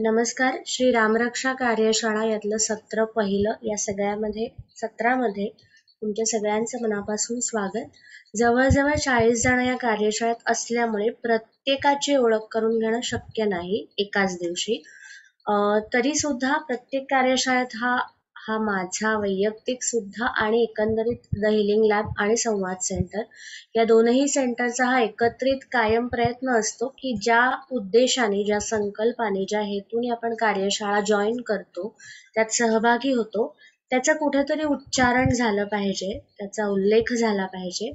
नमस्कार. श्री रामरक्षा कार्यशाळा यातलं सत्र पहिलं या सत्रामध्ये तुमच्या सगळ्यांचं मनापासून स्वागत. जवळजवळ 40 जण या कार्यशाळेत असल्यामुळे प्रत्येकाची ओळख करून घेणं शक्य नाही एकाच दिवशी. तरी सुद्धा प्रत्येक कार्यशाळेत हा हा माझा वैयक्तिक सुद्धा आणि एकंदरीत द हिलिंग लॅब आणि संवाद सेंटर या दोनही सेंटरचा हा एकत्रित कायम प्रयत्न असतो की ज्या उद्देशाने, ज्या संकल्पाने, ज्या हेतूने आपण कार्यशाळा जॉईन करतो, त्यात सहभागी होतो, त्याचं कुठेतरी उच्चारण झालं पाहिजे, त्याचा उल्लेख झाला पाहिजे.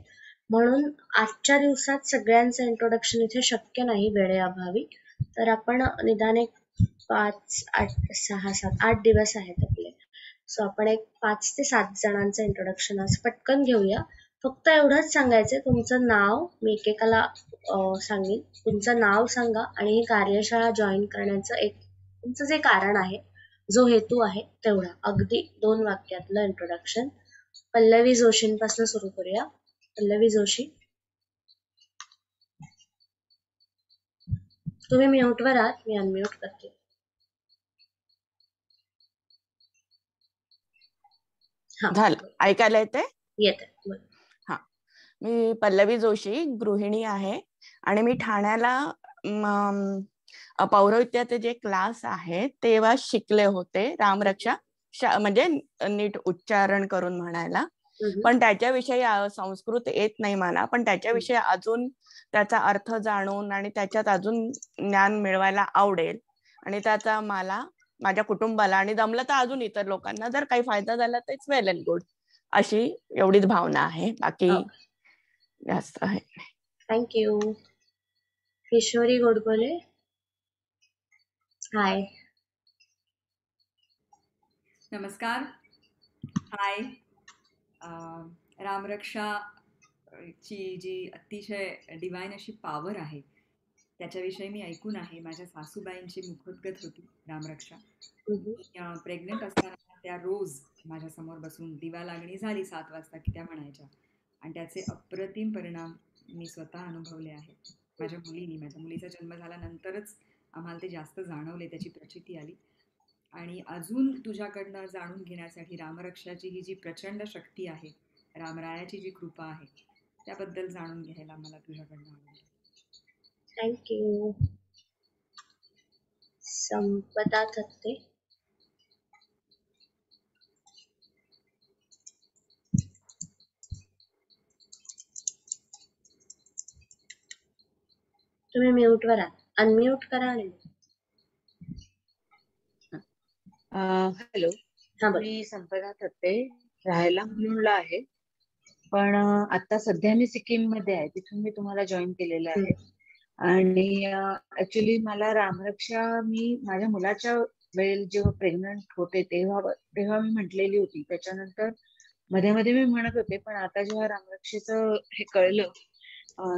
म्हणून आजच्या दिवसात सगळ्यांचं इंट्रोडक्शन इथे शक्य नाही वेळेअभावी. तर आपण निदान एक 5, 8, 6, 7, 8 दिवस आहेत आपले. सो आपण एक 5 ते 7 जणांचं इंट्रोडक्शन आज पटकन घेऊया. फक्त एवढंच सांगायचंय, तुमचं नाव मी एकेकाला सांगेन. तुमचं नाव सांगा आणि ही कार्यशाळा जॉईन करण्याचं एक तुमचं जे कारण आहे, जो हेतू आहे तेवढा. अगदी 2 वाक्यातलं इंट्रोडक्शन. पल्लवी जोशींपासून सुरू करूया. पल्लवी जोशी, तुम्ही म्यूटवर आहात, मी अनम्यूट करते. हा, झालं. ऐकायला येते? येते. हा, मी पल्लवी जोशी गृहिणी आहे आणि मी ठाण्याला पौरोहित्याचे जे क्लास आहे तेव्हा शिकले होते. रामरक्षा म्हणजे नीट उच्चारण करून म्हणायला, पण त्याच्याविषयी संस्कृत येत नाही मला, पण त्याच्याविषयी अजून त्याचा अर्थ जाणून आणि त्याच्यात अजून ज्ञान मिळवायला आवडेल आणि त्याचा मला, माझ्या कुटुंबाला आणि जमलं तर अजून इतर लोकांना जर काही फायदा झाला तर इट्स वेल अँड गुड, अशी एवढीच भावना आहे. बाकी जास्त आहे. थँक्यू. किशोरी गोडबोले, हाय. नमस्कार. हाय. रामरक्षा ची जी अतिशय डिवाइन अशी पॉवर आहे त्याच्याविषयी मी ऐकून आहे. माझ्या सासूबाईंची मुखोद्गत होती रामरक्षा. प्रेग्नेंट असताना त्या रोज माझ्या समोर बसून दिवा लागणी झाली 7 वाजता की त्या म्हणायच्या, आणि त्याचे अप्रतिम परिणाम मी स्वतः अनुभवले आहेत. माझ्या मुलीचा जन्म झाल्यानंतरच आम्हाला ते जास्त जाणवले, त्याची प्रचिती आली. आणि अजून तुझ्याकडनं जाणून घेण्यासाठी रामरक्षाची ही जी प्रचंड शक्ती आहे, रामरायाची जी कृपा आहे, त्याबद्दल जाणून घ्यायला मला तुझ्याकडनं आवडेल. थँक्यू. संपदा थत्ते, तुम्ही म्यूटवर आहात, अनम्यूट करा. आणि हॅलो, मी संपदा थत्ते, राहायला मुलुंडला आहे, पण आता सध्या मी सिक्कीम मध्ये आहे. तिथून मी तुम्हाला जॉईन केलेलं आहे. आणि ऍक्च्युली मला रामरक्षा मी माझ्या मुलाच्या वेळेला जेव्हा प्रेग्नंट होते तेव्हा मी म्हटलेली होती. त्याच्यानंतर मध्ये मध्ये मी म्हणत होते, पण आता जेव्हा रामरक्षेचं हे कळलं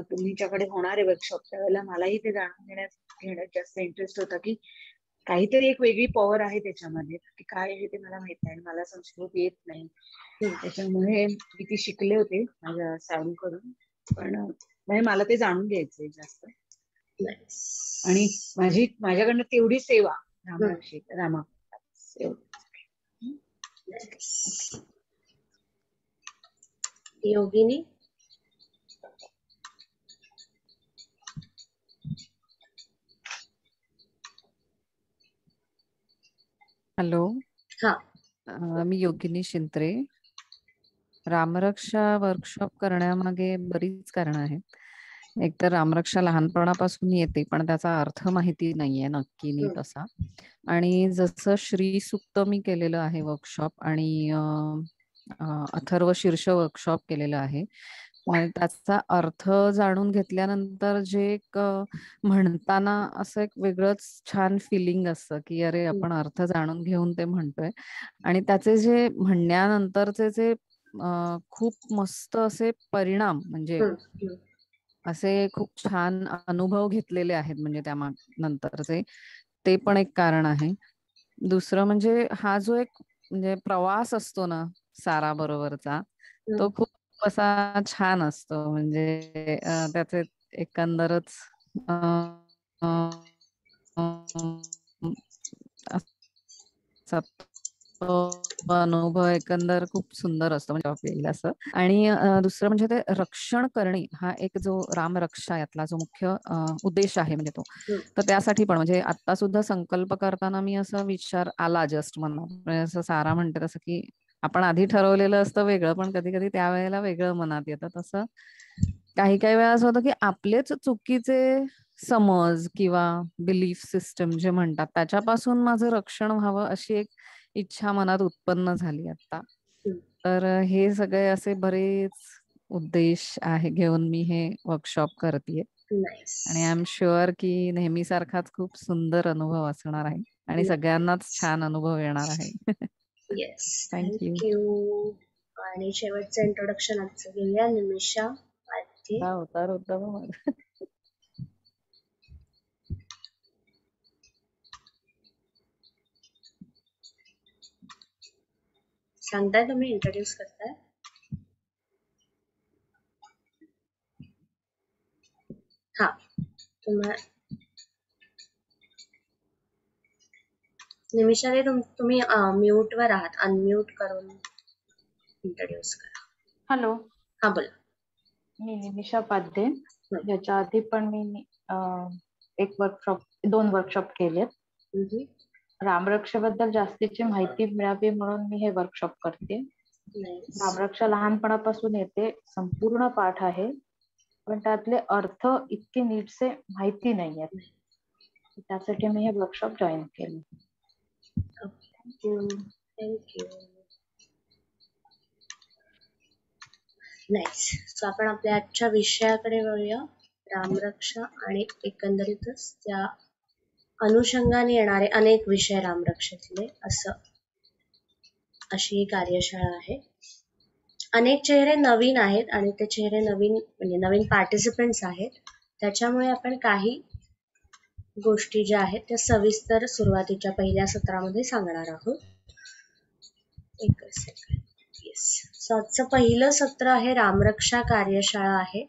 तुमच्याकडे होणारे वर्कशॉप, त्यावेळेला मलाही ते जाणून घेण्यात जास्त इंटरेस्ट होता की काहीतरी एक वेगळी पॉवर आहे त्याच्यामध्ये, की काय आहे ते मला माहित नाही, मला संस्कृत येत नाही. त्याच्यामुळे मी ती शिकले होते माझ्या साडूकडून, पण म्हणजे मला ते रामून घ्यायचंय जास्त. आणि माझ्याकडनं तेवढी सेवा रामा. योगिनी, हॅलो, मी योगिनी शिंत्रे. रामरक्षा वर्कशॉप करण्यामागे बरीच कारण आहेत. एक तर रामरक्षा लहानपणापासून येते, पण त्याचा अर्थ माहिती नाहीये नक्की नीट असा. आणि जसं श्री सुक्त मी केलेलं आहे वर्कशॉप, आणि अथर्व शीर्ष वर्कशॉप केलेलं आहे, त्याचा अर्थ जाणून घेतल्यानंतर जे एक म्हणताना असं एक वेगळंच छान फिलिंग असतं की अरे आपण अर्थ जाणून घेऊन ते म्हणतोय. आणि त्याचे जे म्हणण्यानंतरचे जे खूप मस्त असे परिणाम, म्हणजे असे खूप छान अनुभव घेतलेले आहेत, म्हणजे त्या नंतरचे, ते पण एक कारण आहे. दुसरं म्हणजे हा जो एक म्हणजे प्रवास असतो ना सारा बरोबरचा, तो खूप असा छान असतो. म्हणजे त्याचे एकंदरच अनुभव एकंदर खूप सुंदर असतो म्हणजे आपल्याला असं. आणि दुसरं म्हणजे ते रक्षण करणे हा एक जो रामरक्षा यातला जो मुख्य उद्देश आहे म्हणजे तो. तर त्यासाठी पण म्हणजे आता सुद्धा संकल्प करताना मी असा विचार आला जस्ट मनात, म्हणजे असं सारा म्हणते तसं की आपण आधी ठरवलेलं असतं वेगळं, पण कधी कधी त्यावेळेला वेगळं मनात येतं. तसं काही काही वेळा असं होतं की आपलेच चुकीचे समज किंवा बिलीफ सिस्टम जे म्हणतात त्याच्यापासून माझं रक्षण व्हावं अशी एक इच्छा मनात उत्पन्न झाली आता. तर हे सगळे असे बरेच उद्देश आहे घेऊन मी हे वर्कशॉप करतेय. आणि आय एम शुअर की नेहमीसारखाच खूप सुंदर अनुभव असणार आहे आणि सगळ्यांनाच छान अनुभव येणार आहे. Yes, thank you. थँक्यू. आणि शेवटचं इंट्रोडक्शन आजचं घेऊया निमिषा. उतार होता मग. सांगताय तुम्ही, इंट्रोड्यूस करताय? हा, निमिषाने तुम्ही म्यूट वर आहात, अनम्यूट करून इंट्रोड्यूस करा. हॅलो, हा बोला. मी निमिषा पाध्ये. याच्या आधी पण मी दोन वर्कशॉप केलेत. रामरक्षेबद्दल जास्तीची माहिती मिळावी म्हणून मी हे वर्कशॉप करते. रामरक्षा लहानपणापासून येते, संपूर्ण पाठ आहे, पण त्यातले अर्थ इतके नीटसे माहिती नाही आहेत. त्यासाठी मी हे वर्कशॉप जॉईन केले. थँक्यू. थँक्यू. नाईस. सो आपण आपल्या आजच्या विषयाकडे वळूया. रामरक्षा आणि एकंदरीतच त्या अनुषंगाने येणारे अनेक विषय रामरक्षेतले, अशी ही कार्यशाळा आहे. अनेक चेहरे नवीन आहेत आणि ते चेहरे नवीन पार्टिसिपेंट्स आहेत. त्याच्यामुळे आपण काही गोष्टी ज्या आहेत त्या सविस्तर सुरुवातीच्या पहिल्या सत्रामध्ये सांगणार आहोत. एकच सेकंड. येस. सो आजचं पहिलं सत्र आहे रामरक्षा कार्यशाळा आहे.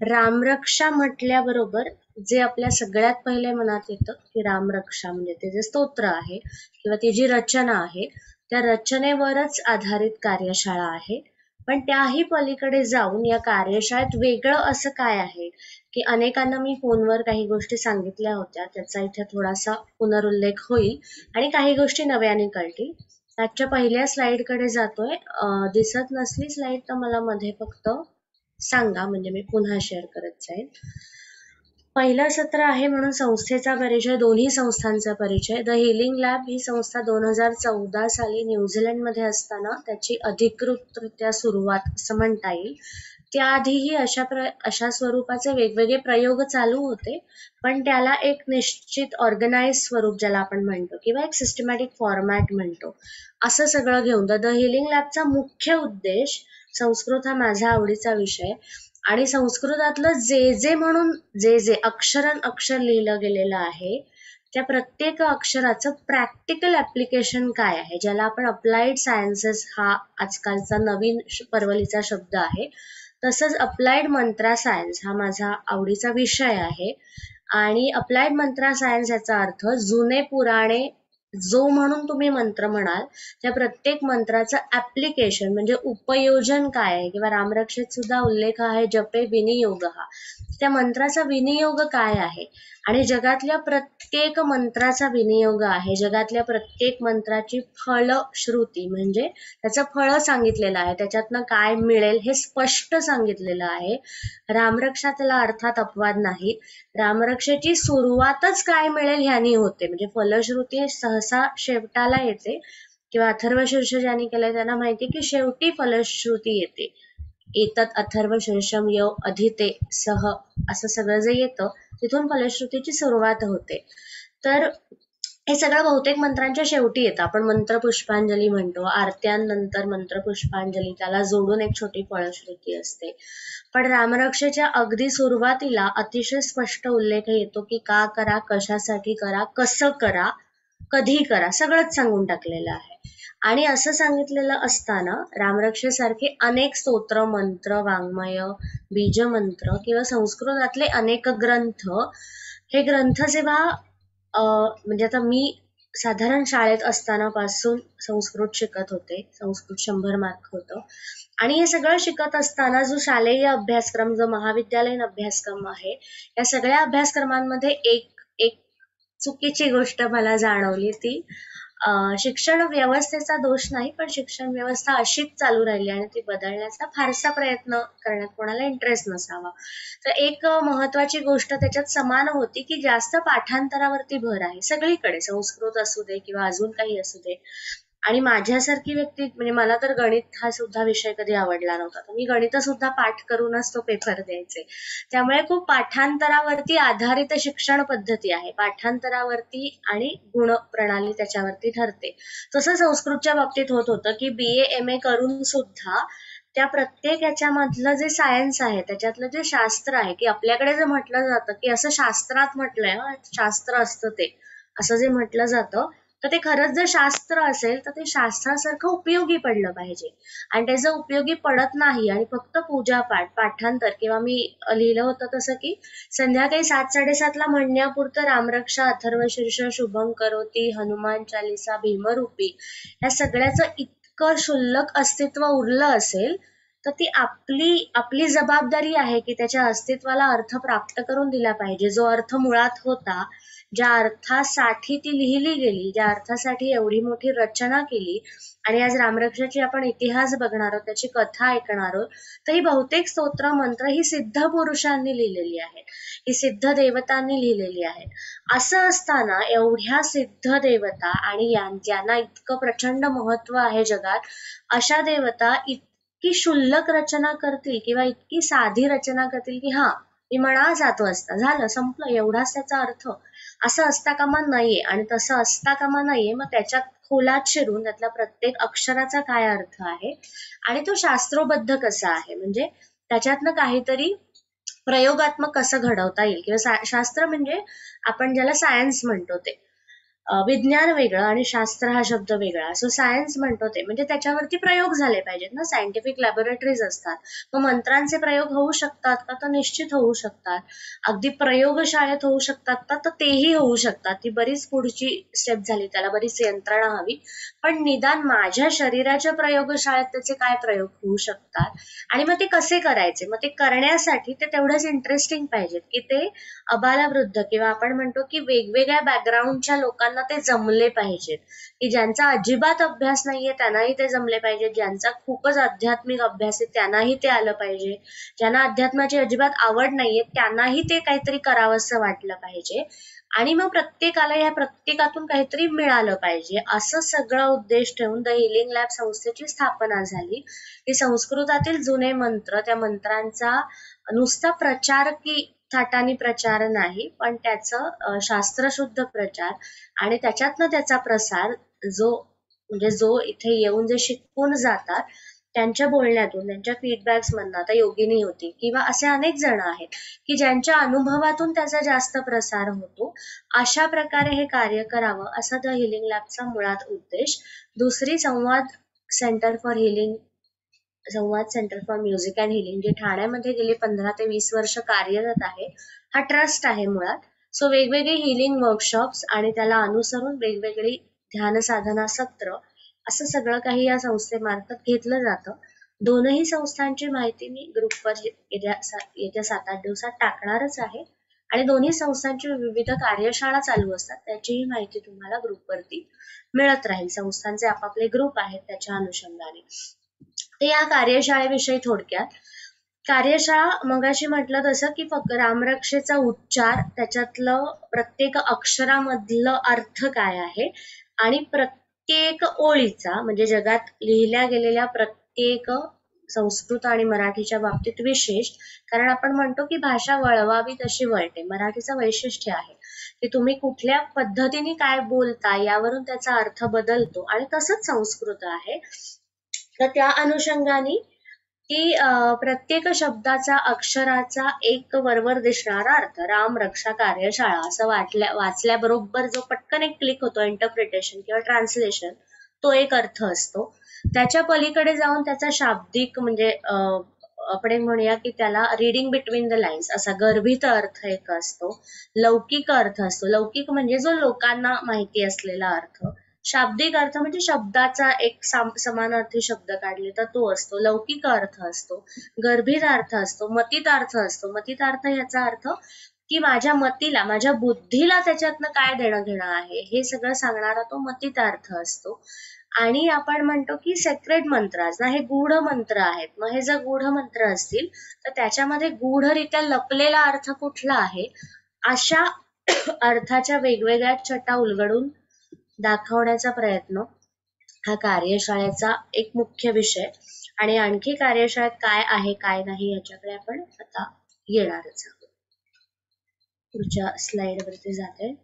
रामरक्षा म्हटल्याबरोबर जे आपल्या सगळ्यात पहिले मनात येतं की रामरक्षा म्हणजे ते जे स्तोत्र आहे किंवा ती जी रचना आहे त्या रचनेवरच आधारित कार्यशाळा आहे. पण त्याही पलीकडे जाऊन या कार्यशाळेत वेगळं असं काय आहे की अनेकांना मी फोनवर काही गोष्टी सांगितल्या होत्या, त्याचा इथे थोडासा पुनरुल्लेख होईल आणि काही गोष्टी नव्याने कळतील. आजच्या पहिल्या स्लाइडकडे जातोय. दिसत नसली स्लाइड तर मला मध्ये फक्त सांगा, म्हणजे मी पुन्हा शेअर करत जाईल. पहिलं सत्र आहे म्हणून संस्थेचा परिचय, दोन्ही संस्थांचा परिचय. द हिलिंग लॅब ही संस्था 2014 साली न्यूझीलंडमध्ये असताना त्याची अधिकृतरित्या सुरुवात असं म्हणता येईल. त्याआधीही अशा स्वरूपाचे वेगवेगळे प्रयोग चालू होते, पण त्याला एक निश्चित ऑर्गनाइज स्वरूप ज्याला आपण म्हणतो किंवा एक सिस्टमॅटिक फॉर्मॅट म्हणतो, असं सगळं घेऊन द हिलिंग लॅबचा मुख्य उद्देश, संस्कृत हा माझा आवडीचा विषय आणि संस्कृतातलं जे म्हणून जे अक्षर लिहिलं गेलेलं आहे त्या प्रत्येक अक्षराचं प्रॅक्टिकल ऍप्लिकेशन काय आहे, ज्याला आपण अप्लाइड सायन्सेस हा आजकालचा नवीन परवलीचा शब्द आहे. तसंच अप्लाइड मंत्रा सायन्स हा माझा आवडीचा विषय आहे. आणि अप्लाइड मंत्रा सायन्स याचा अर्थ जुने पुराणे जो म्हणून तुम्ही मंत्र म्हणाल त्या प्रत्येक मंत्राचं ऍप्लिकेशन म्हणजे उपयोजन काय आहे, किंवा रामरक्षेत सुद्धा उल्लेख आहे जपे विनियोग हा, त्या मंत्राचा विनियोग काय आहे आणि जगातल्या प्रत्येक मंत्राचा विनियोग आहे, जगातल्या प्रत्येक मंत्राची फलश्रुती म्हणजे त्याचं फळ सांगितलेलं आहे, त्याच्यातनं काय मिळेल हे स्पष्ट सांगितलेलं आहे. रामरक्षा त्याला अर्थात अपवाद नाही. रामरक्षेची सुरुवातच काय मिळेल ह्यानी होते, म्हणजे फलश्रुती सहसा शेवटाला येते किंवा अथर्वशीर्ष ज्यांनी केलंय त्यांना माहिती की शेवटी फलश्रुती येते. एतत् अथर्वशीर्षम य अधिते सह असं सगळं जे येतं तिथून फलश्रुतीची सुरुवात होते. तर हे सगळं बहुतेक मंत्रांच्या शेवटी येतं. आपण मंत्र पुष्पांजली म्हणतो, आरत्यांनंतर मंत्र पुष्पांजली, त्याला जोडून एक छोटी फलश्रुती असते. पण रामरक्षेच्या अगदी सुरुवातीला अतिशय स्पष्ट उल्लेख येतो की का करा, कशासाठी करा, कसं करा, कधी करा, सगळंच सांगून टाकलेलं आहे. आणि असं सांगितलेलं असताना रामरक्षेसारखे अनेक स्तोत्र, मंत्र, वाङ्मय, बीजमंत्र किंवा संस्कृतातले अनेक ग्रंथ, हे ग्रंथ जेव्हा म्हणजे आता मी साधारण शाळेत असताना पासून संस्कृत शिकत होते. संस्कृत 100 मार्क होतं. आणि हे सगळं शिकत असताना जो शालेय अभ्यासक्रम, जो महाविद्यालयीन अभ्यासक्रम आहे, या सगळ्या अभ्यासक्रमांमध्ये एक चुकीची गोष्ट मला जाणवली. ती शिक्षण व्यवस्थेचा दोष नाही, पण शिक्षण व्यवस्था अशीच चालू राहिली आणि ती बदलण्याचा फारसा प्रयत्न करण्यात कोणाला इंटरेस्ट नसावा. तर एक महत्वाची गोष्ट त्याच्यात समान होती की जास्त पाठांतरावरती भर आहे सगळीकडे, संस्कृत असू दे किंवा अजून काही असू दे. आणि माझ्यासारखी व्यक्ती, म्हणजे मला तर गणित हा सुद्धा विषय कधी आवडला नव्हता, तर मी गणित सुद्धा पाठ करूनच तो पेपर द्यायचे. त्यामुळे खूप पाठांतरावरती आधारित शिक्षण पद्धती आहे, पाठांतरावरती आणि गुण प्रणाली त्याच्यावरती ठरते. तसं संस्कृतच्या बाबतीत होत होतं की BA MA करून सुद्धा त्या प्रत्येक याच्यामधलं जे सायन्स आहे, त्याच्यातलं जे शास्त्र आहे, की आपल्याकडे जे म्हटलं जातं की असं शास्त्रात म्हटलंय, शास्त्र असतं ते, असं जे म्हटलं जातं, तर ते खरंच जर शास्त्र असेल तर ते शास्त्रासारखं उपयोगी पडलं पाहिजे. आणि ते जर उपयोगी पडत नाही आणि फक्त पूजापाठ, पाठांतर, किंवा मी लिहिलं होतं तसं की संध्याकाळी 7-7:30 म्हणण्यापुरतं रामरक्षा, अथर्वशीर्ष, शुभं करोती, हनुमान चालिसा, भीमरूपी, या सगळ्याचं इतकं क्षुल्लक अस्तित्व उरलं असेल तर ती आपली जबाबदारी आहे की त्याच्या अस्तित्वाला अर्थ प्राप्त करून दिला पाहिजे. जो अर्थ मुळात होता, ज्या अर्थासाठी ती लिहिली गेली, ज्या अर्थासाठी एवढी मोठी रचना केली, आणि आज रामरक्षाची आपण इतिहास बघणार आहोत, त्याची कथा ऐकणार आहोत, तर ही बहुतेक स्तोत्र मंत्र ही सिद्ध पुरुषांनी लिहिलेली आहेत, ही सिद्ध देवतांनी लिहिलेली आहेत. असं असताना एवढ्या सिद्ध देवता आणि ज्यांना इतकं प्रचंड महत्व आहे जगात, अशा देवता इतकी क्षुल्लक रचना करतील किंवा इतकी साधी रचना करतील की मी म्हणा 7 वाजता झालं, संपलं, एवढाच त्याचा अर्थ, असं असता कामा नाहीये. आणि तसं असता कामा नाहीये, मग त्याच्यात खोलात शिरून त्यातल्या प्रत्येक अक्षराचा काय अर्थ आहे आणि तो शास्त्रोबद्ध कसा आहे, म्हणजे त्याच्यातनं काहीतरी प्रयोगात्मक कसं घडवता येईल. किंवा शास्त्र म्हणजे आपण ज्याला सायन्स म्हणतो ते, विज्ञान वेगळं आणि शास्त्र हा शब्द वेगळा. सो सायन्स म्हणतो ते म्हणजे त्याच्यावरती प्रयोग झाले पाहिजेत ना, सायंटिफिक लॅबोरेटरीज असतात. मग मंत्रांचे प्रयोग होऊ शकतात का? तर निश्चित होऊ शकतात. अगदी प्रयोगशाळेत होऊ शकतात का? तर तेही होऊ शकतात. ती बरीच पुढची स्टेप झाली, त्याला बरीच यंत्रणा हवी. पण निदान माझ्या शरीराच्या प्रयोगशाळेत त्याचे काय प्रयोग होऊ शकतात आणि मग ते कसे करायचे, मग ते करण्यासाठी ते तेवढंच इंटरेस्टिंग पाहिजेत की ते अबालवृद्ध किंवा आपण म्हणतो की वेगवेगळ्या बॅकग्राऊंडच्या लोकांना ते जमले पाहिजेत, की ज्यांचा अजिबात अभ्यास नाहीये त्यांनाही ते जमले पाहिजेत, ज्यांचा खूपच आध्यात्मिक अभ्यास आहे त्यांनाही ते आलं पाहिजे, ज्यांना अध्यात्माची अजिबात आवड नाहीये त्यांनाही ते काहीतरी करावंसं वाटलं पाहिजे, आणि मग प्रत्येकाला या प्रत्येकातून काहीतरी मिळालं पाहिजे. असं सगळं उद्देश ठेवून द हिलिंग लॅब संस्थेची स्थापना झाली. की संस्कृतातील जुने मंत्र, त्या मंत्रांचा नुसता प्रचार की थाटानी प्रचार नाही, पण त्याचं शास्त्रशुद्ध प्रचार आणि त्याच्यातनं त्याचा प्रसार, जो इथे येऊन जे शिकून जातात त्यांच्या बोलण्यातून, त्यांच्या फीडबॅक्स मधनं, आता योगिनी होती किंवा असे अनेक जण आहेत की ज्यांच्या अनुभवातून त्याचा जास्त प्रसार होतो, अशा प्रकारे हे कार्य करावं असा द हिलिंग लॅबचा मुळात उद्देश. दुसरी संवाद centre for music and healing, जे ठाण्यामध्ये गेली 15 ते 20 वर्ष कार्यरत आहे. हा ट्रस्ट आहे मुळात. सो वेगवेगळे हिलिंग वर्कशॉप्स आणि त्याला अनुसरून वेगवेगळी ध्यान साधना सत्र, असं सगळं काही या संस्थेमार्फत घेतलं जातं. दोनही संस्थांची माहिती मी ग्रुपवर येत्या 7-8 दिवसात टाकणारच आहे, आणि दोन्ही संस्थांची विविध कार्यशाळा चालू असतात, त्याचीही माहिती तुम्हाला ग्रुपवरती मिळत राहील. संस्थांचे आपापले ग्रुप आहेत त्याच्या अनुषंगाने. ते या कार्यशाळेविषयी थोडक्यात. कार्यशाळा मगाशी म्हटलं तसं की फक्त रामरक्षेचा उच्चार, त्याच्यातलं प्रत्येक अक्षरामधलं अर्थ काय आहे आणि प्रत्येक ओळीचा, म्हणजे जगात लिहिल्या गेलेल्या प्रत्येक संस्कृत आणि मराठीच्या बाबतीत विशेष, कारण आपण म्हणतो की भाषा वळवावी तशी वळते. मराठीचं वैशिष्ट्य आहे की तुम्ही कुठल्या पद्धतीने काय बोलता यावरून त्याचा अर्थ बदलतो, आणि तसंच संस्कृत आहे. तर त्या अनुषंगाने की प्रत्येक शब्दाचा, अक्षराचा एक वरवर दिसणारा अर्थ, रामरक्षा कार्यशाळा असं वाचल्याबरोबर जो पटकन एक क्लिक होतो, इंटरप्रिटेशन किंवा ट्रान्सलेशन, तो एक अर्थ असतो. त्याच्या पलीकडे जाऊन त्याचा शाब्दिक, म्हणजे आपण एक म्हणूया की त्याला रीडिंग बिटवीन द लाईन्स असा गर्भित अर्थ एक असतो, लौकिक अर्थ असतो. लौकिक म्हणजे जो लोकांना माहिती असलेला अर्थ, शाब्दिक अर्थ म्हणजे शब्दाचा एक समानार्थी शब्द काढले तर तो असतो, लौकिक अर्थ असतो, गर्भित अर्थ असतो, मतीत अर्थ असतो. मतीत अर्थ याचा अर्थ की माझ्या मतीला, माझ्या बुद्धीला त्याच्यातनं काय देणं घेणं आहे हे सगळं सांगणारा तो मतीत अर्थ असतो. आणि आपण म्हणतो की सेक्रेड मंत्राज ना, हे गूढ मंत्र आहेत. मग हे जर गूढ मंत्र असतील तर त्याच्यामध्ये गूढरित्या लपलेला अर्थ कुठला आहे, अशा अर्थाच्या वेगवेगळ्या छटा उलगडून दाखवण्याचा प्रयत्न हा कार्यशाळेचा एक मुख्य विषय. आणि आणखी कार्यशाळेत काय आहे काय नाही याच्याकडे आपण आता येणारच आहोत. पुढच्या स्लाइड वरती जाते.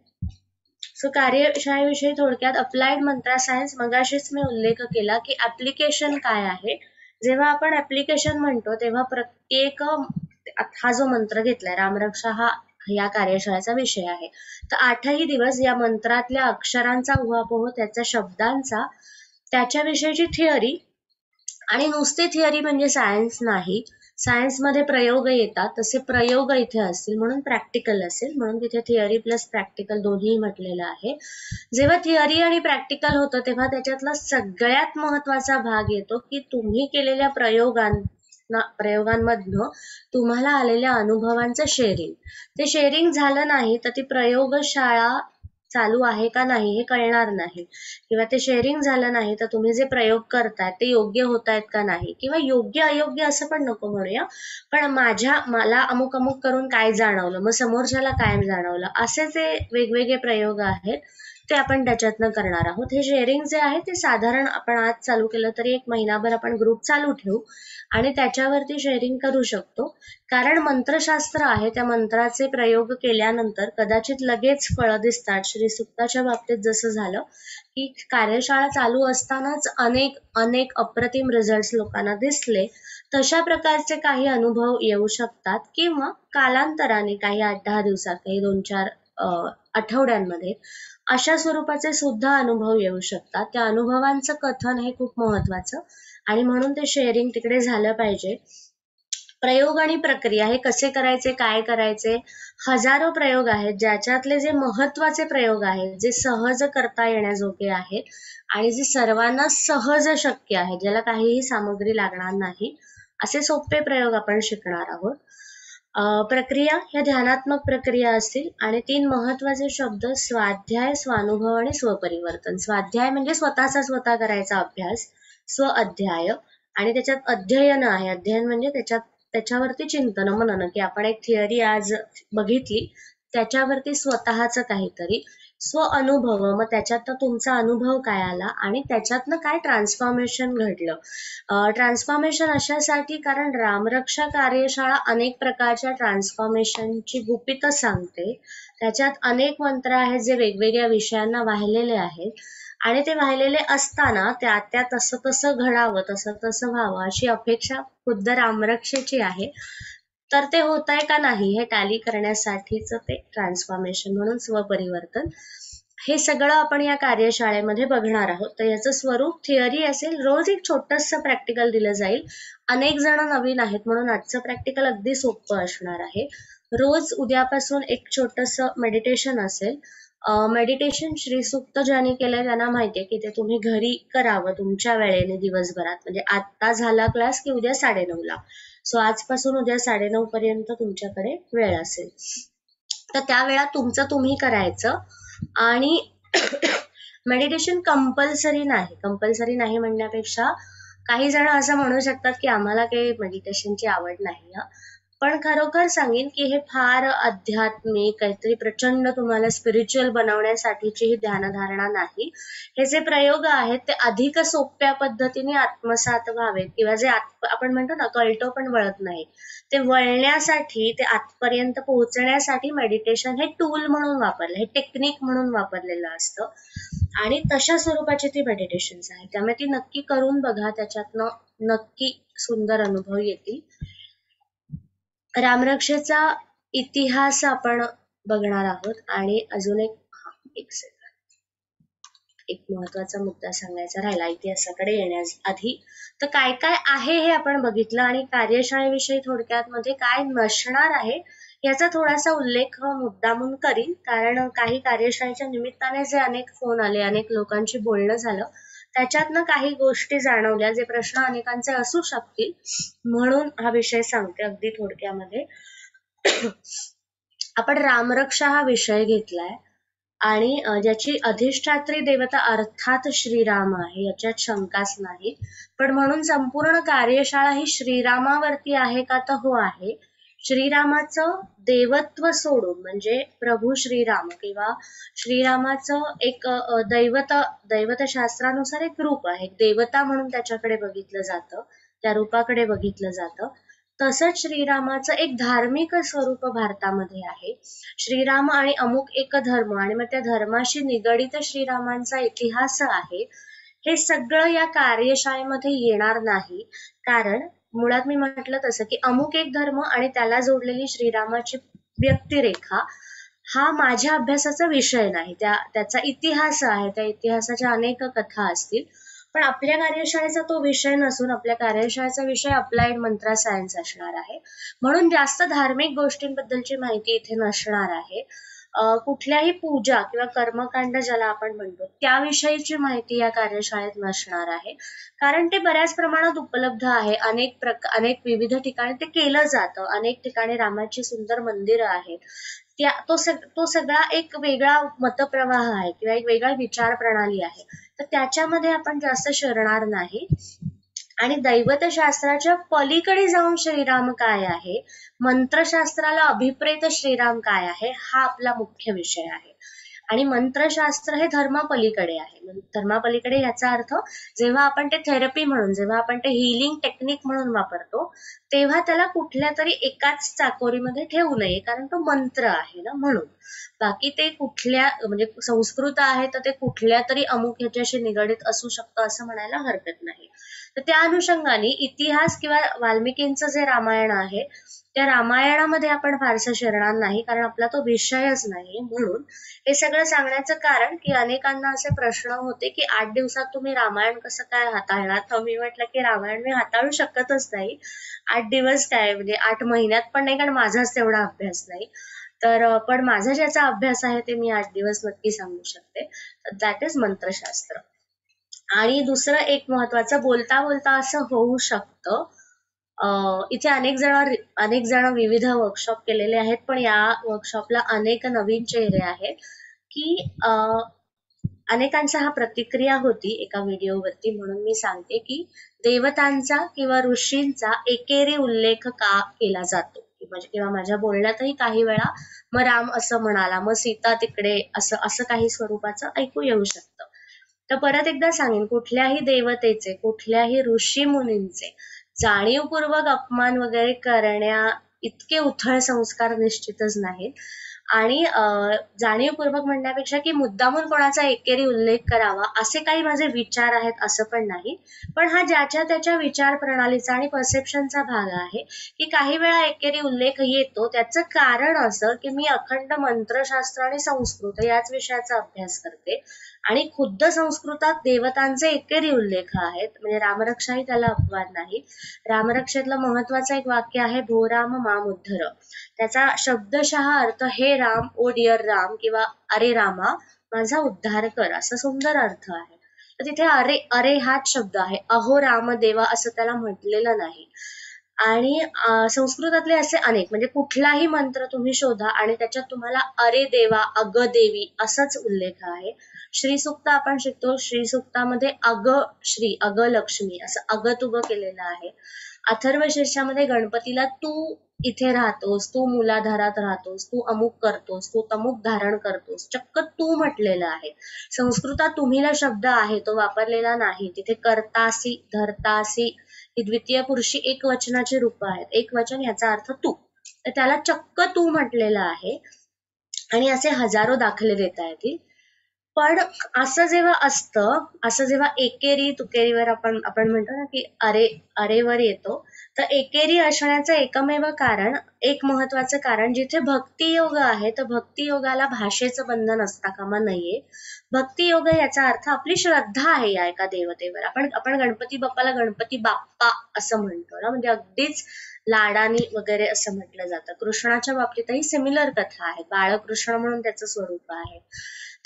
सो कार्यशाळेविषयी थोडक्यात अप्लाइड मंत्रा सायन्स, मगाशीच मी उल्लेख केला की ऍप्लिकेशन काय आहे. जेव्हा आपण ऍप्लिकेशन म्हणतो तेव्हा प्रत्येक हा जो मंत्र घेतलाय रामरक्षा हा या कार्यशाळेचा विषय आहे. तर 8ही दिवस या मंत्रातल्या अक्षरांचा उहापोह, त्याच्या शब्दांचा, त्याच्याविषयीची थिअरी. आणि नुसती थिअरी म्हणजे सायन्स नाही, सायन्स मध्ये प्रयोग येतात, तसे प्रयोग इथे असतील म्हणून प्रॅक्टिकल असेल, म्हणून तिथे थिअरी प्लस प्रॅक्टिकल दोन्ही म्हटलेलं आहे. जेव्हा थिअरी आणि प्रॅक्टिकल होतं तेव्हा त्याच्यातला सगळ्यात महत्वाचा भाग येतो की तुम्ही केलेल्या प्रयोगांमधनं तुम्हाला आलेल्या अनुभवांचं शेअरिंग. ते शेअरिंग झालं नाही तर ती प्रयोगशाळा चालू आहे का नाही हे कळणार नाही, किंवा ते शेअरिंग झालं नाही तर तुम्ही जे प्रयोग करताय ते योग्य होत आहेत का नाही, किंवा योग्य अयोग्य असं पण नको म्हणूया, पण मला अमुक अमुक करून काय जाणवलं, मग समोरच्याला काय जाणवलं, असे जे वेगवेगळे प्रयोग आहेत ते आपण त्याच्यातनं करणार आहोत. हे शेअरिंग जे आहे ते साधारण आपण आज चालू केलं तरी 1 महिनाभर आपण ग्रुप चालू ठेवू आणि त्याच्यावरती शेअरिंग करू शकतो. कारण मंत्रशास्त्र आहे, त्या मंत्राचे प्रयोग केल्यानंतर कदाचित लगेच फळं दिसतात. श्री सुक्ताच्या बाबतीत जसं झालं की कार्यशाळा चालू असतानाच अनेक अप्रतिम रिझल्ट्स लोकांना दिसले, तशा प्रकारचे काही अनुभव येऊ शकतात, किंवा कालांतराने काही 8-10 दिवसात, काही 2-4 आठवड्यांमध्ये अशा स्वरूपाचे सुद्धा अनुभव येऊ शकतात. त्या अनुभवांचं कथन हे खूप महत्वाचं आणि म्हणून ते शेअरिंग तिकडे झालं पाहिजे. प्रयोग आणि प्रक्रिया हे कसे करायचे, काय करायचे, हजारो प्रयोग आहेत, ज्याच्यातले जे महत्वाचे प्रयोग आहेत, जे सहज करता येण्याजोगे आहेत आणि जे सर्वांना सहज शक्य आहे, ज्याला काहीही सामग्री लागणार नाही, असे सोपे प्रयोग आपण शिकणार आहोत. प्रक्रिया ह्या ध्यानात्मक प्रक्रिया असतील आणि 3 महत्वाचे शब्द स्वाध्याय, स्वानुभव आणि स्वपरिवर्तन. स्वाध्याय म्हणजे स्वतःचा स्वतः करायचा अभ्यास, स्व अध्याय, आणि त्याच्यात अध्ययन आहे. अध्ययन म्हणजे त्याच्यावरती चिंतन, मनन, की आपण एक थिअरी आज बघितली त्याच्यावरती स्वतःच काहीतरी. स्व अनुभव, मग त्याच्यातनं तुमचा अनुभव काय आला आणि त्याच्यातनं काय ट्रान्सफॉर्मेशन घडलं. ट्रान्सफॉर्मेशन अशासाठी कारण रामरक्षा कार्यशाळा अनेक प्रकारच्या ट्रान्सफॉर्मेशनची गुपितं सांगते. त्याच्यात अनेक मंत्र आहेत जे वेगवेगळ्या विषयांना वाहिलेले आहेत आणि ते वाहिलेले असताना त्या तसं तसं घडावं, तसं तसं व्हावं अशी अपेक्षा खुद्द रामरक्षेची आहे. तर ते होत आहे का नाही हे टॅली करण्यासाठीच ते ट्रान्सफॉर्मेशन म्हणून स्वपरिवर्तन हे सगळं आपण या कार्यशाळेमध्ये बघणार आहोत. तर याचं स्वरूप थिअरी असेल, रोज एक छोटंसं प्रॅक्टिकल दिलं जाईल. अनेक जण नवीन आहेत म्हणून आजचं प्रॅक्टिकल अगदी सोपं असणार आहे. रोज उद्यापासून एक छोटंसं मेडिटेशन असेल. मेडिटेशन श्रीसुक्त ज्यांनी केलंय त्यांना माहितीये की ते तुम्ही घरी करावं तुमच्या वेळेने दिवसभरात. म्हणजे आता झाला क्लास की उद्या 9:30ला. सो आजपासून उद्या 9:30 पर्यंत तुमच्याकडे वेळ असेल. तर त्या वेळात तुमचं तुम्ही करायचं. आणि मेडिटेशन कंपल्सरी नाही म्हणण्यापेक्षा काही जण असं म्हणू शकतात की आम्हाला काही मेडिटेशनची आवड नाही. पण खरोखर सांगेन की हे फार आध्यात्मिक काहीतरी प्रचंड तुम्हाला स्पिरिच्युअल बनवण्यासाठीची ही ध्यानधारणा नाही. हे जे प्रयोग आहेत ते अधिक सोप्या पद्धतीने आत्मसात व्हावेत, किंवा जे आपण म्हणतो ना कळतो पण वळत नाही, ते वळण्यासाठी, ते आतपर्यंत पोहोचण्यासाठी मेडिटेशन हे टूल म्हणून वापरलं, हे टेक्निक म्हणून वापरलेलं असतं आणि तशा स्वरूपाची ती मेडिटेशन्स आहेत. त्यामुळे ती नक्की करून बघा, त्याच्यातनं नक्की सुंदर अनुभव येतील. रामरक्षेचा इतिहास आपण बघणार आहोत आणि अजून एक सेकंड. एक महत्वाचा मुद्दा सांगायचा राहिला इतिहासाकडे येण्याआधी. तर काय काय आहे हे आपण बघितलं आणि कार्यशाळेविषयी थोडक्यात मध्ये काय नसणार आहे याचा थोडासा उल्लेख मुद्दामून करीन, कारण काही कार्यशाळेच्या निमित्ताने जे अनेक फोन आले, अनेक लोकांशी बोलणं झालं, त्याच्यातनं काही गोष्टी जाणवल्या, जे प्रश्न अनेकांचे असू शकतील म्हणून हा विषय सांगते अगदी थोडक्यामध्ये. आपण रामरक्षा हा विषय घेतलाय आणि ज्याची अधिष्ठात्री देवता अर्थात श्रीराम आहे, याच्यात शंकाच नाही. पण म्हणून संपूर्ण कार्यशाळा ही श्रीरामावरती आहे का, तर हो आहे. श्रीरामाचं देवत्व सोडून, म्हणजे प्रभू श्रीराम किंवा श्रीरामाचं एक दैवतशास्त्रानुसार एक रूप आहे, देवता म्हणून त्याच्याकडे बघितलं जातं, त्या रूपाकडे बघितलं जातं. तसंच श्रीरामाचं एक धार्मिक स्वरूप भारतामध्ये आहे. श्रीराम आणि अमुक एक धर्म आणि मग त्या धर्माशी निगडित श्रीरामांचा इतिहास आहे, हे सगळं या कार्यशाळेमध्ये येणार नाही. कारण मुळात मी म्हटलं तसं की अमुक एक धर्म आणि त्याला जोडलेली श्रीरामाची व्यक्तिरेखा हा माझ्या अभ्यासाचा विषय नाही, त्याचा इतिहास आहे, त्या इतिहासाच्या अनेक कथा असतील. पण आपल्या कार्यशाळेचा तो विषय नसून आपल्या कार्यशाळेचा विषय अप्लाइड मंत्रा सायन्स असणार आहे. म्हणून जास्त धार्मिक गोष्टींबद्दलची माहिती इथे नसणार आहे. कुठल्याही पूजा किंवा कर्मकांड ज्याला आपण म्हणतो त्याविषयीची माहिती या कार्यशाळेत नसणार आहे, कारण ते बऱ्याच प्रमाणात उपलब्ध आहे. अनेक विविध ठिकाणी ते केलं जातं. अनेक ठिकाणी रामाची सुंदर मंदिरं आहेत. तो सगळा एक वेगळा मतप्रवाह आहे किंवा एक वेगळा विचार प्रणाली आहे, तर त्याच्यामध्ये आपण जास्त शिरणार नाही. आणि दैवतशास्त्राच्या पलीकडे जाऊन श्रीराम काय आहे, मंत्रशास्त्राला अभिप्रेत श्रीराम काय आहे, हा आपला मुख्य विषय आहे. आणि मंत्रशास्त्र हे धर्मापलीकडे आहे. धर्मापलीकडे याचा अर्थ जेव्हा आपण ते थेरपी म्हणून, जेव्हा आपण ते हिलिंग टेक्निक म्हणून वापरतो, तेव्हा त्याला कुठल्या तरी एकाच चाकोरीमध्ये ठेवू नये, कारण तो मंत्र आहे ना, म्हणून. बाकी ते कुठल्या, म्हणजे संस्कृत आहे तर ते कुठल्या तरी अमुक ह्याच्याशी निगडित असू शकतं असं म्हणायला हरकत नाही. तर त्या अनुषंगाने इतिहास किंवा वाल्मिकींचं जे रामायण आहे त्या रामायणामध्ये आपण फारसं शिरणार नाही, कारण आपला तो विषयच नाही. म्हणून हे सगळं सांगण्याचं कारण की अनेकांना असे प्रश्न होते की 8 दिवसात तुम्ही रामायण कसं काय हाताळणार. तर मी म्हटलं की रामायण मी हाताळू शकतच नाही. 8 दिवस काय, म्हणजे 8 महिन्यात पण नाही, कारण माझाच तेवढा अभ्यास नाही. तर पण माझा ज्याचा अभ्यास आहे ते मी 8 दिवस नक्की सांगू शकते. दॅट इज मंत्रशास्त्र. आणि दुसरं एक महत्वाचं, बोलता बोलता असं होऊ शकतं, इथे अनेक जण विविध वर्कशॉप केलेले आहेत, पण या वर्कशॉपला अनेक नवीन चेहरे आहेत की अनेकांचा हा प्रतिक्रिया होती एका व्हिडिओवरती, म्हणून मी सांगते की देवतांचा किंवा ऋषींचा एकेरी उल्लेख का केला जातो, म्हणजे किंवा माझ्या बोलण्यातही काही वेळा मग राम असं म्हणाला, मग सीता तिकडे, असं काही स्वरूपाचं ऐकू येऊ शकतं. तर परत एकदा सांगेन, कुठल्याही देवतेचे, कुठल्याही ऋषी मुनींचे जाणीवपूर्वक अपमान वगैरे करण्या इतके उथळ संस्कार निश्चितच नाहीत. आणि जाणीवपूर्वक म्हणण्यापेक्षा की मुद्दामून कोणाचा एकेरी उल्लेख करावा असे काही माझे विचार आहेत असं पण नाही. पण हा ज्याच्या त्याच्या विचार प्रणालीचा आणि परसेप्शनचा भाग आहे की काही वेळा एकेरी उल्लेख येतो. त्याचं कारण असं की मी अखंड मंत्रशास्त्र आणि संस्कृत याच विषयाचा अभ्यास करते आणि खुद्द संस्कृतात देवतांचे एकेरी उल्लेख आहेत, म्हणजे रामरक्षाही त्याला अपवाद नाही. रामरक्षेतलं महत्वाचं एक वाक्य आहे, भो राम माम उद्धर. त्याचा शब्दशः अर्थ हे राम, ओ डिअर राम, किंवा अरे रामा माझा उद्धार कर, असा सुंदर अर्थ आहे. तर तिथे अरे हाच शब्द आहे, अहो राम देवा असं त्याला म्हटलेलं नाही. आणि संस्कृतातले असे अनेक, म्हणजे कुठलाही मंत्र तुम्ही शोधा आणि त्याच्यात तुम्हाला अरे देवा, अग देवी असाच उल्लेख आहे. श्रीसुक्त आपण शिकतो, श्रीसुक्तामध्ये अग श्री, अग लक्ष्मी असं अग तुग केलेलं आहे. अथर्वशीर्षामध्ये गणपतीला तू इथे राहतोस, तू मूलाधारात राहतोस, तू अमुक करतोस, तू तमुक धारण करतोस, चक्क तू म्हटलेलं आहे. संस्कृतात तुम्हीला शब्द आहे, तो वापरलेला नाही. तिथे कर्तासी, धरतासी ही द्वितीय पुरुषी एक वचनाची रूप आहेत. एक वचन याचा अर्थ तू, तर त्याला चक्क तू म्हटलेलं आहे. आणि असे हजारो दाखले देता येतील. पण असं जेव्हा असतं, असं जेव्हा एकेरी तुकेरीवर आपण म्हणतो ना की अरेवर येतो, तर एकेरी असण्याचं एकमेव कारण, एक महत्वाचं कारण, जिथे भक्तियोग आहे तर भक्तियोगाला भाषेचं बंधन असता कामा नये. भक्तियोग याचा अर्थ आपली श्रद्धा आहे या एका देवतेवर. आपण गणपती बाप्पाला गणपती बाप्पा असं म्हणतो ना, म्हणजे अगदीच लाडानी वगैरे असं म्हटलं जातं. कृष्णाच्या बाबतीतही सिमिलर कथा आहे, बाळकृष्ण म्हणून त्याचं स्वरूप आहे.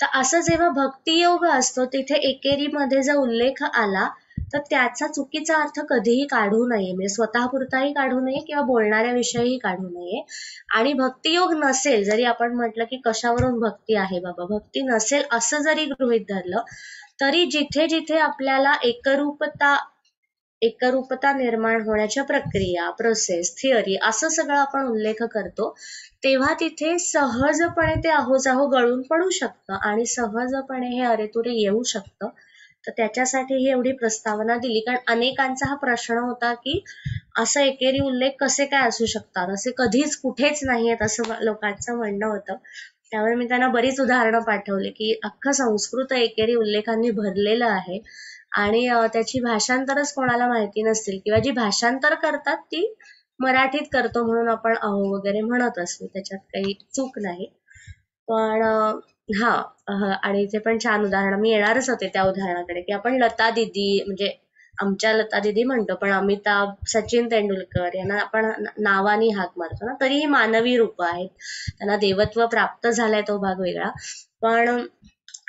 तर असं जेव्हा भक्तियोग असतो तिथे एकेरीमध्ये जर उल्लेख आला तर त्याचा चुकीचा अर्थ कधीही काढू नये, म्हणजे स्वतःपुरताही काढू नये किंवा बोलणाऱ्याविषयीही काढू नये. आणि भक्तियोग नसेल, जरी आपण म्हटलं की कशावरून भक्ती आहे बाबा, भक्ती नसेल असं जरी गृहीत धरलं तरी जिथे जिथे आपल्याला एकरूपता निर्माण होण्याच्या प्रक्रिया, प्रोसेस, थिअरी असं सगळं आपण उल्लेख करतो तेव्हा तिथे सहजपणे ते अहोजाहो गळून पडू शकतं आणि सहजपणे हे अरेतुरे येऊ शकतं. तर त्याच्यासाठी ही एवढी प्रस्तावना दिली, कारण अनेकांचा हा प्रश्न होता की असं एकेरी उल्लेख कसे काय असू शकतात, असे कधीच कुठेच नाहीयेत असं लोकांचं म्हणणं होतं. त्यामुळे मी त्यांना बरीच उदाहरणं पाठवली की अख्खं संस्कृत एकेरी उल्लेखांनी भरलेलं आहे आणि त्याची भाषांतरच कोणाला माहिती नसतील किंवा जी भाषांतर करतात ती मराठीत करतो म्हणून आपण अहो वगैरे म्हणत असतो, त्याच्यात काही चूक नाही. पण आणि इथे पण छान उदाहरण, मी येणारच होते त्या उदाहरणाकडे, की आपण लता दिदी, म्हणजे आमच्या लता दिदी म्हणतो पण अमिताभ, सचिन तेंडुलकर यांना आपण नावानी हाक मारतो ना, तरीही मानवी रूप आहेत, त्यांना देवत्व प्राप्त झालंय तो भाग वेगळा. पण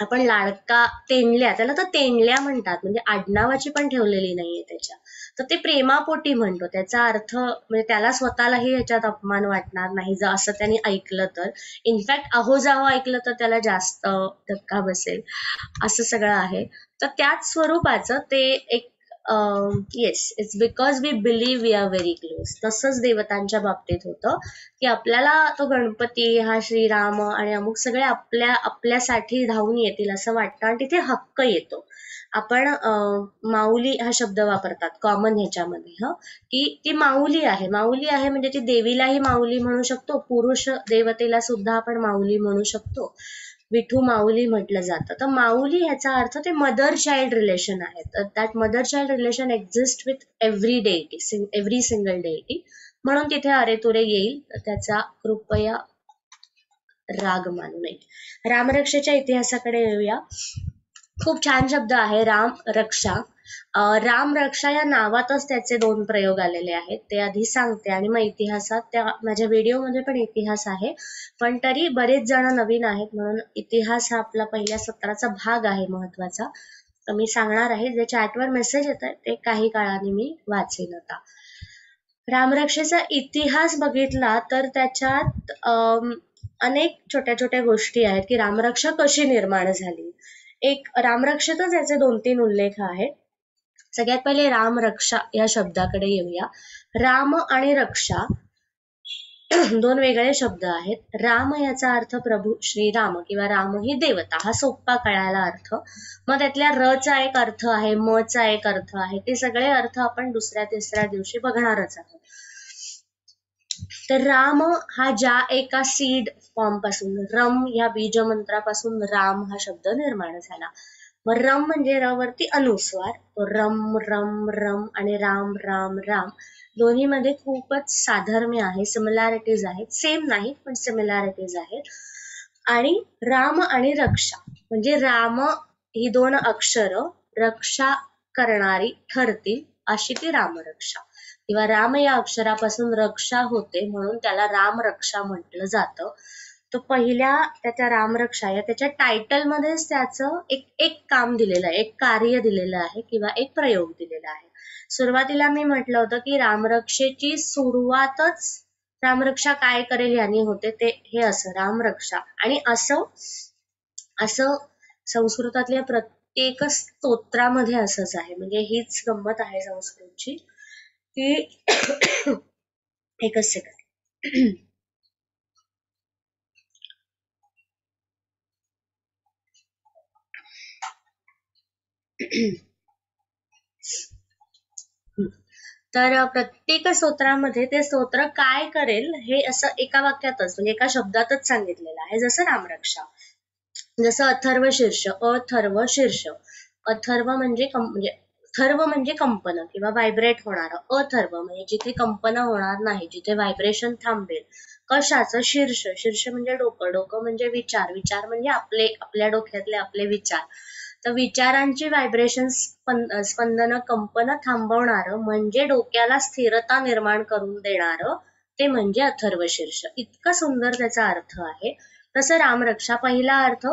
आपण लाडका तेंडल्या, त्याला तर तेंडल्या म्हणतात, म्हणजे आडनावाची पण ठेवलेली नाहीये त्याच्या, तर ते प्रेमापोटी म्हणतो. त्याचा अर्थ म्हणजे त्याला स्वतःलाही ह्याच्यात अपमान वाटणार नाही जर असं त्यांनी ऐकलं तर. इनफॅक्ट अहो जावं ऐकलं तर त्याला जास्त धक्का बसेल, असं सगळं आहे. तर त्याच स्वरूपाचं ते एक yes, it's because we believe we are very close. तसंच देवतांच्या बाबतीत होतं की आपल्याला तो गणपती हा श्रीराम आणि अमुक सगळे आपल्यासाठी धावून येतील असं वाटतं आणि तिथे हक्क येतो. आपण माऊली हा शब्द वापरतात कॉमन ह्याच्यामध्ये, की ती माऊली आहे. माऊली आहे म्हणजे ती देवीलाही माऊली म्हणू शकतो, पुरुष देवतेला सुद्धा आपण माऊली म्हणू शकतो, विठू माऊली म्हटलं जातं. तर माऊली ह्याचा अर्थ ते मदर चाइल्ड रिलेशन आहे. तर that mother child relation exist with every deity, every single deity, म्हणून तिथे अरेतुरे येईल. त्याचा कृपया राग मानू नये. रामरक्षेच्या इतिहासाकडे येऊया. खूप छान शब्द आहे राम रक्षा. राम रक्षा या नावातच त्याचे 2 प्रयोग आलेले आहेत, ते आधी सांगते आणि मग इतिहासात, त्या माझ्या व्हिडिओमध्ये पण इतिहास आहे, पण तरी बरेच जण नवीन आहेत म्हणून इतिहास हा आपला पहिल्या सत्राचा भाग आहे महत्वाचा. तर मी सांगणार आहे, जे चॅटवर मेसेज येत आहेत ते काही काळाने मी वाचेन. आता रामरक्षेचा इतिहास बघितला तर त्याच्यात अनेक छोट्या छोट्या गोष्टी आहेत की रामरक्षा कशी निर्माण झाली. एक रामरक्षेतच याचे 2-3 उल्लेख आहेत. सगळ्यात पहिले रामरक्षा या शब्दाकडे येऊया. राम आणि रक्षा 2 वेगळे शब्द आहेत. राम याचा अर्थ प्रभू श्रीराम किंवा राम ही देवता, हा सोप्पा कळायला अर्थ. मग त्यातल्या र चा एक अर्थ आहे, म चा एक अर्थ आहे, ते सगळे अर्थ आपण दुसऱ्या-तिसऱ्या दिवशी बघणारच आहोत. तर राम हा ज्या एका सीड फॉर्म पासून, रम या बीज मंत्रापासून राम हा शब्द निर्माण झाला. मग रम म्हणजे र वरती अनुस्वार, तो रम रम रम, आणि राम राम राम, दोन्ही मध्ये खूपच साधर्म्य आहे, सिमिलॅरिटीज आहेत, सेम नाही पण सिमिलॅरिटीज आहेत. आणि राम आणि रक्षा म्हणजे राम ही 2 अक्षर रक्षा करणारी ठरतील अशी ती रामरक्षा, किंवा राम या अक्षरापासून रक्षा होते म्हणून त्याला रामरक्षा म्हटलं जातं. तो पहिल्या त्याच्या रामरक्षा या त्याच्या टायटल मध्येच त्याचं एक काम दिलेलं आहे, एक कार्य दिलेलं आहे किंवा एक प्रयोग दिलेला आहे. सुरुवातीला मी म्हटलं होतं की रामरक्षेची सुरुवातच रामरक्षा काय करेल यांनी होते, ते हे असं रामरक्षा. आणि असं संस्कृतातल्या प्रत्येक स्तोत्रामध्ये असंच आहे. म्हणजे हीच गंमत आहे संस्कृतची की एकच सेकंड. तर प्रत्येक स्तोत्रामध्ये ते स्तोत्र काय करेल हे असं एका वाक्यातच, म्हणजे एका शब्दातच सांगितलेलं आहे. जसं रामरक्षा, जसं अथर्व शीर्ष, अथर्व शीर्ष. अथर्व म्हणजे थर्व म्हणजे कंपन किंवा व्हायब्रेट होणारं, अथर्व म्हणजे जिथे कंपन होणार नाही, जिथे व्हायब्रेशन थांबेल. कशाचं? शीर्ष. शीर्ष म्हणजे डोकं. डोकं म्हणजे विचार. विचार म्हणजे आपल्या डोक्यातले आपले विचार. तर विचारांची व्हायब्रेशन स्पंदन कंपन थांबवणारं म्हणजे डोक्याला स्थिरता निर्माण करून देणारं ते म्हणजे अथर्व शीर्ष. इतका सुंदर त्याचा अर्थ आहे. तसं रामरक्षा, पहिला अर्थ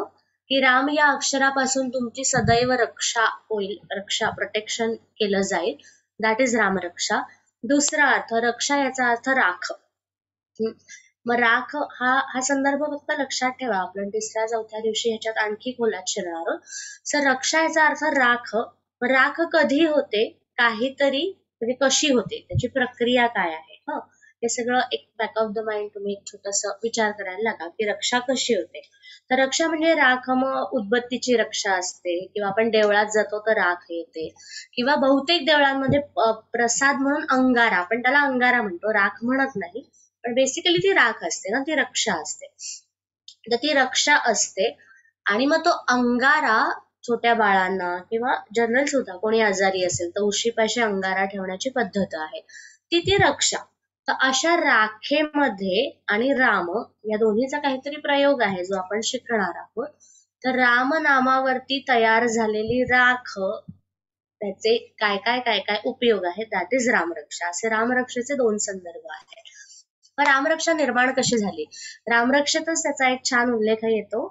की राम या अक्षरापासून तुमची सदैव रक्षा होईल, रक्षा प्रोटेक्शन केलं जाईल, दॅट इज रामरक्षा. दुसरा अर्थ रक्षा, याचा अर्थ राख. मग राख हा संदर्भ फक्त लक्षात ठेवा, आपण तिसऱ्या चौथ्या दिवशी ह्याच्यात आणखी खोलात शिरणार आहोत. सर रक्षा याचा अर्थ राख. राख कधी होते, काहीतरी म्हणजे कशी होते, त्याची प्रक्रिया काय आहे, हे सगळं एक बॅक ऑफ द माइंड तुम्ही एक छोटस विचार करायला लागा की रक्षा कशी होते. तर रक्षा म्हणजे राख. मग उदबत्तीची रक्षा असते, किंवा आपण देवळात जातो तर राख येते, किंवा बहुतेक देवळांमध्ये प्रसाद म्हणून अंगारा, आपण त्याला अंगारा म्हणतो, राख म्हणत नाही, पण बेसिकली ती राख असते ना, ती रक्षा असते. तर ती रक्षा असते. आणि मग तो अंगारा छोट्या बाळांना किंवा जनरल सुद्धा कोणी आजारी असेल तर उशीपाशी अंगारा ठेवण्याची पद्धत आहे, ती रक्षा. तर अशा राखेमध्ये आणि राम या दोन्हीचा काहीतरी प्रयोग आहे जो आपण शिकणार आहोत. तर राम नामावरती तयार झालेली राख, त्याचे काय काय काय काय उपयोग आहेत, दॅट इज रामरक्षा. असे रामरक्षेचे दोन संदर्भ आहेत. मग रामरक्षा निर्माण कशी झाली? रामरक्षेतच त्याचा एक छान उल्लेख येतो.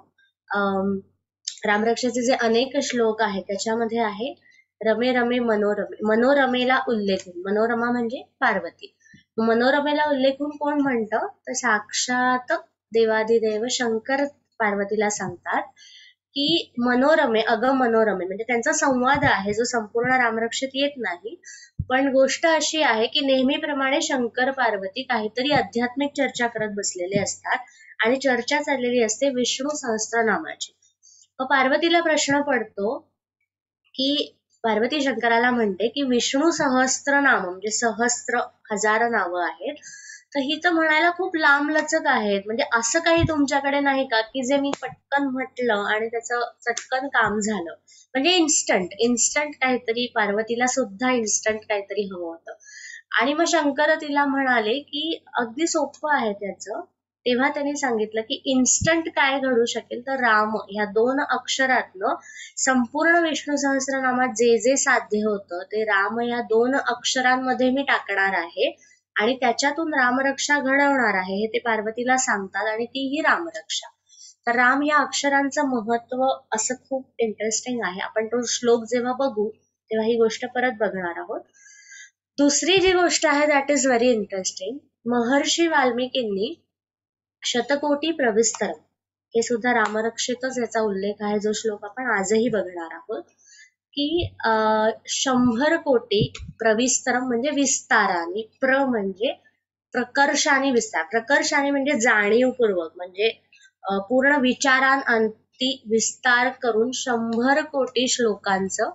रामरक्षेचे जे अनेक श्लोक आहेत त्याच्यामध्ये आहे रमे रमे मनोरमे. मनोरमेला उल्लेख, मनोरमा म्हणजे पार्वती. मनोरमेला उल्लेखून कोण म्हणतं तर साक्षात देवादिदेव शंकर पार्वतीला सांगतात की मनोरमे, अगं मनोरमे, म्हणजे त्यांचा संवाद आहे जो संपूर्ण रामरक्षेत येत नाही. पण गोष्ट अशी आहे की नेहमीप्रमाणे शंकर पार्वती काहीतरी आध्यात्मिक चर्चा करत बसलेले असतात आणि चर्चा चाललेली असते विष्णू सहस्त्रनामाची. पार्वतीला प्रश्न पडतो की पार्वती शंकराला म्हणते की विष्णू सहस्त्रनाम म्हणजे सहस्त्र, हजार नावं आहेत, तर ही तर म्हणायला खूप लांबलचक आहेत, म्हणजे असं काही तुमच्याकडे नाही का की जे मी पटकन म्हटलं आणि त्याचं चटकन काम झालं, म्हणजे इन्स्टंट काहीतरी. पार्वतीला सुद्धा इन्स्टंट काहीतरी हवं होतं. आणि मग शंकर तिला म्हणाले की अगदी सोपं आहे त्याचं. तेव्हा त्यांनी सांगितलं की इन्स्टंट काय घडू शकेल तर राम ह्या दोन अक्षरातनं संपूर्ण विष्णू सहस्त्रनामात जे जे साध्य होतं ते राम या दोन अक्षरांमध्ये मी टाकणार आहे आणि त्याच्यातून रामरक्षा घडवणार आहे, हे ते पार्वतीला सांगतात, आणि ती ही रामरक्षा. तर राम या अक्षरांचं महत्व असं खूप इंटरेस्टिंग आहे. आपण तो श्लोक जेव्हा बघू तेव्हा ही गोष्ट परत बघणार आहोत. दुसरी जी गोष्ट आहे दॅट इज व्हेरी इंटरेस्टिंग. महर्षी वाल्मिकींनी शतकोटी प्रविस्तरम, हे सुद्धा रामरक्षेतच याचा उल्लेख आहे, जो श्लोक आपण आजही बघणार आहोत, की 100 कोटी प्रविस्तरम म्हणजे विस्ताराने, प्र म्हणजे प्रकर्षाने विस्तार, प्रकर्षाने म्हणजे जाणीवपूर्वक, म्हणजे पूर्ण विचारांअंती विस्तार करून 100 कोटी श्लोकांचं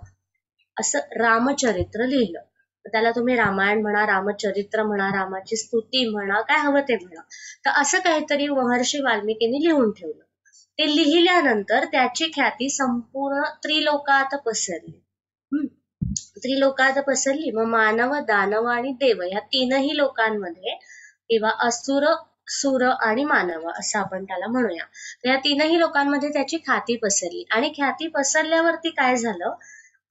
असं रामचरित्र लिहिलं. त्याला तुम्ही रामायण म्हणा, रामचरित्र म्हणा, रामाची स्तुती म्हणा, काय हवं ते म्हणा. तर असं काहीतरी महर्षी वाल्मिकींनी लिहून ठेवलं. ते लिहिल्यानंतर त्याची ख्याती संपूर्ण त्रिलोकात पसरली. त्रिलोकात पसरली. मग मानव, दानव आणि देव या तीनही लोकांमध्ये, किंवा असुर, सुर आणि मानव असं आपण त्याला म्हणूया, तर या तीनही लोकांमध्ये त्याची ख्याती पसरली. आणि ख्याती पसरल्यावरती काय झालं,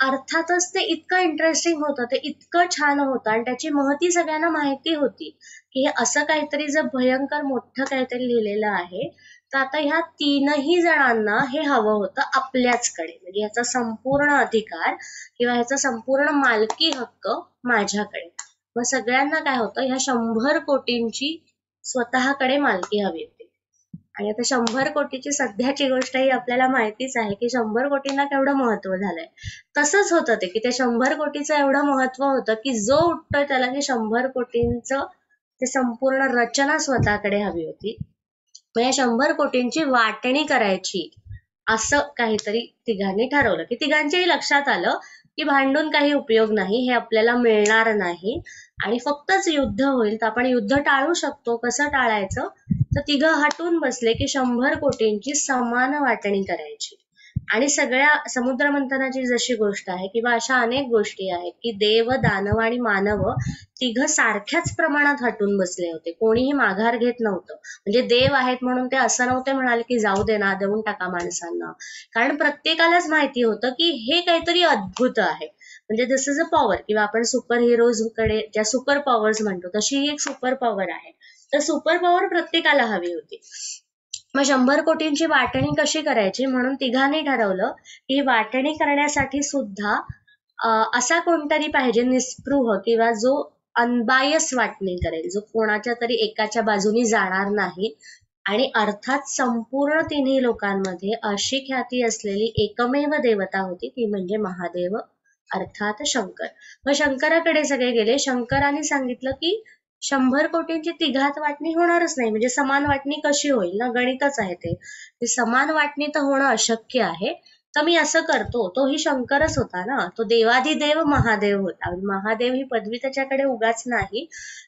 अर्थातच ते इतकं इंटरेस्टिंग होतं, ते इतकं छान होतं आणि त्याची महती सगळ्यांना माहिती होती की हे असं काहीतरी जर भयंकर मोठं काहीतरी लिहिलेलं आहे तर आता ह्या तीनही जणांना हे हवं होतं आपल्याचकडे, म्हणजे ह्याचा संपूर्ण अधिकार किंवा ह्याचा संपूर्ण मालकी हक्क माझ्याकडे. मग सगळ्यांना काय होतं, ह्या 100 कोटींची स्वतःकडे मालकी हवी होती. आणि आता 100 कोटीची सध्याची गोष्ट ही आपल्याला माहितीच आहे की 100 कोटींना केवढं महत्व झालंय. तसंच होतं ते की ते 100 कोटीचं एवढं महत्व होतं की जो उठतोय त्याला की 100 कोटींचं ते संपूर्ण रचना स्वतःकडे हवी होती. मग या 100 कोटींची वाटणी करायची असं काहीतरी तिघांनी ठरवलं, की तिघांच्याही लक्षात आलं की भांडून काही उपयोग नाही, हे आपल्याला मिळणार नाही आणि फक्तच युद्ध होईल. तर आपण युद्ध टाळू शकतो, कसं टाळायचं, तर तिघं हटून बसले की 100 कोटींची समान वाटणी करायची. आणि सगळ्या समुद्र मंथनाची जशी गोष्ट आहे किंवा अशा अनेक गोष्टी आहेत की देव, दानव आणि मानव तिघ सारख्याच प्रमाणात हटून बसले होते. कोणीही माघार घेत नव्हतं. म्हणजे देव आहेत म्हणून ते असं नव्हते म्हणाले की जाऊ दे ना, देऊन टाका माणसांना. कारण प्रत्येकालाच माहिती होतं की हे काहीतरी अद्भुत आहे. म्हणजे दिस इज अ पॉवर, किंवा आपण सुपर हिरोज कडे ज्या सुपर पॉवर्स म्हणतो तशी ही एक सुपर पॉवर आहे. तर सुपर पॉवर प्रत्येकाला हवी होती. मग 100 कोटींची वाटणी कशी करायची म्हणून तिघांनी ठरवलं की वाटणी करण्यासाठी सुद्धा असा कोणतरी पाहिजे निस्पृह किंवा जो अनबायस वाटणी करेल, जो कोणाच्या तरी एकाच्या बाजूनी जाणार नाही. आणि अर्थात संपूर्ण तिन्ही लोकांमध्ये अशी ख्याती असलेली एकमेव देवता होती, ती म्हणजे महादेव अर्थात शंकर. मग शंकराकडे सगळे गेले. शंकराने सांगितलं की 100 कोटींची तिघात वाटणी होणारच नाही. म्हणजे समान वाटणी कशी होईल ना, गणितच आहे ते. समान वाटणी तर होणं अशक्य आहे. तर मी असं करतो. तोही शंकरच होता ना, तो देवाधिदेव महादेव होता. महादेव ही पदवी त्याच्याकडे उगाच नाही,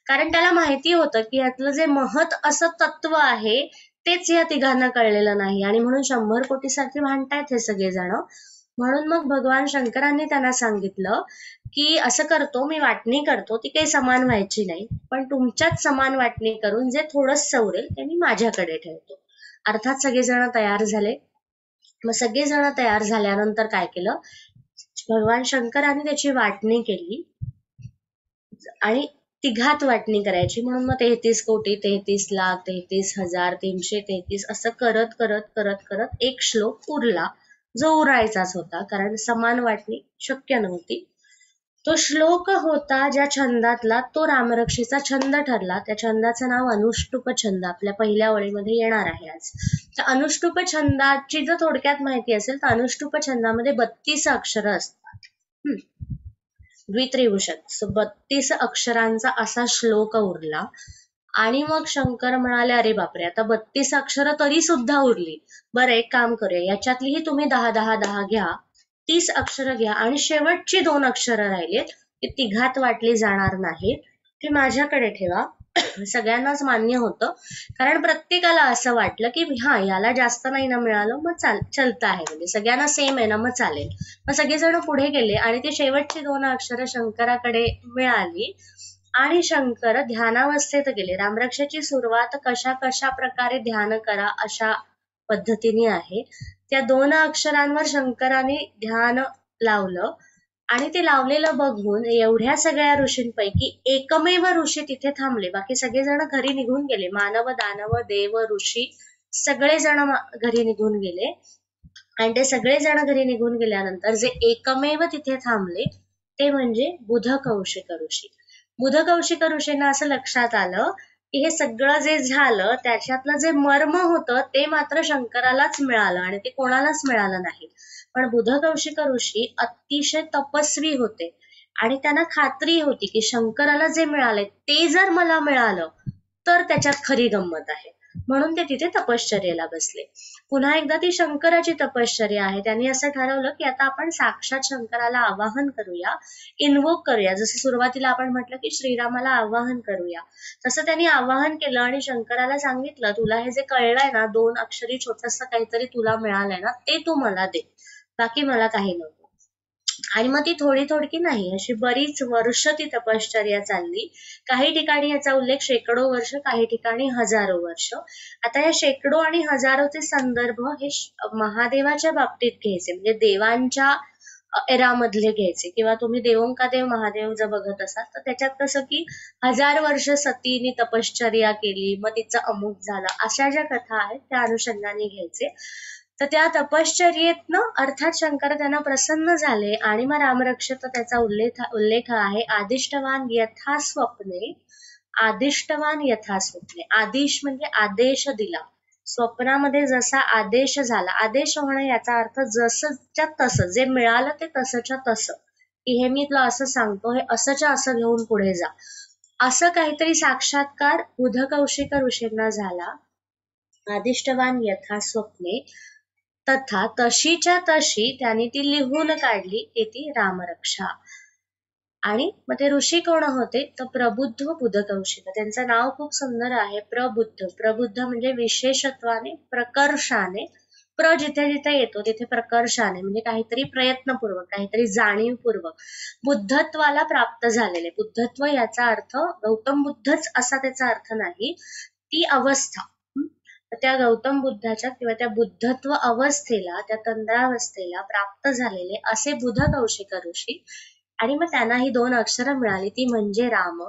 कारण त्याला माहिती होतं की यातलं जे महत असं तत्व आहे तेच या तिघांना कळलेलं नाही, आणि म्हणून 100 कोटीसाठी भांडतायत हे सगळेजण. म्हणून मग भगवान शंकरांनी त्यांना सांगितलं की असं करतो, मी वाटणी करतो, ती काही समान व्हायची नाही, पण तुमच्यात समान वाटणी करून जे थोडंसं उरेल ते मी माझ्याकडे ठेवतो. अर्थात सगळेजण तयार झाले. मग सगळेजण तयार झाल्यानंतर काय केलं, भगवान शंकरांनी त्याची वाटणी केली आणि तिघात वाटणी करायची. म्हणून मग 33 कोटी, 33 लाख, 33,333 असं करत करत करत करत एक श्लोक उरला, जो उरायचाच होता, कारण समान वाटणी शक्य नव्हती. तो श्लोक होता ज्या छंदातला, तो रामरक्षेचा छंद ठरला. त्या छंदाचं नाव अनुष्टुप छंद आपल्या पहिल्या ओळीमध्ये येणार आहे आज. तर अनुष्टुप छंदाची जर थोडक्यात माहिती असेल तर अनुष्टुप छंदामध्ये 32 अक्षरं असतात. द्वित्रिभुषण, 32 अक्षरांचा असा श्लोक उरला. आणि मग शंकर म्हणाले, अरे बापरे, आता 32 अक्षरं तरी सुद्धा उरली. बरं, एक काम करूया, याच्यातलीही तुम्ही 10 घ्या, 30 अक्षरं घ्या, आणि शेवटची 2 अक्षरं राहिलीत ती तिघात वाटली जाणार नाहीत, ती माझ्याकडे ठेवा. सगळ्यांनाच मान्य होतं, कारण प्रत्येकाला असं वाटलं की हा, याला जास्त नाही ना मिळालं, मग चलता आहे, म्हणजे सगळ्यांना सेम आहे ना, मग चालेल. मग सगळेजण पुढे गेले आणि ती शेवटची 2 अक्षरं शंकराकडे मिळाली आणि शंकर ध्यानावस्थेत गेले. रामरक्षाची सुरुवात कशा प्रकारे ध्यान करा अशा पद्धतीने आहे. त्या 2 अक्षरांवर शंकराने ध्यान लावलं आणि ते लावलेलं बघून एवढ्या सगळ्या ऋषींपैकी एकमेव ऋषी तिथे थांबले. बाकी सगळेजण घरी निघून गेले. मानव, दानव, देव, ऋषी सगळेजण घरी निघून गेले. आणि ते सगळेजण घरी निघून गेल्यानंतर जे एकमेव तिथे थांबले ते म्हणजे बुध कौशिक ऋषी. बुध कौशिक ऋषींना असं लक्षात आलं की हे सगळं जे झालं त्याच्यातलं जे मर्म होतं ते मात्र शंकरालाच मिळालं आणि ते कोणालाच मिळालं नाही. पण बुध कौशिक ऋषी अतिशय तपस्वी होते आणि त्यांना खात्री होती की शंकराला जे मिळाले ते जर मला मिळालं तर त्याच्यात खरी गंमत आहे. म्हणून ते तिथे तपश्चर्येला बसले. पुन्हा एकदा ती शंकराची तपश्चर्या आहे. त्यांनी असं ठरवलं की आता आपण साक्षात शंकराला आवाहन करूया, इन्वोक करूया. जसं सुरुवातीला आपण म्हटलं की श्रीरामाला आवाहन करूया, तसं त्यांनी आवाहन केलं आणि शंकराला सांगितलं, तुला हे जे कळलंय ना, 2 अक्षरी छोटंसं काहीतरी तुला मिळालंय ना, ते तू मला दे, बाकी मला काही नको. आणि मग ती थोडी नाही, अशी बरीच वर्ष ती तपश्चर्या चालली. काही ठिकाणी याचा उल्लेख शेकडो वर्ष, काही ठिकाणी हजारो वर्ष. आता या शेकडो आणि हजारोचे संदर्भ हे महादेवाच्या बाबतीत घ्यायचे, म्हणजे देवांच्या एरामधले घ्यायचे. किंवा तुम्ही देवोंकादेव महादेव जर बघत असाल तर त्याच्यात कसं की 1000 वर्ष सतीने तपश्चर्या केली, मग तिचं अमुक झालं, अशा ज्या कथा आहेत त्या अनुषंगाने घ्यायचे. तर त्या तपश्चर्येतनं अर्थात शंकर त्यांना प्रसन्न झाले आणि मग रामरक्षेत त्याचा उल्लेख आहे. आदिष्टवान यथा स्वप्ने, आदिष्टवान यथा स्वप्ने. आदिश म्हणजे आदेश दिला. स्वप्नामध्ये जसा आदेश झाला, आदेश होणं याचा अर्थ जसंच्या तसं, जे मिळालं ते तसंच्या तसं, की हे मी तुला असं सांगतो, हे असंच्या असं घेऊन पुढे जा, असं काहीतरी साक्षात्कार बुध कौशिक ऋषींना झाला. आदिष्टवान यथा स्वप्ने तथा, तशीच्या तशी त्यांनी ती लिहून काढली, ती रामरक्षा. आणि मग ते ऋषी कोण होते तर प्रबुद्ध बुध कौशिक. त्यांचं नाव खूप सुंदर आहे, प्रबुद्ध. प्रबुद्ध म्हणजे विशेषत्वाने, प्रकर्षाने, प्र जिथे जिथे येतो तिथे प्रकर्षाने म्हणजे काहीतरी प्रयत्नपूर्वक, काहीतरी जाणीवपूर्वक बुद्धत्वाला प्राप्त झालेले. बुद्धत्व याचा अर्थ गौतम बुद्धच असा त्याचा अर्थ नाही, ती अवस्था. तर त्या गौतम बुद्धाच्या किंवा त्या बुद्धत्व अवस्थेला, त्या तंद्रावस्थेला प्राप्त झालेले असे बुध कौशिक ऋषी. आणि मग त्यांना ही 2 अक्षरं मिळाली, ती म्हणजे राम.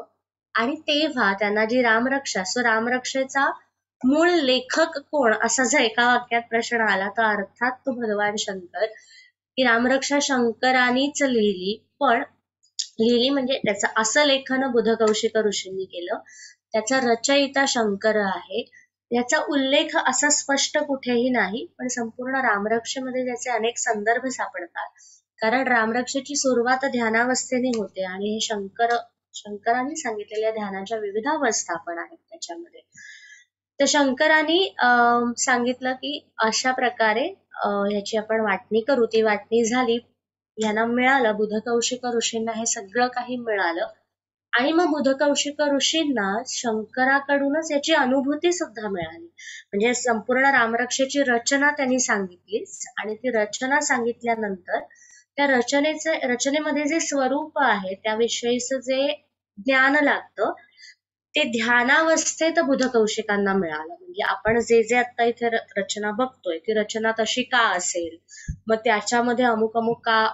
आणि तेव्हा त्यांना जी रामरक्षा, सो रामरक्षेचा मूळ लेखक कोण असा जर एका वाक्यात प्रश्न आला तर अर्थात तो भगवान शंकर. की रामरक्षा शंकरांनीच लिहिली, पण लिहिली म्हणजे त्याचं असं लेखन बुध कौशिक ऋषींनी केलं. त्याचा रचयिता शंकर आहे. याचा उल्लेख असा स्पष्ट कुठेही नाही, पण संपूर्ण रामरक्षेमध्ये त्याचे अनेक संदर्भ सापडतात. कारण रामरक्षेची सुरुवात ध्यानावस्थेने होते आणि हे शंकरांनी सांगितलेल्या ध्यानाच्या विविध अवस्था पण आहेत त्याच्यामध्ये. तर शंकरांनी सांगितलं की अशा प्रकारे ह्याची आपण वाटणी करू. ती वाटणी झाली, यांना मिळालं, बुध कौशिक ऋषींना हे सगळं काही मिळालं. आणि मग बुध कौशिक ऋषींना शंकराकडूनच याची अनुभूती सुद्धा मिळाली. म्हणजे संपूर्ण रामरक्षेची रचना त्यांनी सांगितलीच, आणि ती रचना सांगितल्यानंतर त्या रचनेमध्ये जे स्वरूप आहे त्याविषयीचं जे ज्ञान लागतं ते ध्यानावस्थेत बुध कौशिकांना मिळालं. म्हणजे आपण जे जे आता इथे रचना बघतोय ती रचना तशी का असेल, मग त्याच्यामध्ये अमुक अमुक का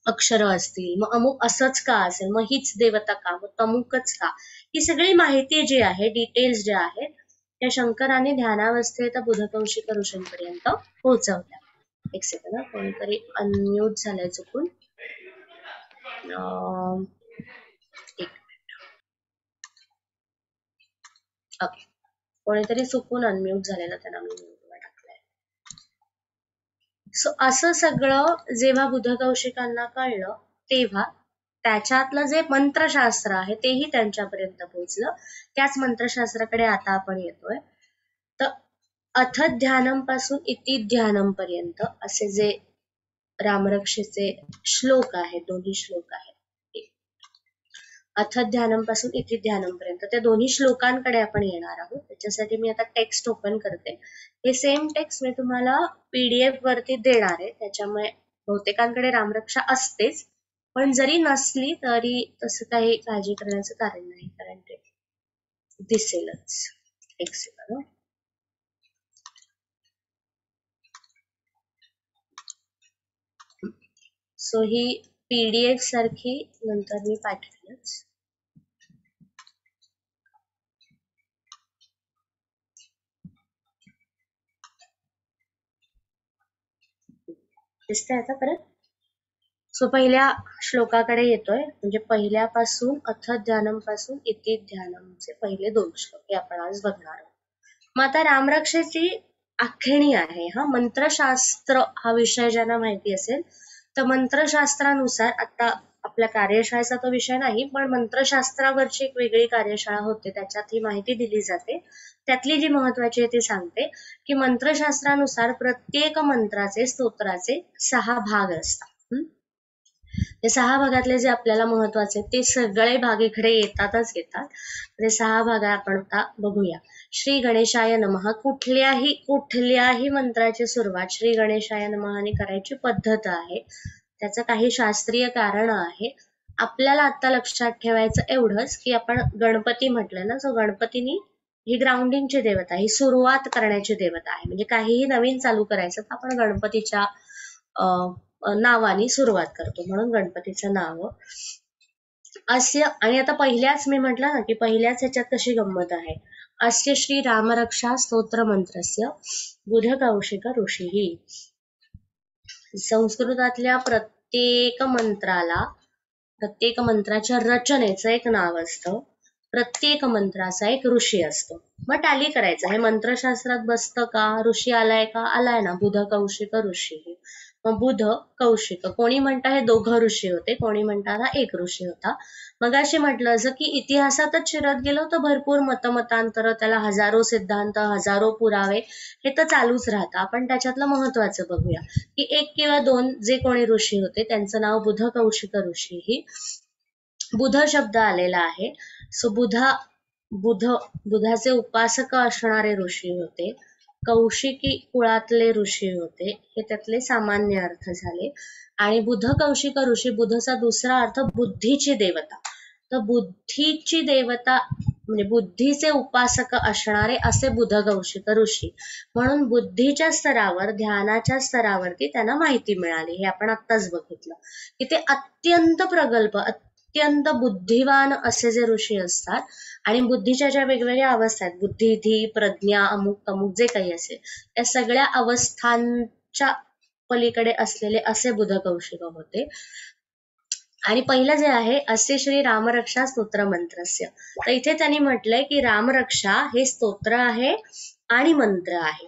अक्षरं असतील, मग अमुक असंच का असेल, मग हीच देवता का, मग तमुकच का, ही सगळी माहिती जी आहे, डिटेल्स ज्या आहेत त्या शंकरांनी ध्यानावस्थेत बुध कौशिक ऋषींपर्यंत पोहोचवल्या. एक सेकंड, कोणीतरी अनम्यूट झालंय चुकून. एक ओके, कोणीतरी चुकून अनम्यूट झालेलं, त्यांना मी म्यूटवर टाकलंय. सो असं सगळं जेव्हा बुध कौशिकांना कळलं तेव्हा त्याच्यातलं जे मंत्रशास्त्र आहे तेही त्यांच्यापर्यंत पोहोचलं. त्याच मंत्रशास्त्राकडे आता आपण येतोय. तर अथ ध्यानम पासून इति ध्यानम पर्यंत असे जे रामरक्षेचे श्लोक आहेत, 2 श्लोक आहेत, अथ ध्यानम पासून इति ध्यानम पर्यंत, त्या 2 श्लोकांकडे आपण येणार आहोत. त्याच्यासाठी मी आता टेक्स्ट ओपन करते. हे सेम टेक्स्ट मी तुम्हाला PDF वरती देणार आहे, त्याच्यामुळे बहुतेकांकडे रामरक्षा असतेच, पण जरी नसली तरी तसं काही काळजी करण्याचं कारण नाही, कारण ते दिसेलच. एक सेकंड. सो ही PDF सारखी नंतर मी पाठवेलच. दिसतंय आता परत. सो पहिल्या श्लोकाकडे येतोय, म्हणजे पहिल्यापासून अथ ध्यानम पासून इति ध्यानमचे पहिले 2 श्लोक हे आपण आज बघणार आहोत. मग आता रामरक्षेची आखणी आहे. हा मंत्रशास्त्र हा विषय ज्यांना माहिती असेल तर मंत्रशास्त्रानुसार, आता आपल्या कार्यशाळेचा तो विषय नाही, पण मंत्रशास्त्रावरची एक वेगळी कार्यशाळा होते, त्याच्यात ही माहिती दिली जाते. त्यातली जी महत्वाची आहे ती सांगते की मंत्रशास्त्रानुसार प्रत्येक मंत्राचे, स्तोत्राचे 6 भाग असतात. ते 6 भागातले जे आपल्याला महत्वाचे ते सगळे भाग इकडे येतातच येतात. ते 6 भाग आपण आता बघूया. श्री गणेशाय नमः, कुठल्याही मंत्राची सुरुवात श्री गणेशाय नमःने करायची पद्धत आहे. त्याचं काही शास्त्रीय कारण आहे. आपल्याला आता लक्षात ठेवायचं एवढंच की आपण गणपती म्हटलं ना, सो गणपतीनी ही ग्राउंडिंगची देवता, ही सुरुवात करण्याची देवता आहे. म्हणजे काहीही नवीन चालू करायचं तर आपण गणपतीच्या नावाने सुरुवात करतो, म्हणून गणपतीचं नाव अस्य. आणि आता पहिल्याच मी म्हटलं ना की पहिल्याच ह्याच्यात कशी गंमत आहे. अस्य श्री रामरक्षा स्तोत्र मंत्रस्य बुध कौशिक ऋषी. संस्कृतातल्या प्रत्येक मंत्राला, प्रत्येक मंत्राच्या रचनेचं एक नाव असतं, प्रत्येक मंत्राचा एक ऋषी असतो. मग टॅली करायचं, हे मंत्रशास्त्रात बसतं का, ऋषी आलाय का, आलाय ना, बुध कौशिक ऋषी. मग बुध कौशिक, कोणी म्हणता हे 2 ऋषी होते, कोणी म्हणतात हा 1 ऋषी होता. मग अशी म्हटलं असं की इतिहासातच शिरत गेलो तर भरपूर मतमतांतर, त्याला हजारो सिद्धांत, हजारो पुरावे, हे तर चालूच राहतं. आपण त्याच्यातलं महत्वाचं बघूया की 1 किंवा 2 जे कोणी ऋषी होते त्यांचं नाव बुध कौशिक ऋषी. ही बुध शब्द आलेला आहे. सो बुधाचे उपासक असणारे ऋषी होते. कौशिकी कुळातले ऋषी होते, हे त्यातले सामान्य अर्थ झाले. आणि बुध कौशिक ऋषी, बुधचा दुसरा अर्थ बुद्धीची देवता. तर बुद्धीची देवता म्हणजे बुद्धीचे उपासक असणारे असे बुध कौशिक ऋषी, म्हणून बुद्धीच्या स्तरावर, ध्यानाच्या स्तरावरती त्यांना माहिती मिळाली. हे आपण आत्ताच बघितलं की ते अत्यंत प्रगल्भ, अत्यंत बुद्धिवान असे जे ऋषी असतात, आणि बुद्धीच्या ज्या वेगवेगळ्या अवस्था आहेत, बुद्धी, धी, प्रज्ञा, अमुक तमुक जे काही असेल, त्या सगळ्या अवस्थांच्या पलीकडे असलेले असे बुध कौशिक होते. आणि पहिलं जे आहे, असे श्री रामरक्षा स्तोत्र मंत्रस्य. तर इथे त्यांनी म्हटलंय की रामरक्षा हे स्तोत्र आहे आणि मंत्र आहे.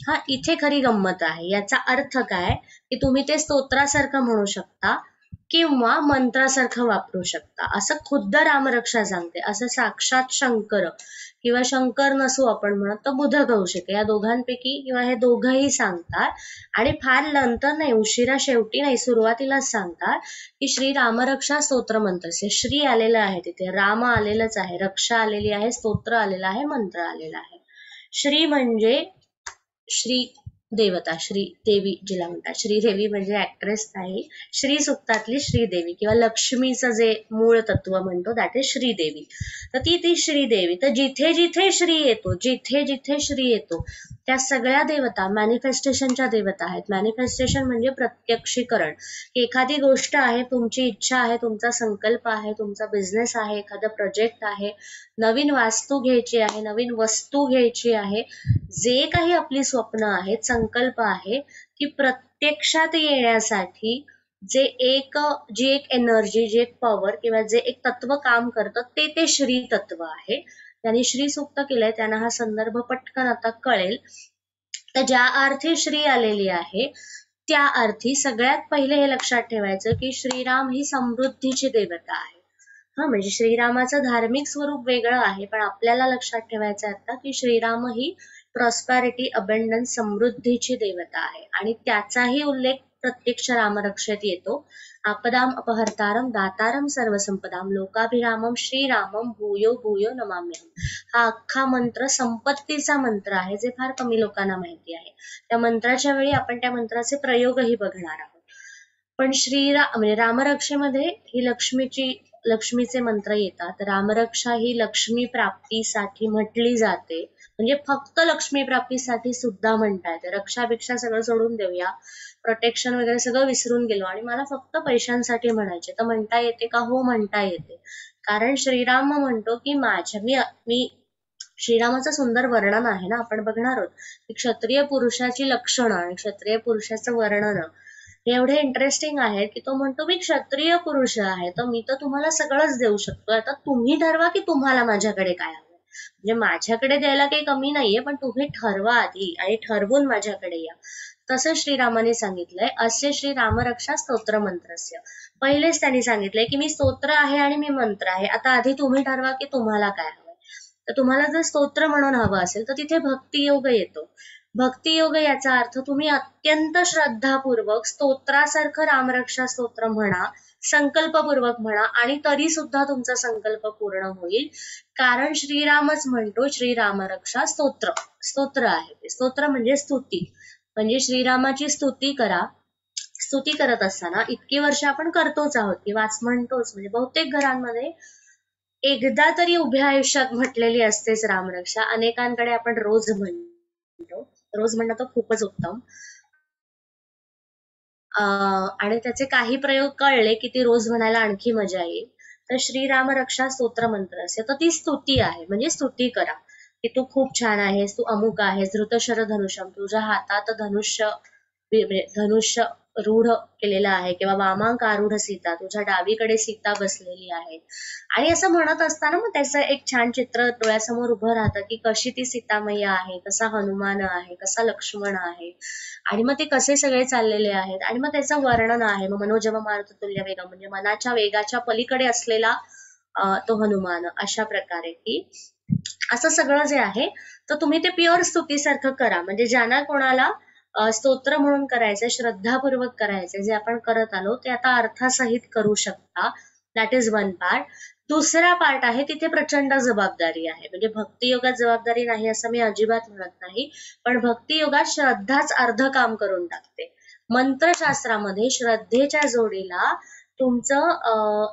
हा इथे खरी गंमत आहे. याचा अर्थ काय की तुम्ही ते स्तोत्रासारखं म्हणू शकता किंवा मंत्रासारखं वापरू शकता, असं खुद्द रामरक्षा सांगते. असं साक्षात शंकर किंवा शंकर नसू आपण म्हणत, तर बुध कौशिक या दोघांपैकी किंवा हे दोघंही सांगतात. आणि फार नंतर नाही, उशिरा, शेवटी नाही, सुरुवातीलाच सांगतात की श्री रामरक्षा स्तोत्र मंत्रस्य. श्री आलेलं आहे तिथे, राम आलेलंच आहे, रक्षा आलेली आहे, स्तोत्र आलेलं आहे, मंत्र आलेला आहे. श्री म्हणजे श्री देवता, श्री देवी जिला म्हणतात. श्रीदेवी म्हणजे ऍक्ट्रेस नाही, श्री सुक्तातली श्रीदेवी किंवा लक्ष्मीचं जे मूळ तत्व म्हणतो दॅट इज श्रीदेवी. तर ती श्रीदेवी. तर जिथे जिथे श्री येतो, जिथे जिथे श्री येतो, त्या सगळ्या देवता मॅनिफेस्टेशनच्या देवता आहेत. मॅनिफेस्टेशन म्हणजे प्रत्यक्षीकरण. की एखादी गोष्ट आहे, तुमची इच्छा आहे, तुमचा संकल्प आहे, तुमचा बिझनेस आहे, एखादा प्रोजेक्ट आहे, नवीन वास्तू घ्यायची आहे, नवीन वस्तू घ्यायची आहे, जे काही आपली स्वप्न आहेत, संकल्प आहे, ती प्रत्यक्षात येण्यासाठी जी एक एनर्जी, जे एक पॉवर किंवा जे एक तत्व काम करतं, ते श्री तत्व आहे. त्यांनी श्री सूक्त केलंय, त्यांना हा संदर्भ पटकन आता कळेल. तर ज्या अर्थी श्री आलेली आहे, त्या अर्थी सगळ्यात पहिले हे लक्षात ठेवायचं की श्रीराम ही समृद्धीची देवता आहे. म्हणजे श्रीरामाचं धार्मिक स्वरूप वेगळं आहे, पण आपल्याला लक्षात ठेवायचं आता की श्रीराम ही प्रॉस्पॅरिटी, अबंडन्स, समृद्धीची देवता आहे. आणि त्याचाही उल्लेख प्रत्यक्ष रामरक्षेत येतो. आपदाम अपहर्तारम दातारम सर्वसंपदाम लोकाभिरामम श्रीरामम भूयो भूयो नमाम्यहम. हा अख्खा मंत्र संपत्तीचा मंत्र आहे, जे फार कमी लोकांना माहिती आहे. त्या मंत्राच्या वेळी आपण त्या मंत्राचे प्रयोगही बघणार आहोत. पण म्हणजे रामरक्षेमध्ये ही लक्ष्मीचे मंत्र येतात. रामरक्षा ही लक्ष्मी प्राप्तीसाठी म्हटली जाते, म्हणजे फक्त लक्ष्मी प्राप्तीसाठी सुद्धा म्हणता येते. रक्षाभिक्षा सगळं सोडून देऊया, प्रोटेक्शन वगैरे सगळं विसरून गेलो आणि मला फक्त पैशांसाठी म्हणायचे, तर म्हणता येते का? हो, म्हणता येते. कारण श्रीराम म्हणतो की मी श्रीरामाचं सुंदर वर्णन आहे ना, आपण बघणार आहोत की क्षत्रिय पुरुषाची लक्षणं आणि क्षत्रिय पुरुषाचं वर्णन हे एवढे इंटरेस्टिंग आहे की तो म्हणतो मी क्षत्रिय पुरुष आहे, तर मी तर तुम्हाला सगळंच देऊ शकतो, आता तुम्ही ठरवा की तुम्हाला माझ्याकडे काय हवं. म्हणजे माझ्याकडे द्यायला काही कमी नाहीये, पण तुम्ही ठरवा आधी आणि ठरवून माझ्याकडे या. तसं श्रीरामाने सांगितलंय. असे श्री रामरक्षा स्तोत्र मंत्रस्य. पहिलेच त्यांनी सांगितलंय की मी स्तोत्र आहे आणि मी मंत्र आहे. आता आधी तुम्ही ठरवा की तुम्हाला काय हवंय. तर तुम्हाला जर स्तोत्र म्हणून हवं असेल तर तिथे भक्तियोग येतो. भक्तियोग याचा अर्थ तुम्ही अत्यंत श्रद्धापूर्वक स्तोत्रासारखं रामरक्षा स्तोत्र म्हणा, संकल्पपूर्वक म्हणा, आणि तरी सुद्धा तुमचा संकल्प पूर्ण होईल. कारण श्रीरामच म्हणतो श्रीरामरक्षा स्तोत्र आहे ते. स्तोत्र म्हणजे स्तुती, म्हणजे श्रीरामाची स्तुती करा. स्तुती करत असताना इतकी वर्ष आपण करतोच आहोत किंवा म्हणतोच, म्हणजे बहुतेक घरांमध्ये एकदा तरी उभ्या आयुष्यात म्हटलेली असतेच रामरक्षा. अनेकांकडे आपण रोज म्हणतो, रोज म्हणणं तर खूपच उत्तम. आणि त्याचे काही प्रयोग कळले की ती रोज म्हणायला आणखी मजा येईल. तर श्रीराम रक्षा स्तोत्र मंत्र असे, तर ती स्तुती आहे, म्हणजे स्तुती करा की तू खूप छान आहेस, तू अमुक आहेस, धृतशर धनुष्यम, तुझ्या हातात धनुष्य रूढ केलेला आहे, किंवा वामांक आरूढ सीता, तुझ्या डावीकडे सीता बसलेली आहे. आणि असं म्हणत असताना मग त्याचं एक छान चित्र डोळ्यासमोर उभं राहतं की कशी ती सीतामय्या आहे, कसा हनुमान आहे, कसा लक्ष्मण आहे, आणि मग ते कसे सगळे चाललेले आहेत, आणि मग त्याचं वर्णन आहे. मग मनोजव मारुततुल्य वेग, म्हणजे मनाच्या वेगाच्या पलीकडे असलेला तो हनुमान, अशा प्रकारे की असं सगळं जे आहे, तर तुम्ही ते प्युअर स्तुतीसारखं करा. म्हणजे ज्यांना कोणाला स्तोत्र म्हणून करायचंय, श्रद्धापूर्वक करायचंय, जे आपण करत आलो ते आता अर्थासहित करू शकता. That is one part. दुसरा पार्ट आहे तिथे प्रचंड जबाबदारी आहे. म्हणजे भक्तियोगात जबाबदारी नाही असं मी अजिबात म्हणत नाही, पण भक्तियोगात श्रद्धाच अर्ध काम करून टाकते. मंत्रशास्त्रामध्ये श्रद्धेच्या जोडीला तुमचं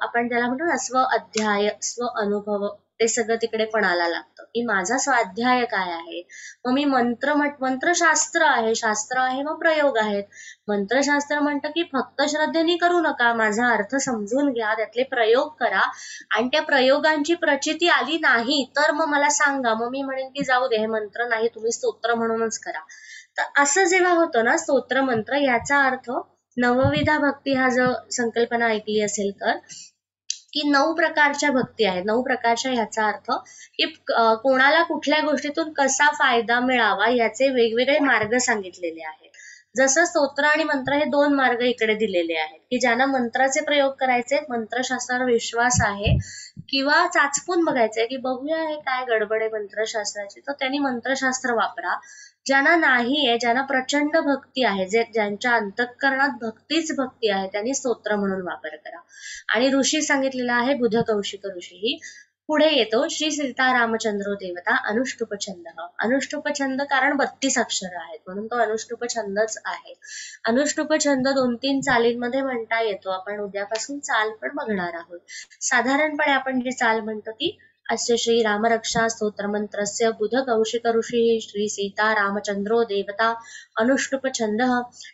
आपण त्याला म्हणतो ना स्व अध्याय, स्व अनुभव, ते सगळं तिकडे पणाला लागतं की माझा स्वाध्याय काय आहे. मग मी मंत्रशास्त्र आहे, शास्त्र आहे, मग प्रयोग आहेत. मंत्रशास्त्र म्हणतं की फक्त श्रद्धेने करू नका, माझा अर्थ समजून घ्या, त्यातले प्रयोग करा, आणि त्या प्रयोगांची प्रचिती आली नाही तर मग मला सांगा, मग मी म्हणेन की जाऊ दे, हे मंत्र नाही, तुम्ही स्तोत्र म्हणूनच करा. तर असं जेव्हा होतं ना स्तोत्र मंत्र, याचा अर्थ नवविधा भक्ती हा जो संकल्पना ऐकली असेल तर, की 9 प्रकारच्या भक्ती आहेत. 9 प्रकारच्या ह्याचा अर्थ की कोणाला कुठल्या गोष्टीतून कसा फायदा मिळावा याचे वेगवेगळे मार्ग सांगितलेले आहेत. जसं स्तोत्र आणि मंत्र हे 2 मार्ग इकडे दिलेले आहेत की ज्यांना मंत्राचे प्रयोग करायचे, मंत्रशास्त्रावर विश्वास आहे किंवा चाचपून बघायचंय की बघूया हे काय गडबड आहे मंत्रशास्त्राची, तर त्यांनी मंत्रशास्त्र वापरा. ज्यांना नाहीये, ज्यांना प्रचंड भक्ती आहे, ज्यांच्या अंतःकरणात भक्तीच भक्ती आहे, त्यांनी स्तोत्र म्हणून वापर करा. आणि ऋषी सांगितलेला आहे, बुध कौशिक ऋषी. पुढे येतो श्री सीता रामचंद्रो देवता अनुष्टुप छंद. अनुष्टुप छंद कारण 32 अक्षर आहेत म्हणून तो अनुष्टुप छंदच आहे. अनुष्टुप छंद 2-3 चालींमध्ये म्हणता येतो. आपण उद्यापासून चाल पण बघणार आहोत. साधारणपणे आपण जी चाल म्हणतो ती अस्य श्री रामरक्षा स्तोत्र मंत्रस्य बुध कौशिक ऋषी श्री सीता रामचंद्रो देवता अनुष्टुप छंद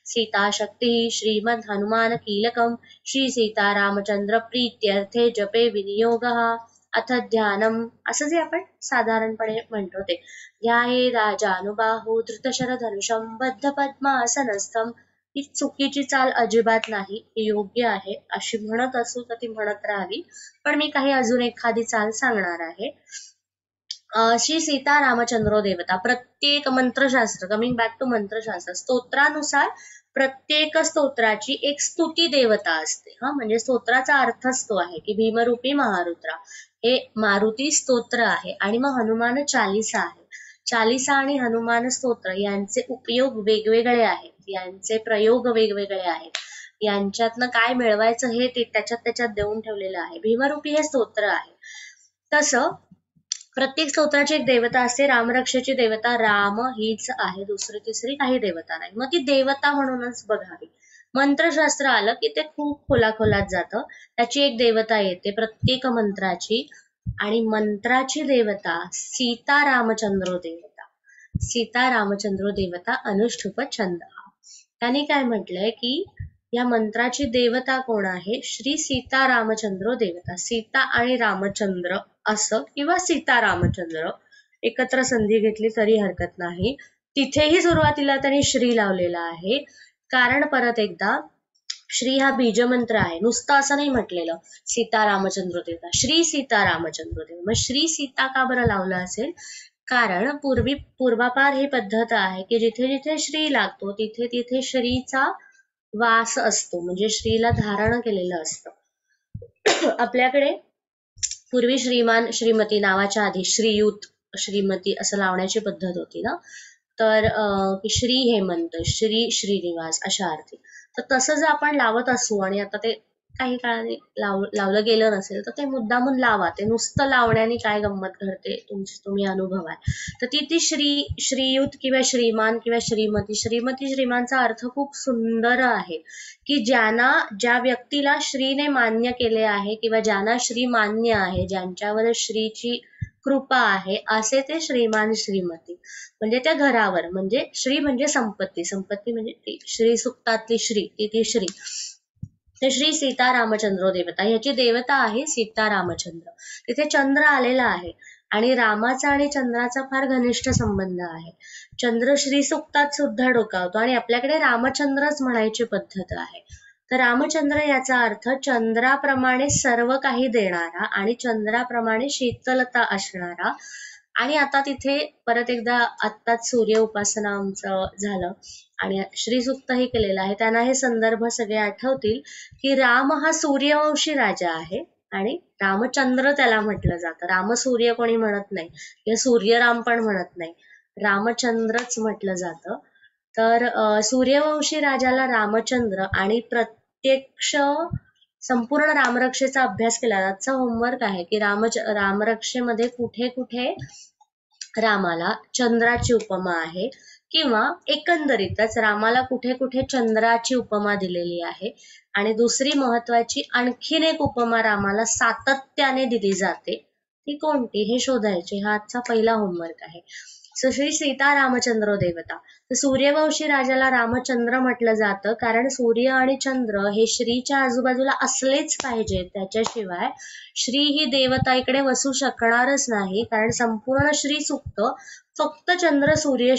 सीता शक्ती श्रीमद हनुमान कीलकम श्री सीता रामचंद्र प्रीत्यर्थे जपे विनियोगः अथ ध्यानम, असं जे आपण साधारणपणे म्हणतो ते. ध्याये राजानुबाहु धृतशरधनुषं बद्ध पद्मासनस्थं. ही चुकीची चाल अजिबात नाही, ही योग्य आहे. अशी म्हणत असू तर ती म्हणत राहावी, पण मी काही अजून एखादी चाल सांगणार आहे. श्री सीता रामचंद्रो देवता. प्रत्येक मंत्रशास्त्र, कमिंग बॅक टू मंत्रशास्त्र, स्तोत्रानुसार प्रत्येक स्तोत्राची एक स्तुती देवता असते. म्हणजे स्तोत्राचा अर्थच तो आहे की भीमरूपी महारुद्रा हे मारुती स्तोत्र आहे. आणि मग हनुमान चालिसा आहे. चालिसा आणि हनुमान स्तोत्र यांचे उपयोग वेगवेगळे आहेत, यांचे प्रयोग वेगवेगळे आहेत, यांच्यातनं काय मिळवायचं हे ते त्याच्यात देऊन ठेवलेलं आहे. भीमरूपी हे स्तोत्र आहे. तसं प्रत्येक स्तोत्राची एक देवता असते. रामरक्षेची देवता राम हीच आहे, दुसरी तिसरी काही देवता नाही. मग ती देवता म्हणूनच बघावी. मंत्रशास्त्र आलं की ते खूप खोलात जातं. त्याची एक देवता येते प्रत्येक मंत्राची, आणि मंत्राची देवता सीता रामचंद्रो देवता. सीता रामचंद्रो देवता अनुष्ठुप छंद. त्यांनी काय म्हटलंय की या मंत्राची देवता कोण आहे? श्री सीता रामचंद्रो देवता. सीता आणि रामचंद्र असं, किंवा सीता रामचंद्र एकत्र संधी घेतली तरी हरकत नाही. तिथेही सुरुवातीला त्यांनी श्री लावलेला आहे, कारण परत एकदा श्री हा बीजमंत्र आहे. नुसतं असं नाही म्हटलेलं सीता रामचंद्र देवता, श्री सीता रामचंद्र देवता. मग श्री सीता का बरं लावलं असेल? कारण पूर्वापार ही पद्धत आहे की जिथे जिथे श्री लागतो तिथे तिथे श्रीचा वास असतो, म्हणजे श्रीला धारण केलेलं असतं. आपल्याकडे पूर्वी श्रीमान श्रीमती नावाच्या आधी श्रीयुत श्रीमती असं लावण्याची पद्धत होती ना, तर श्री हेमंत, श्री श्रीनिवास अशा अर्थी. तर तसं जर आपण लावत असू आणि आता ते काही काळाने लावलं गेलं नसेल तर ते मुद्दामून लावा. ते नुसतं लावण्याने काय गंमत घडते तुम्ही अनुभवाल. तर ती श्रीयुत किंवा श्रीमान किंवा श्रीमती. श्रीमती श्रीमानचा अर्थ खूप सुंदर आहे की ज्या व्यक्तीला श्रीने मान्य केले आहे किंवा ज्यांना श्री मान्य आहे, ज्यांच्यावर श्रीची कृपा आहे, असे ते श्रीमान श्रीमती. म्हणजे त्या घरावर, म्हणजे श्री म्हणजे संपत्ती, संपत्ती म्हणजे ती श्री सुक्तातली श्री, ती श्री. ते श्री सीता रामचंद्रो देवता, ह्याची देवता आहे सीता रामचंद्र. तिथे चंद्र आलेला आहे आणि रामाचा आणि चंद्राचा फार घनिष्ठ संबंध आहे. चंद्र श्री सुक्तात सुद्धा डोकावतो आणि आपल्याकडे रामचंद्रच म्हणायची पद्धत आहे. तर रामचंद्र याचा अर्थ चंद्राप्रमाणे सर्व काही देणारा आणि चंद्राप्रमाणे शीतलता असणारा. आणि आता तिथे परत एकदा आत्ताच सूर्य उपासना आमचं झालं आणि श्रीसुक्तही केलेलं आहे, त्यांना हे संदर्भ सगळे आठवतील की राम हा सूर्यवंशी राजा आहे आणि रामचंद्र त्याला म्हटलं जातं. राम सूर्य कोणी म्हणत नाही किंवा सूर्यराम पण म्हणत नाही, रामचंद्रच म्हटलं जातं. तर सूर्यवंशी राजाला रामचंद्र आणि प्रत्यक्ष संपूर्ण रामरक्षेचा अभ्यास केला. आजचा होमवर्क आहे की रामरक्षेमध्ये कुठे कुठे रामाला चंद्राची उपमा आहे किंवा एकंदरीतच रामाला कुठे कुठे चंद्राची उपमा दिलेली आहे. आणि दुसरी महत्वाची आणखीन एक उपमा रामाला सातत्याने दिली जाते, ती कोणती हे शोधायचे. हा आजचा पहिला होमवर्क आहे. श्री सीता रामचंद्र देवता. तर सूर्यवंशी राजाला रामचंद्र म्हटलं जातं कारण सूर्य आणि चंद्र हे श्रीच्या आजूबाजूला असलेच पाहिजे, त्याच्याशिवाय श्री ही देवता इकडे वसू शकणारच नाही. कारण संपूर्ण श्री सूक्त फक्त चंद्र सूर्य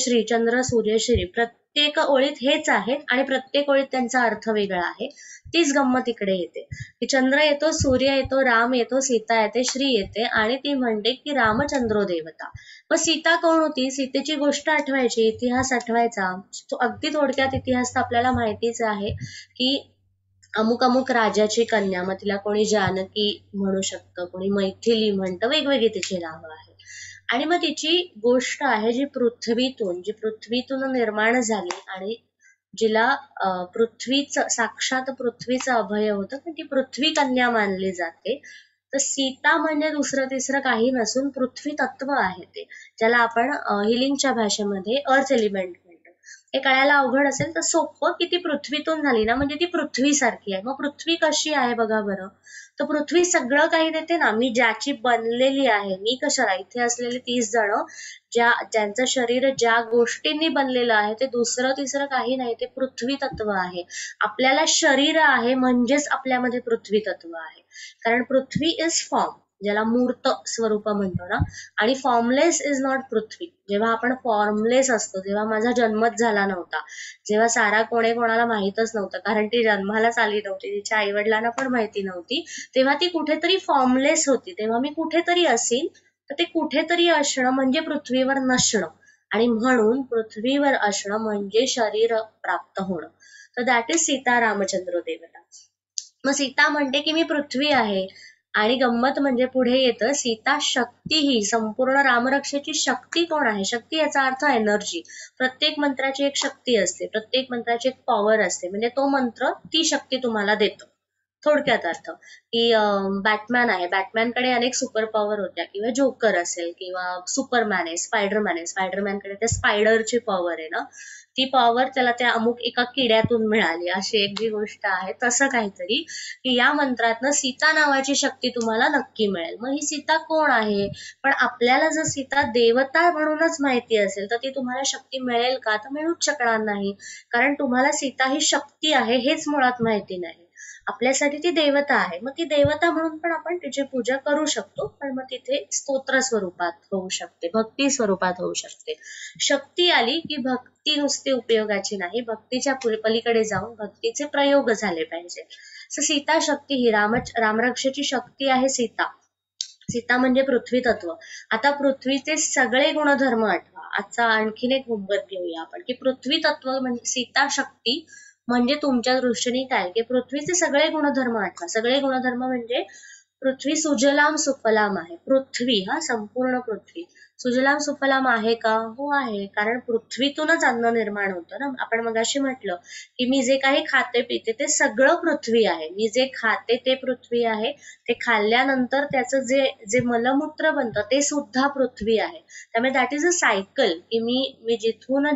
श्री प्रत्येक ओळीत हेच आहे आणि प्रत्येक ओळीत त्यांचा अर्थ वेगळा आहे. तीच गंमत इकडे येते की चंद्र येतो, सूर्य येतो, राम येतो, सीता येते, श्री येते आणि ती म्हणते की रामचंद्रो देवता. मग सीता कोण होती? सीतेची गोष्ट आठवायची, इतिहास आठवायचा. अगदी थोडक्यात इतिहास तर आपल्याला माहितीच आहे की अमुक अमुक राजाची कन्या, मग तिला कोणी जानकी म्हणू शकतं, कोणी मैथिली म्हणतं, वेगवेगळी तिची नावं आहेत. आणि मग तिची गोष्ट आहे जी पृथ्वीतून निर्माण झाली आणि जिला साक्षात पृथ्वीचं अभय होतं, पण ती पृथ्वी कन्या मानली जाते. तर सीता म्हणजे दुसरं तिसरं काही नसून पृथ्वी तत्व आहे ते, ज्याला आपण हिलिंगच्या भाषेमध्ये अर्थ एलिमेंट म्हणतो. हे कळायला अवघड असेल तर सोपं की ती पृथ्वीतून झाली ना, म्हणजे ती पृथ्वीसारखी आहे. मग पृथ्वी कशी आहे बघा बरं. तर पृथ्वी सगळं काही देते ना, मी ज्याची बनलेली आहे. मी कशाला, इथे असलेले 30 जण ज्यांचं शरीर ज्या गोष्टींनी बनलेलं आहे ते दुसरं तिसरं काही नाही, ते पृथ्वी तत्व आहे. आपल्याला शरीर आहे म्हणजेच आपल्यामध्ये पृथ्वी तत्व आहे. कारण पृथ्वी इज फॉर्म, ज्याला मूर्त स्वरूप म्हणतो ना, आणि फॉर्मलेस इज नॉट पृथ्वी. जेव्हा आपण फॉर्मलेस असतो, जेव्हा माझा जन्मच झाला नव्हता, जेव्हा सारा कोणाला माहीतच नव्हतं, कारण ती जन्मालाच आली नव्हती, तिच्या आई वडिलांना पण माहिती नव्हती, तेव्हा ती कुठेतरी फॉर्मलेस होती. तेव्हा मी कुठेतरी असेल, तर ते कुठेतरी असणं म्हणजे पृथ्वीवर नसणं, आणि म्हणून पृथ्वीवर असणं म्हणजे शरीर प्राप्त होणं. तर दॅट इज सीता रामचंद्र देवता. मग सीता म्हणते की मी पृथ्वी आहे. आणि गंमत म्हणजे पुढे येतं सीता शक्ती. ही संपूर्ण रामरक्षेची शक्ती कोण आहे? शक्ती याचा अर्थ एनर्जी. प्रत्येक मंत्राची एक शक्ती असते, प्रत्येक मंत्राची एक पॉवर असते, म्हणजे तो मंत्र ती शक्ती तुम्हाला देतो. थोडक्यात अर्थ की बॅटमॅन आहे, बॅटमॅनकडे अनेक सुपर पॉवर होत्या, किंवा जोकर असेल, किंवा सुपरमॅन आहे, स्पायडरमॅनकडे त्या स्पायडरची पॉवर आहे ना, ती पॉवर त्याला त्या अमुक एका किड्यातून मिळाली, अशी एक जी गोष्ट आहे. तसं काहीतरी की या मंत्रातनं सीता नावाची शक्ती तुम्हाला नक्की मिळेल. मग ही सीता कोण आहे? पण आपल्याला जर सीता देवता म्हणूनच माहिती असेल तर ती तुम्हाला शक्ती मिळेल का? तर मिळूच शकणार नाही, कारण तुम्हाला सीता ही शक्ती आहे हेच मुळात माहिती नाही. आपल्यासाठी ती देवता आहे. मग ती देवता म्हणून पण आपण तिची पूजा करू शकतो, पण मग तिथे स्तोत्र स्वरूपात होऊ शकते, भक्ती स्वरूपात होऊ शकते. शक्ती आली की भक्ती नुसती उपयोगाची नाही, भक्तीच्या पलीकडे जाऊन भक्तीचे प्रयोग झाले पाहिजे. सीता शक्ती ही रामरक्षेची शक्ती आहे सीता. सीता म्हणजे पृथ्वी तत्व. आता पृथ्वीचे सगळे गुणधर्म आठवा. आजचा आणखीन एक होमवर्क घेऊया आपण की पृथ्वी तत्व म्हणजे सीता शक्ती म्हणजे तुमच्या दृष्टीने काय, की पृथ्वीचे सगळे गुणधर्म आठवा. सगळे गुणधर्म म्हणजे पृथ्वी सुजलाम सुफलाम आहे. पृथ्वी, हा संपूर्ण पृथ्वी सुजलाम सुफलाम आहे का? हो आहे, कारण पृथ्वीतूनच अन्न निर्माण होतं ना. आपण मगाशी म्हटलं की मी जे काही खाते पिते ते सगळं पृथ्वी आहे. मी जे खाते ते पृथ्वी आहे, ते खाल्ल्यानंतर त्याचं जे मलमूत्र बनतं ते सुद्धा पृथ्वी आहे. त्यामुळे दॅट इज अ सायकल की मी जिथून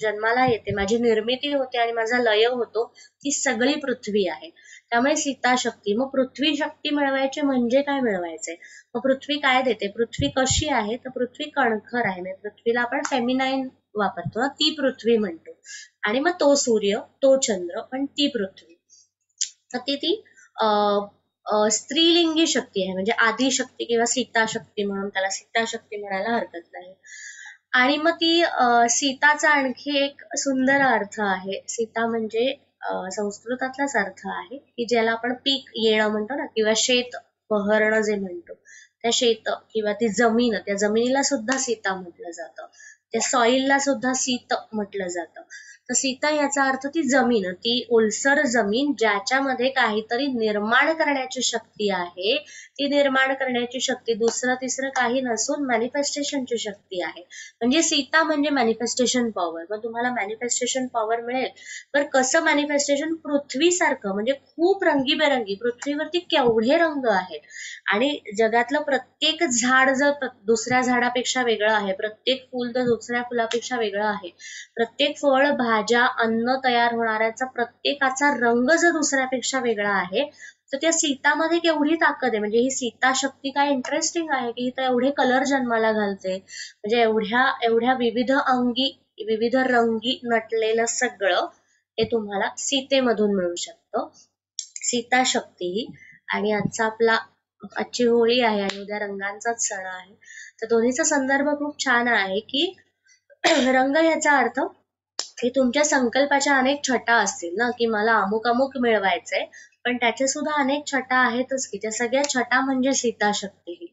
जन्माला येते, माझी निर्मिती होते आणि माझा लय होतो, ती सगळी पृथ्वी आहे. त्यामुळे सीता शक्ती. मग पृथ्वी शक्ती मिळवायची म्हणजे काय मिळवायचंय? मग पृथ्वी काय देते? पृथ्वी कशी आहे? तर पृथ्वी कणखर आहे. म्हणजे पृथ्वीला आपण फेमिनाईन वापरतो ना, ती पृथ्वी म्हणतो. आणि मग तो सूर्य, तो चंद्र, पण ती पृथ्वी. तर ती स्त्रीलिंगी शक्ती आहे, म्हणजे आदिशक्ती किंवा सीता शक्ती म्हणून त्याला सीता शक्ती म्हणायला हरकत नाही. आणि मग ती सीताचा आणखी एक सुंदर अर्थ आहे. सीता म्हणजे संस्कृतातलाच अर्थ आहे की ज्याला आपण पीक येणं म्हणतो ना, किंवा शेत बहरणं जे म्हणतो, त्या शेत किंवा ती जमीन, त्या जमिनीला सुद्धा सीता म्हटलं जातं, त्या सॉइलला सुद्धा सीत म्हटलं जातं. तर सीता याचा अर्थ ती जमीन, ती ओलसर जमीन ज्याच्यामध्ये काहीतरी निर्माण करण्याची शक्ती आहे. ती निर्माण करण्याची शक्ती दुसरं तिसरं काही नसून मॅनिफेस्टेशनची शक्ती आहे. म्हणजे सीता म्हणजे मॅनिफेस्टेशन पॉवर. मग तुम्हाला मॅनिफेस्टेशन पॉवर मिळेल तर कसं मॅनिफेस्टेशन? पृथ्वीसारखं, म्हणजे खूप रंगीबेरंगी. पृथ्वीवरती केवढे रंग आहेत आणि जगातलं प्रत्येक झाड जर दुसऱ्या झाडापेक्षा वेगळं आहे, प्रत्येक फूल तर दुसऱ्या फुलापेक्षा वेगळं आहे, प्रत्येक फळ भाज्या अन्न तयार होणाऱ्याचा प्रत्येकाचा रंग जर दुसऱ्यापेक्षा वेगळा आहे, तर त्या सीतामध्ये केवढी ताकद आहे. म्हणजे ही सीता शक्ती काय इंटरेस्टिंग आहे की ही तर एवढे कलर जन्माला घालते. म्हणजे एवढ्या विविध अंगी विविध रंगी नटलेलं सगळं हे तुम्हाला सीतेमधून मिळू शकतं. सीता शक्ती ही. आणि आजची होळी आहे आणि उद्या रंगांचाच सण आहे, तर दोन्हीचा संदर्भ खूप छान आहे की रंग याचा अर्थ की तुमच्या संकल्पाच्या अनेक छटा असतील ना, की मला अमुक अमुक मिळवायचंय, पण त्याचे सुद्धा अनेक छटा आहेतच की त्या सगळ्या छटा म्हणजे सीता शक्ती ही.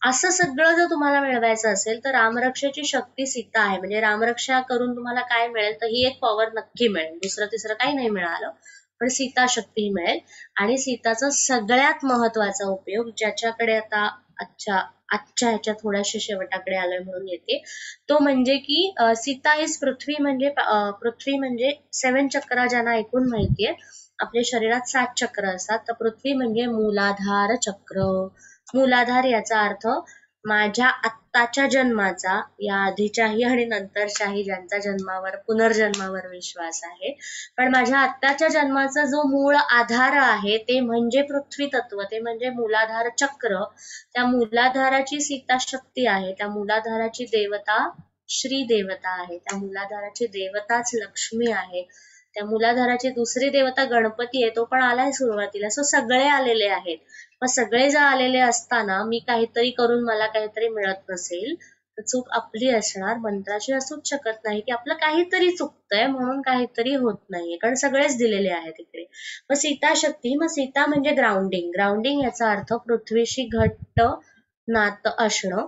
असं सगळं जर तुम्हाला मिळवायचं असेल तर रामरक्षेची शक्ती सीता आहे. म्हणजे रामरक्षा करून तुम्हाला काय मिळेल? तर ही एक पॉवर नक्की मिळेल. दुसरं तिसरं काही नाही मिळालं, पण सीता शक्ती ही मिळेल. आणि सीताचा सगळ्यात महत्वाचा उपयोग, ज्याच्याकडे आता आजच्या ह्याच्या थोड्याशा शेवटाकडे आलोय म्हणून येते, तो म्हणजे की सीता इज पृथ्वी. पृथ्वी म्हणजे 7 चक्र ज्यांना ऐकून माहितीये. आपल्या शरीरात 7 चक्र असतात, तर पृथ्वी म्हणजे मूलाधार चक्र. मूलाधार याचा अर्थ माझ्या आत्ताच्या जन्माचा, या आधीच्याही आणि नंतरच्याही ज्यांचा पुनर्जन्मावर विश्वास आहे, पण माझ्या आत्ताच्या जन्माचा जो मूळ आधार आहे ते म्हणजे पृथ्वी तत्व, ते म्हणजे मूलाधार चक्र. त्या मूलाधाराची सीता शक्ती आहे. त्या मूलाधाराची देवता श्री देवता आहे. त्या मूलाधाराची देवताच लक्ष्मी आहे. त्या मूलाधाराची दुसरी देवता गणपती आहे, तो पण आलाय सुरुवातीला. सो सगळे आलेले आहेत. मग सगळे जर आलेले असताना मी काहीतरी करून मला काहीतरी मिळत नसेल तर चूक आपली असणार, मंत्राची असूच शकत नाही की आपलं काहीतरी चुकतंय म्हणून काहीतरी होत नाहीये, कारण सगळेच दिलेले आहेत इकडे. मग सीता शक्ती, मग सीता म्हणजे ग्राउंडिंग. ग्राउंडिंग याचा अर्थ पृथ्वीशी घट्ट नातं असणं.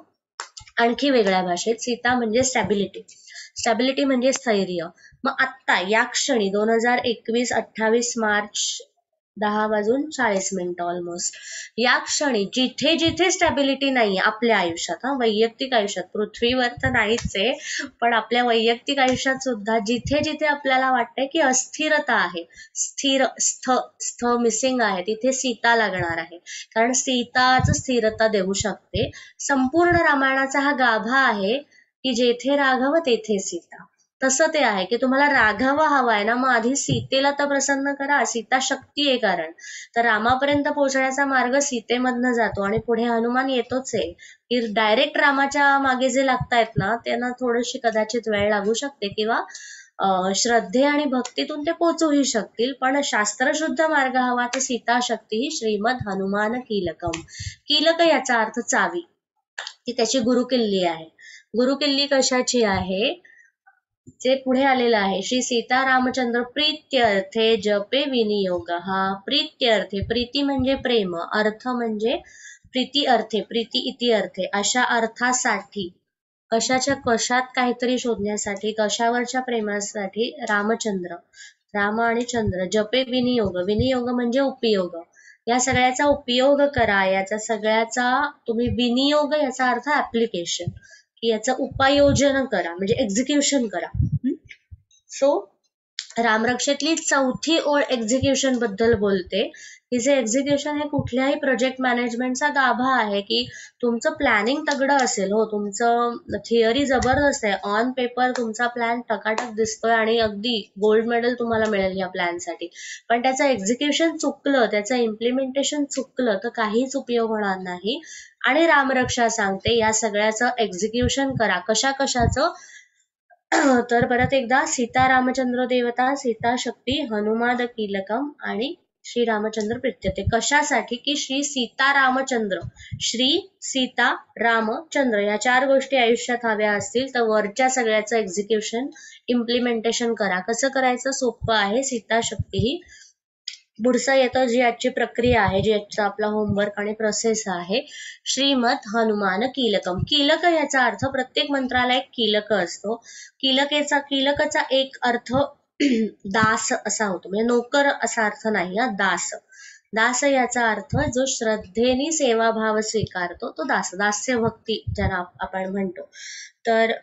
आणखी वेगळ्या भाषेत सीता म्हणजे स्टॅबिलिटी. स्टॅबिलिटी म्हणजे स्थैर्य. मग आत्ता या क्षणी 2021 28 मार्च 10:40 ऑलमोस्ट, या क्षणी जिथे जिथे स्टॅबिलिटी नाहीये आपल्या आयुष्यात, वैयक्तिक आयुष्यात, पृथ्वीवर तर नाहीच आहे, पण आपल्या वैयक्तिक आयुष्यात सुद्धा जिथे जिथे आपल्याला वाटतंय की अस्थिरता आहे, स्थ मिसिंग आहे, तिथे सीता लागणार आहे. कारण सीताच स्थिरता देऊ शकते. संपूर्ण रामायणाचा हा गाभा आहे की जेथे राघव तेथे सीता. तसं ते आहे की तुम्हाला राघव हवाय ना, मग आधी सीतेला तर प्रसन्न करा. सीता शक्ती आहे कारण. तर रामापर्यंत पोहोचण्याचा मार्ग सीतेमधनं जातो आणि पुढे हनुमान येतोच आहे की डायरेक्ट रामाच्या मागे जे लागतायत ना त्यांना थोडीशी कदाचित वेळ लागू शकते किंवा श्रद्धे आणि भक्तीतून ते पोहोचूही शकतील, पण शास्त्रशुद्ध मार्ग हवा तर सीता शक्ती ही श्रीमद हनुमान कीलकम. कीलक याचा अर्थ चावी, ती त्याची गुरुकिल्ली आहे. गुरुकिल्ली कशाची आहे? जे पुढे आलेलं आहे, श्री सीता रामचंद्र प्रीत्यर्थे जपे विनियोग. हा प्रीत्यर्थे, प्रीती म्हणजे प्रेम, अर्थ म्हणजे प्रीती अर्थे, प्रीती इति अर्थे, अशा अर्थासाठी, कशात काहीतरी शोधण्यासाठी, कशावरच्या प्रेमासाठी रामचंद्र, राम आणि चंद्र, जपे विनियोग. विनियोग म्हणजे उपयोग. या सगळ्याचा उपयोग करा, याचा सगळ्याचा तुम्ही विनियोग, याचा अर्थ ऍप्लिकेशन, की याचं उपाययोजन करा म्हणजे एक्झिक्युशन करा. सो रामरक्षेतली चौथी ओळ एक्झिक्युशन बद्दल बोलते. तिचे एक्झिक्युशन हे कुठल्याही प्रोजेक्ट मॅनेजमेंटचा गाभा आहे की तुमचं प्लॅनिंग तगडं असेल, हो तुमचं थिअरी जबरदस्त आहे, ऑन पेपर तुमचा प्लॅन टकाटक दिसतोय आणि अगदी गोल्ड मेडल तुम्हाला मिळेल या प्लॅनसाठी, पण त्याचं एक्झिक्युशन चुकलं, त्याचं इम्प्लिमेंटेशन चुकलं तर काहीच उपयोग होणार नाही. आणि रामरक्षा सांगते या सगळ्याचं एक्झिक्युशन करा. कशाचं? तर परत एकदा, सीता रामचंद्र देवता, सीता शक्ती, हनुमान कीलकम आणि श्री रामचंद्र प्रीत्यते. कशासाठी? की श्री सीता रामचंद्र, श्री सीता रामचंद्र या 4 गोष्टी आयुष्यात हव्या असतील तर वरच्या सगळ्याचं एक्झिक्युशन, इम्प्लिमेंटेशन करा. कसं करायचं? सोपं आहे. सीता शक्ती ही पुढचं येतं, जी आजची प्रक्रिया आहे, जी आजचा आपला होमवर्क आणि प्रोसेस आहे, श्रीमद हनुमान कीलकम. कीलक याचा अर्थ, प्रत्येक मंत्राला एक कीलक असतो. कीलकचा एक अर्थ दास असा होतो, म्हणजे नोकर असा अर्थ नाही हा, दास. दास याचा अर्थ जो श्रद्धेने सेवाभाव स्वीकारतो तो दास, दास्य भक्ती ज्याला आपण म्हणतो. तर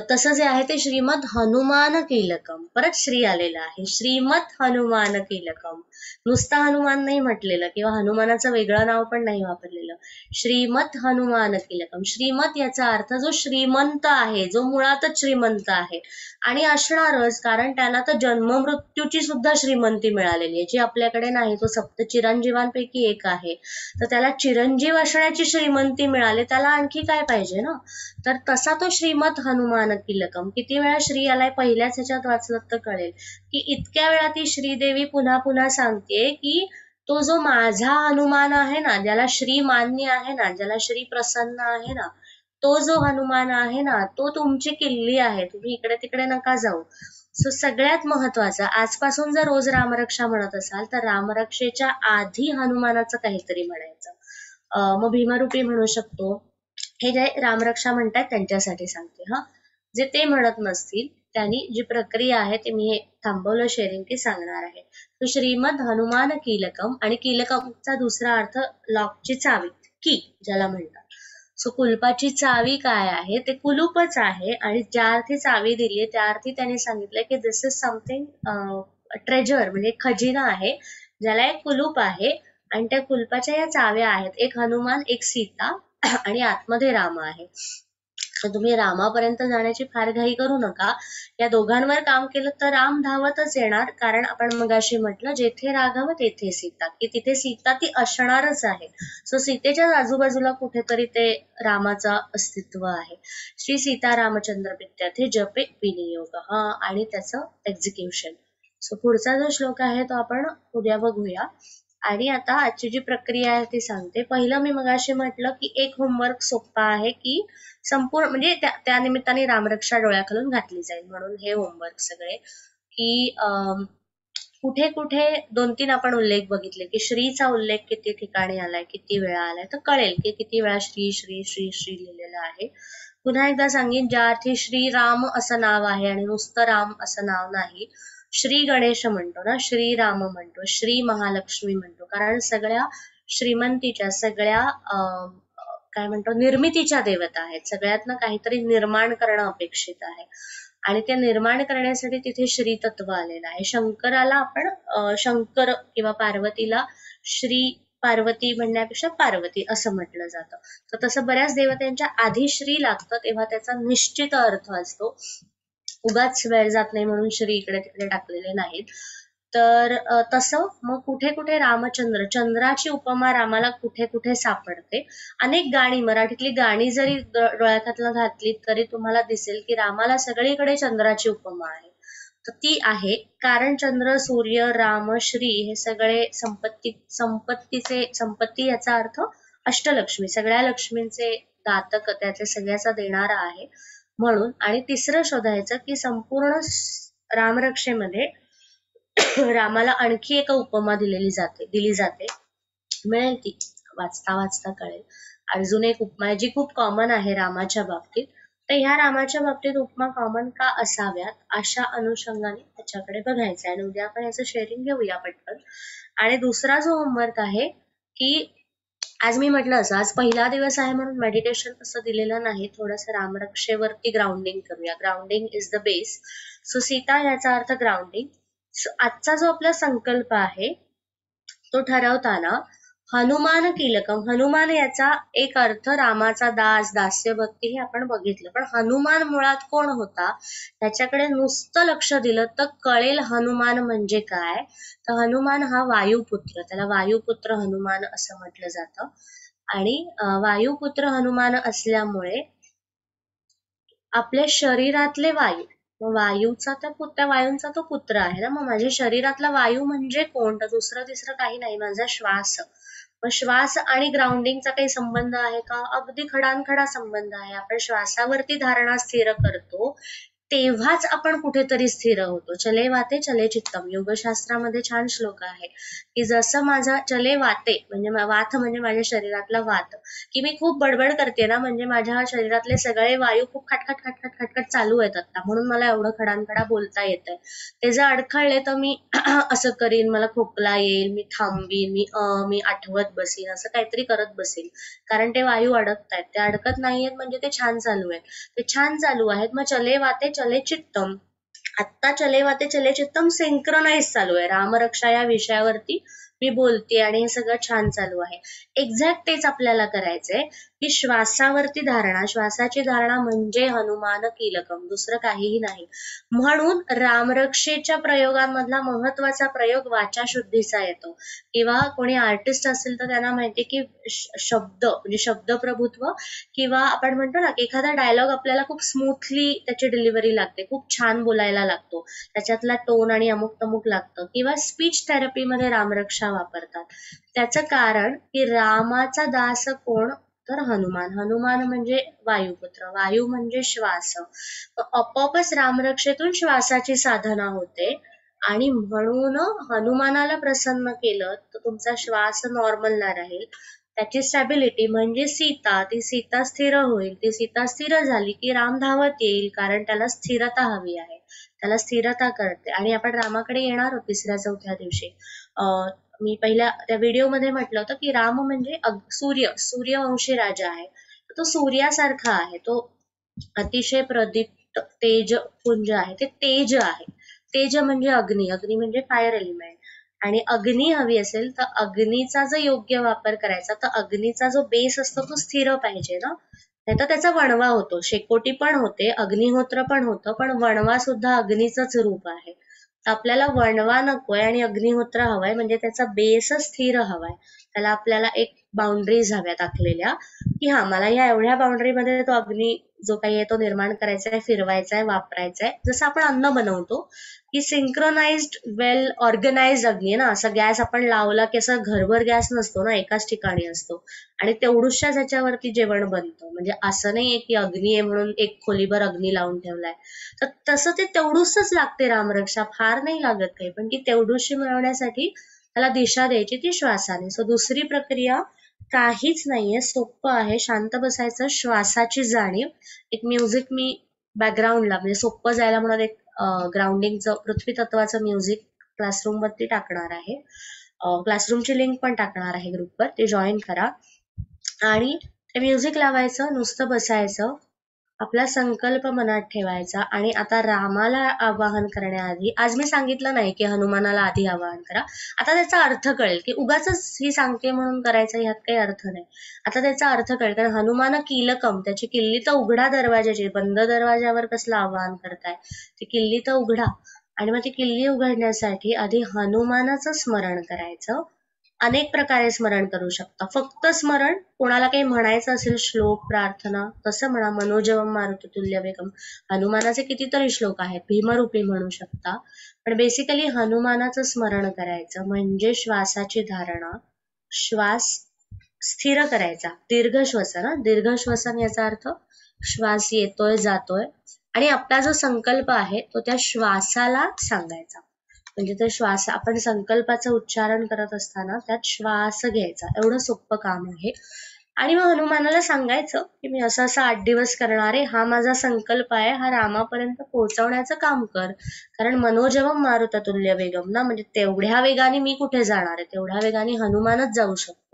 तसं जे आहे ते श्रीमद हनुमान कीलकम, परत श्री आलेला आहे, श्रीमद हनुमान कीलकम. नुसता हनुमान नाही म्हटलेलं किंवा हनुमानाचं वेगळं नाव पण नाही वापरलेलं, श्रीमद हनुमान कीलकम. श्रीमत याचा अर्थ जो श्रीमंत आहे, जो मुळातच श्रीमंत आहे आणि असणारच, कारण त्याला तर जन्म मृत्यूची सुद्धा श्रीमंती मिळालेली आहे, जी आपल्याकडे नाही. तो सप्त चिरंजीवांपैकी एक आहे, तर त्याला चिरंजीव असण्याची श्रीमंती मिळाली, त्याला आणखी काय पाहिजे ना. तर तसा तो श्रीमद हनुमान कीलकम. किती वेळा श्री आलाय पहिल्याच ह्याच्यात वाचलं तर कळेल की इतक्या वेळा ती श्रीदेवी पुन्हा पुन्हा सांगते की तो जो माझा हनुमान आहे ना, ज्याला श्री मान्य आहे ना, ज्याला श्री प्रसन्न आहे ना, तो जो हनुमान आहे ना, तो तुमची किल्ली आहे, तुम्ही इकडे तिकडे नका जाऊ. सो सगळ्यात महत्वाचं, आजपासून जर रोज रामरक्षा म्हणत असाल तर रामरक्षेच्या आधी हनुमानाचं काहीतरी म्हणायचं. मग भीमरूपी म्हणू शकतो. हे जे रामरक्षा म्हणतात त्यांच्यासाठी सांगते हा, जे ते म्हणत नसतील त्यांनी जी प्रक्रिया आहे ते मी हे थांबवलं शेअरिंग की सांगणार आहे. तर श्रीमद हनुमान कीलकम, आणि कीलकमचा दुसरा अर्थ लॉकची चावी, की ज्याला म्हणतात. सो कुलपाची चावी काय आहे, ते कुलूपच आहे, आणि ज्या अर्थी चावी दिली त्या अर्थी त्यांनी सांगितलं की दिस इज समथिंग ट्रेजर, म्हणजे खजिना आहे ज्याला एक कुलूप आहे आणि त्या कुलपाच्या या चाव्या आहेत, एक हनुमान एक सीता आणि आतमध्ये राम आहे. तर तुम्ही रामापर्यंत जाण्याची फार घाई करू नका. या दोघांवर काम केलं तर राम धावतच येणार, कारण आपण मगाशी म्हटलं जेथे राघव तेथे सीता, की तिथे सीता ती असणारच आहे. सो सीतेच्या आजूबाजूला कुठेतरी ते रामाचं अस्तित्व आहे. श्री सीता रामचंद्र पित्याथे जपे विनियोग हा, आणि त्याचं एक्झिक्युशन. सो पुढचा जो श्लोक आहे तो आपण उद्या बघूया. आणि आता आजची जी प्रक्रिया आहे ती सांगते. पहिलं मी मगाशी म्हटलं की एक होमवर्क सोपा आहे की संपूर्ण, म्हणजे त्या निमित्ताने रामरक्षा डोळ्याखालून घातली जाईल म्हणून हे होमवर्क सगळे, की कुठे कुठे 2-3 आपण उल्लेख बघितले की श्रीचा उल्लेख किती ठिकाणी आलाय, किती वेळा आलाय, तर कळेल की किती वेळा श्री श्री श्री श्री लिहिलेलं आहे. पुन्हा एकदा सांगेन, ज्या अर्थी श्रीराम असं नाव आहे आणि नुसतं राम असं नाव नाही, श्री गणेश म्हणतो ना, श्रीराम म्हणतो, श्री महालक्ष्मी म्हणतो, कारण सगळ्या श्रीमंतीच्या, सगळ्या काय म्हणतो निर्मितीच्या देवता आहेत, सगळ्यातनं काहीतरी निर्माण करणं अपेक्षित आहे आणि ते निर्माण करण्यासाठी तिथे श्री तत्व आलेलं आहे. शंकराला आपण शंकर किंवा पार्वतीला श्री पार्वती म्हणण्यापेक्षा पार्वती असं म्हटलं जातं. तर तसं बऱ्याच देवतांच्या आधी श्री लागतं, तेव्हा त्याचा निश्चित अर्थ असतो. उगाच वेळ जात नाही म्हणून श्री इकडे तिकडे टाकलेले नाहीत. तर तसं मग कुठे कुठे रामचंद्र, चंद्राची उपमा रामाला कुठे कुठे सापडते. अनेक गाणी, मराठीतली गाणी जरी डोळ्याखातलं घातली तरी तुम्हाला दिसेल की रामाला सगळीकडे चंद्राची उपमा आहे. तर ती आहे कारण चंद्र, सूर्य, राम, श्री हे सगळे संपत्ती याचा अर्थ अष्टलक्ष्मी, सगळ्या लक्ष्मींचे दातक, त्याचे सगळ्याचा देणारा आहे म्हणून. आणि तिसरं शोधायचं की संपूर्ण रामरक्षेमध्ये रामाला आणखी एक उपमा दिली जाते, मिळेल ती वाचता वाचता कळेल. अजून एक उपमा जी खूप कॉमन आहे रामाच्या बाबतीत, तर ह्या रामाच्या बाबतीत उपमा कॉमन का असाव्यात अशा अनुषंगाने त्याच्याकडे बघायचं आहे आणि उद्या आपण याचं शेअरिंग घेऊया पटकन. आणि दुसरा जो होमवर्क आहे की आज मी म्हटलं असं, आज पहिला दिवस आहे म्हणून मेडिटेशन असं दिलेलं नाही, थोडंसं रामरक्षेवरती ग्राउंडिंग करूया. Grounding is the base. So Sita याचा अर्थ ग्राउंडिंग. आजचा जो आपला संकल्प आहे तो ठरवताना हनुमान कीलकम, हनुमान याचा एक अर्थ रामाचा दास, दास्य भक्ती हे आपण बघितलं, पण हनुमान मुळात कोण होता त्याच्याकडे नुसतं लक्ष दिलं तर कळेल हनुमान म्हणजे काय. तर हनुमान हा वायुपुत्र, त्याला वायुपुत्र हनुमान असं म्हटलं जातं. आणि वायुपुत्र हनुमान असल्यामुळे आपल्या शरीरातले वायू, वायूचा त्या वायूंचा तो पुत्र आहे ना, मग माझ्या शरीरातला वायू म्हणजे कोण, तर दुसरं तिसरं काही नाही, माझा श्वास. मग श्वास आणि ग्राउंडिंगचा काही संबंध आहे का? अगदी खडानखडा संबंध आहे. आपण श्वासावरती धारणा स्थिर करतो तेव्हाच आपण कुठेतरी स्थिर होतो. चले वाते चले चित्तम. योगशास्त्रामध्ये छान श्लोक आहे की जसं माझा चले वाते म्हणजे वात म्हणजे माझ्या शरीरातला वात, की मी खूप बडबड करते ना, म्हणजे माझ्या शरीरातले सगळे वायू खूप खटखट खटखट खटखट चालू आहेत आता, म्हणून मला एवढं खडानखडा बोलता येतंय. ते जर अडखळले तर मी असं करीन, मला खोकला येईल, मी थांबीन, मी आठवत बसीन, असं काहीतरी करत बसेल, कारण ते वायू अडकतायत. ते अडकत नाहीयेत म्हणजे ते छान चालू आहेत. ते छान चालू आहेत. मग चले वाते चले चित्तम. आत्ता चले वाते चले चित्तम सिंक्रोनाइज चालू आहे. रामरक्षा या विषयावरती मी बोलते आणि हे सगळं छान चालू आहे. एक्झॅक्ट तेच आपल्याला करायचंय की श्वासावरती धारणा. श्वासाची धारणा म्हणजे हनुमान कीलकम, दुसरं काहीही नाही. म्हणून रामरक्षेच्या प्रयोगांमधला महत्वाचा प्रयोग वाचा शुद्धीचा येतो. किंवा कोणी आर्टिस्ट असेल तर त्यांना माहिती की शब्द म्हणजे शब्दप्रभुत्व, किंवा आपण म्हणतो ना की एखादा डायलॉग आपल्याला खूप स्मूथली त्याची डिलिव्हरी लागते, खूप छान बोलायला लागतो, त्याच्यातला टोन आणि अमुक तमुक लागतं. किंवा स्पीच थेरपीमध्ये रामरक्षा वापरतात. त्याचं कारण की रामाचा दास कोण, तर हनुमान. हनुमान म्हणजे वायुपुत्र, वायू म्हणजे श्वास. आपोआपच रामरक्षेतून श्वासाची साधना होते आणि म्हणून हनुमानाला प्रसन्न केलं तर तुमचा श्वास नॉर्मलला राहील. त्याची स्टॅबिलिटी म्हणजे सीता, ती सीता स्थिर होईल. ती सीता स्थिर झाली की राम धावत येईल, कारण त्याला स्थिरता हवी आहे, त्याला स्थिरता करते. आणि आपण रामाकडे येणार आहोत तिसऱ्या चौथ्या दिवशी. मी पहिल्या त्या व्हिडिओमध्ये म्हटलं होतं की राम म्हणजे सूर्यवंशी राजा आहे. तो सूर्यासारखा आहे, तो अतिशय प्रदीप्त तेज पुंज आहे, ते तेज आहे. तेज म्हणजे अग्नी, अग्नी म्हणजे फायर एलिमेंट. आणि अग्नी हवी असेल तर अग्नीचा जर योग्य वापर करायचा तर अग्नीचा जो बेस असतो तो स्थिर पाहिजे ना, नाही तर त्याचा वणवा होतो. शेकोटी पण होते, अग्निहोत्र पण होतं, पण वणवा सुद्धा अग्नीचंच रूप आहे. तर आपल्याला वणवा नकोय आणि अग्निहोत्र हवाय, म्हणजे त्याचा बेसच स्थिर हवाय. त्याला आपल्याला एक बाउंड्रीज हव्यात आखलेल्या की हा मला या एवढ्या बाउंड्रीमध्ये तो अग्नी जो काही आहे तो निर्माण करायचा आहे, फिरवायचा आहे, वापरायचा आहे. जसं आपण अन्न बनवतो की सिंक्रोनाइज्ड वेल ऑर्गनाइज्ड अग्नी आहे ना, असा गॅस आपण लावला की असं घरभर गॅस नसतो ना, एकाच ठिकाणी असतो आणि तेवढूशा ह्याच्यावरती जेवण बनतं. म्हणजे असं नाहीये की अग्नी आहे म्हणून एक खोलीभर अग्नी लावून ठेवलाय. तर तसं ते तेवढूसच लागते रामरक्षा, फार नाही लागत काही, पण ती तेवढूशी मिळवण्यासाठी त्याला दिशा द्यायची ती श्वासाने. सो दुसरी प्रक्रिया काहीच नाहीये, सोपं आहे. शांत बसायचं, श्वासाची जाणीव. एक म्युझिक मी बॅकग्राऊंडला म्हणजे सोपं जायला म्हणून एक ग्राउंडिंगचं पृथ्वी तत्वाचं म्युझिक क्लासरूम वरती टाकणार आहे. क्लासरूमची लिंक पण टाकणार आहे ग्रुपवर, ते जॉईन करा. आणि ते म्युझिक लावायचं, नुसतं बसायचं, आपला संकल्प मनात ठेवायचा. आणि आता रामाला आवाहन करण्याआधी, आज मी सांगितलं नाही की हनुमानाला आधी आवाहन करा, आता त्याचा अर्थ कळेल की उगाच ही सांगते म्हणून करायचं, ह्यात काही अर्थ नाही. आता त्याचा अर्थ कळेल, कारण हनुमान कीलकम, त्याची किल्ली तर उघडा दरवाजाची, बंद दरवाजावर कसलं आवाहन करताय, ती किल्ली तर उघडा. आणि मग ती किल्ली उघडण्यासाठी आधी हनुमानाचं स्मरण करायचं. अनेक प्रकारे स्मरण करू शकता. फक्त स्मरण, कोणाला काही म्हणायचं असेल श्लोक प्रार्थना तसं म्हणा, मनोजवम मारुततुल्य वेगम. हनुमानाचे कितीतरी श्लोक आहेत, भीमरूपी म्हणू शकता, पण बेसिकली हनुमानाचं स्मरण करायचं. म्हणजे श्वासाची धारणा, श्वास स्थिर करायचा, दीर्घ श्वसन. दीर्घ श्वसन याचा अर्थ श्वास येतोय जातोय आणि आपला जो संकल्प आहे तो त्या श्वासाला सांगायचा. म्हणजे तो श्वास, आपण संकल्पाचं उच्चारण करत असताना त्यात श्वास घ्यायचा, एवढं सोपं काम आहे. आणि मग हनुमानाला सांगायचं की मी असं 8 दिवस करणार आहे, हा माझा संकल्प आहे, हा रामापर्यंत पोहोचवण्याचं काम कर. कारण मनोजवम मारुततुल्य वेगम ना, म्हणजे तेवढ्या वेगाने मी कुठे जाणार आहे, तेवढ्या वेगाने हनुमानच जाऊ शकतो.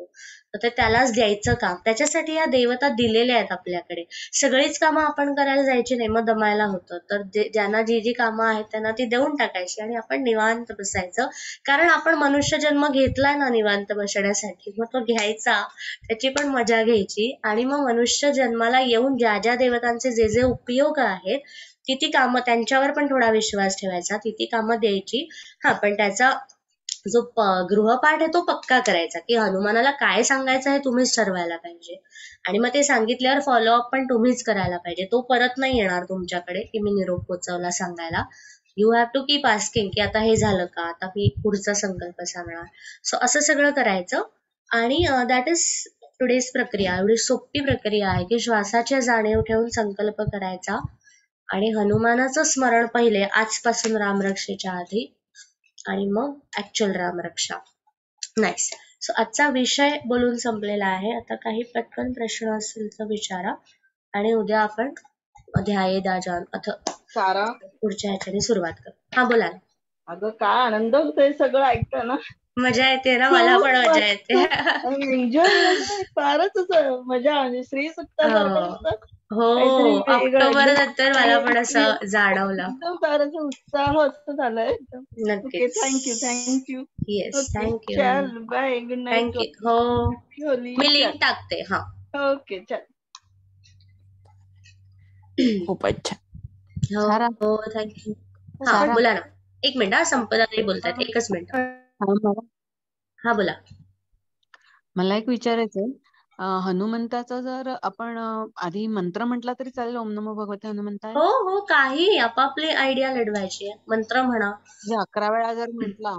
तर ते त्यालाच द्यायचं काम. त्याच्यासाठी या देवता दिलेल्या आहेत आपल्याकडे. सगळीच कामं आपण करायला जायची नाही, मग दमायला होतं. तर ज्यांना जी जी कामं आहेत त्यांना ती देऊन टाकायची आणि आपण निवांत बसायचं. कारण आपण मनुष्य जन्म घेतलाय ना निवांत बसण्यासाठी, मग तो घ्यायचा, त्याची पण मजा घ्यायची. आणि मग मनुष्य जन्माला येऊन ज्या ज्या देवतांचे जे जे उपयोग आहेत ती कामं, त्यांच्यावर पण थोडा विश्वास ठेवायचा, ती कामं द्यायची. हा, पण त्याचा जो गृहपाठ आहे तो पक्का करायचा की हनुमानाला काय सांगायचं हे तुम्हीच ठरवायला पाहिजे. आणि मग ते सांगितल्यावर फॉलोअप पण तुम्हीच करायला पाहिजे. तो परत नाही येणार तुमच्याकडे की मी निरोप पोचवला सांगायला. You have to keep asking की आता हे झालं का, आता मी पुढचा संकल्प सांगणार. सो असं सगळं करायचं. आणि दॅट इज टुडेज प्रक्रिया. एवढी सोपी प्रक्रिया आहे की श्वासाच्या जाणीव ठेवून संकल्प करायचा, आणि हनुमानाचं स्मरण पहिले आजपासून रामरक्षेच्या आधी, आणि मग ऍक्च्युअल रामरक्षा. नाईस. सो आजचा विषय बोलून संपलेला आहे. आता काही पटकन प्रश्न असतील तर विचारा, आणि उद्या आपण ध्यायेदाजान सारा, पुढच्या ह्याच्याने सुरुवात करू. हा बोला. अगं काय आनंद होतोय सगळं ऐकताना. मजा येते ना, मला पण मजा येते. एन्जॉय फारच मजा म्हणजे श्री सुक्तासारखं हो, ऑक्टोबर नंतर मला पण असं जाणवलं. एकदम फारच उत्साह असं झालाय. नक्कीच. थँक्यू. Yes, thank you. चल बाय, गुड नाईट. थँक्यू. हो, मी लिंक टाकते. हा, ओके, चल. खूपच छान. हो, थँक्यू. हा बोला ना. एक मिनिट, हा संपदा ताई बोलतात. एकच मिनिट. हा बोला. मला एक विचारायचंय, हनुमंताचा जर आपण आधी मंत्र म्हटला तरी चालेल, ओम नमो भगवते हनुमंताय? हो, काही आपापली आयडिया लढवायची आहे. मंत्र म्हणा, म्हणजे 11 वेळा जर म्हटला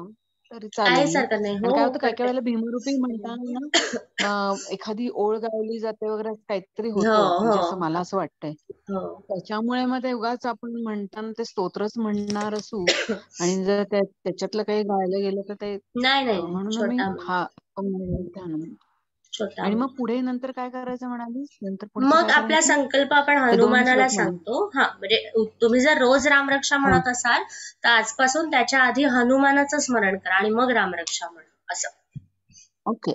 तरी काहीच चालेल ना? हरकत नाही. आणि काय हो, होतं, काही काही वेळेला भीमरूपी म्हणताना ना एखादी ओळ गायली जाते वगैरे काहीतरी होतं, म्हणजे असं मला असं वाटतंय. त्याच्यामुळे मग ते उगाच आपण म्हणताना ते स्तोत्रच म्हणणार असू आणि जर त्याच्यातलं काही गायलं गेलं तर ते नाही, म्हणून मी आणि मग पुढे नंतर काय करायचं म्हणालीस? नंतर मग आपला संकल्प आपण हनुमानाला सांगतो. हा, म्हणजे तुम्ही जर रोज रामरक्षा म्हणत असाल तर आजपासून त्याच्या आधी हनुमानाचं स्मरण करा आणि मग रामरक्षा म्हणा, असं. ओके.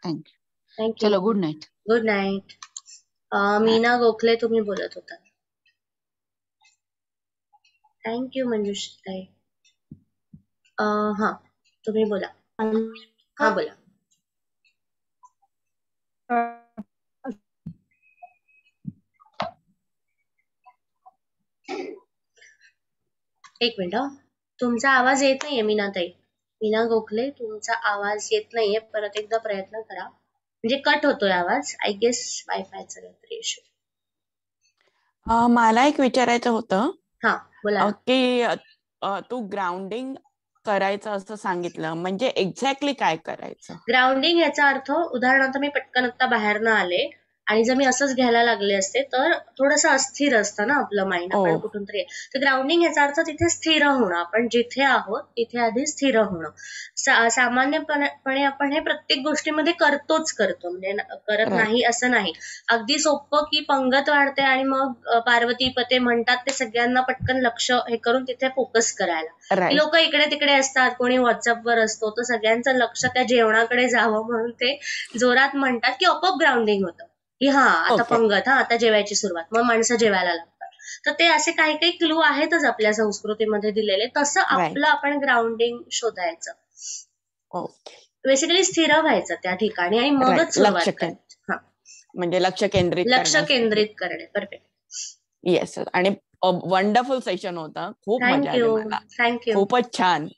थँक्यू. चलो, good night. Good night. Meena Gokhale तुम्ही बोलत होता. थँक्यू मंजुषा ताई. हा, तुम्ही बोला. हा बोला. एक मिनिट, तुमचा आवाज येत नाहीये मीना ताई. मीना गोखले, तुमचा आवाज येत नाहीये. परत एकदा प्रयत्न करा, म्हणजे कट होतोय आवाज. आय गेस वायफायचा काहीतरी इश्यू. मला एक विचारायचं होतं. हा बोला. की तू ग्राउंडिंग करायचं असं सांगितलं, म्हणजे एक्झॅक्टली काय करायचं? ग्राउंडिंग याचा अर्थ, उदाहरणार्थ मी पटकन आता बाहेरनं आले आणि जर मी असंच घ्यायला लागले असते तर थोडंसं अस्थिर असतं ना आपलं माइंड, आपण कुठून तरी. तर ग्राउंडिंग याचा अर्थ तिथे स्थिर होणं. आपण जिथे आहोत तिथे आधी स्थिर होणं. सामान्यपणे आपण हे प्रत्येक गोष्टीमध्ये करतो, म्हणजे करत नाही असं नाही. अगदी सोपं की पंगत वाढते आणि मग पार्वती पते म्हणतात ते सगळ्यांना पटकन लक्ष हे करून तिथे फोकस करायला. लोक इकडे तिकडे असतात, कोणी व्हॉट्सअपवर असतो, तर सगळ्यांचं लक्ष त्या जेवणाकडे जावं म्हणून ते जोरात म्हणतात की आपोआप ग्राउंडिंग होतं. की हा आता पंगत, आता जेवायची सुरुवात, मग माणसं जेवायला लागतात. तर ते असे काही काही क्लू आहेतच आपल्या संस्कृतीमध्ये दिलेले. तसं आपलं आपण ग्राउंडिंग शोधायचं. बेसिकली स्थिर व्हायचं त्या ठिकाणी आणि मगच सुरुवात करायची. म्हणजे लक्ष केंद्रित करणे. परफेक्ट. येस. आणि वंडरफुल सेशन होता. खूप मजा आली मला. थँक्यू. खूपच छान,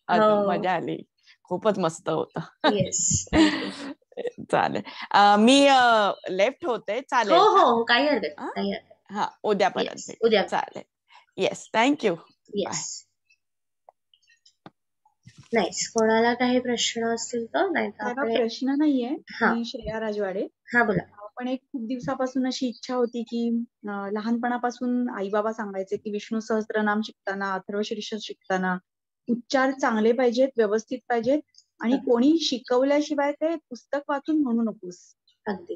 मजा आली. खूपच मस्त होतं. येस. चालेल. मी लेफ्ट होते. चालेल? हो, काही हरकत नाही. हा, उद्यापर्यंत. चालेल. Yes, thank you. येस. नाईस. कोणाला काही प्रश्न असतील तर? नाही तर प्रश्न नाहीये. मी श्रेया राजवाडे. हा बोला. पण एक खूप दिवसापासून अशी इच्छा होती की लहानपणापासून आई बाबा सांगायचे की विष्णू सहस्त्रनाम शिकताना, अथर्वशीर्ष शिकताना उच्चार चांगले पाहिजेत, व्यवस्थित पाहिजेत, आणि कोणी शिकवल्याशिवाय ते पुस्तक वाचून म्हणू नकोस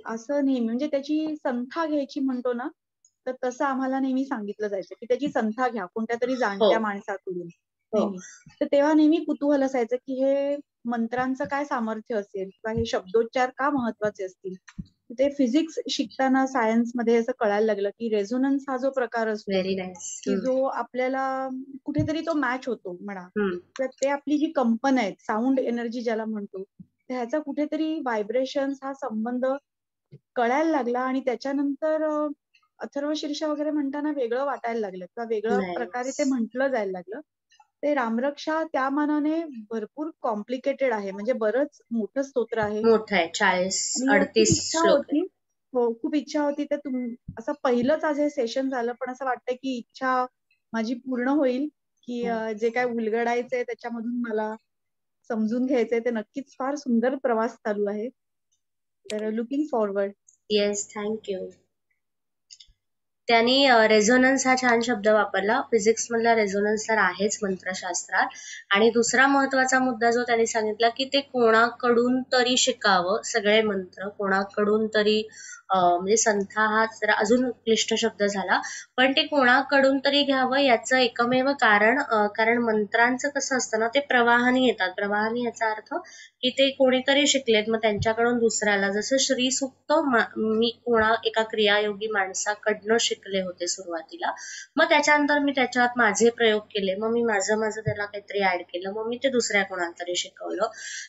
असं नेहमी, म्हणजे त्याची संथा घ्यायची म्हणतो ना, तर तसं आम्हाला नेहमी सांगितलं जायचं की त्याची संथा घ्या कोणत्या तरी जाणत्या माणसाकडून नेहमी. तर तेव्हा नेहमी कुतूहल असायचं की हे मंत्रांचं काय सामर्थ्य असेल किंवा हे शब्दोच्चार का महत्वाचे असतील. ते फिजिक्स शिकताना सायन्स मध्ये असं कळायला लागलं की रेझोनन्स हा जो प्रकार असतो की जो आपल्याला कुठेतरी तो मॅच होतो म्हणा, ते आपली जी कंपन आहे, साऊंड एनर्जी ज्याला म्हणतो, ह्याचा कुठेतरी व्हायब्रेशन्स हा संबंध कळायला लागला. आणि त्याच्यानंतर अथर्वशीर्ष वगैरे म्हणताना वेगळं वाटायला लागलं किंवा वेगळं प्रकारे ते म्हटलं जायला लागलं. ते रामरक्षा त्या मानाने भरपूर कॉम्प्लिकेटेड आहे, म्हणजे बरंच मोठं स्तोत्र आहे. मोठं आहे, 40-38 श्लोक. खूप इच्छा होती. तर असं पहिलंच आज हे सेशन झालं, पण असं वाटतं की इच्छा माझी पूर्ण होईल की जे काय उलगडायचंय त्याच्यामधून मला समजून घ्यायचंय ते नक्कीच फार सुंदर प्रवास चालू आहे. तर लुकिंग फॉरवर्ड. Yes, thank you. त्यांनी रेझोनन्स हा छान शब्द वापरला. फिजिक्स मधला रेझोनन्स तर आहेच मंत्रशास्त्रात. आणि दुसरा महत्वाचा मुद्दा जो त्यांनी सांगितला की ते कोणाकडून तरी शिकावं, सगळे मंत्र कोणाकडून तरी म्हणजे संथा हा जरा अजून क्लिष्ट शब्द झाला, पण ते कोणाकडून तरी घ्यावं याचं एकमेव कारण मंत्रांचं कसं असतं ना, ते प्रवाहाने येतात. प्रवाहाने याचा अर्थ की ते कोणीतरी शिकलेत, मग त्यांच्याकडून दुसऱ्याला. जसं श्रीसुक्त मी एका क्रियायोगी माणसाकडनं शिकले होते सुरुवातीला, मग त्याच्यानंतर मी त्याच्यात माझे प्रयोग केले, मग मी माझं त्याला काहीतरी ऍड केलं, मग मी ते दुसऱ्या कोणाला तरी शिकवलं.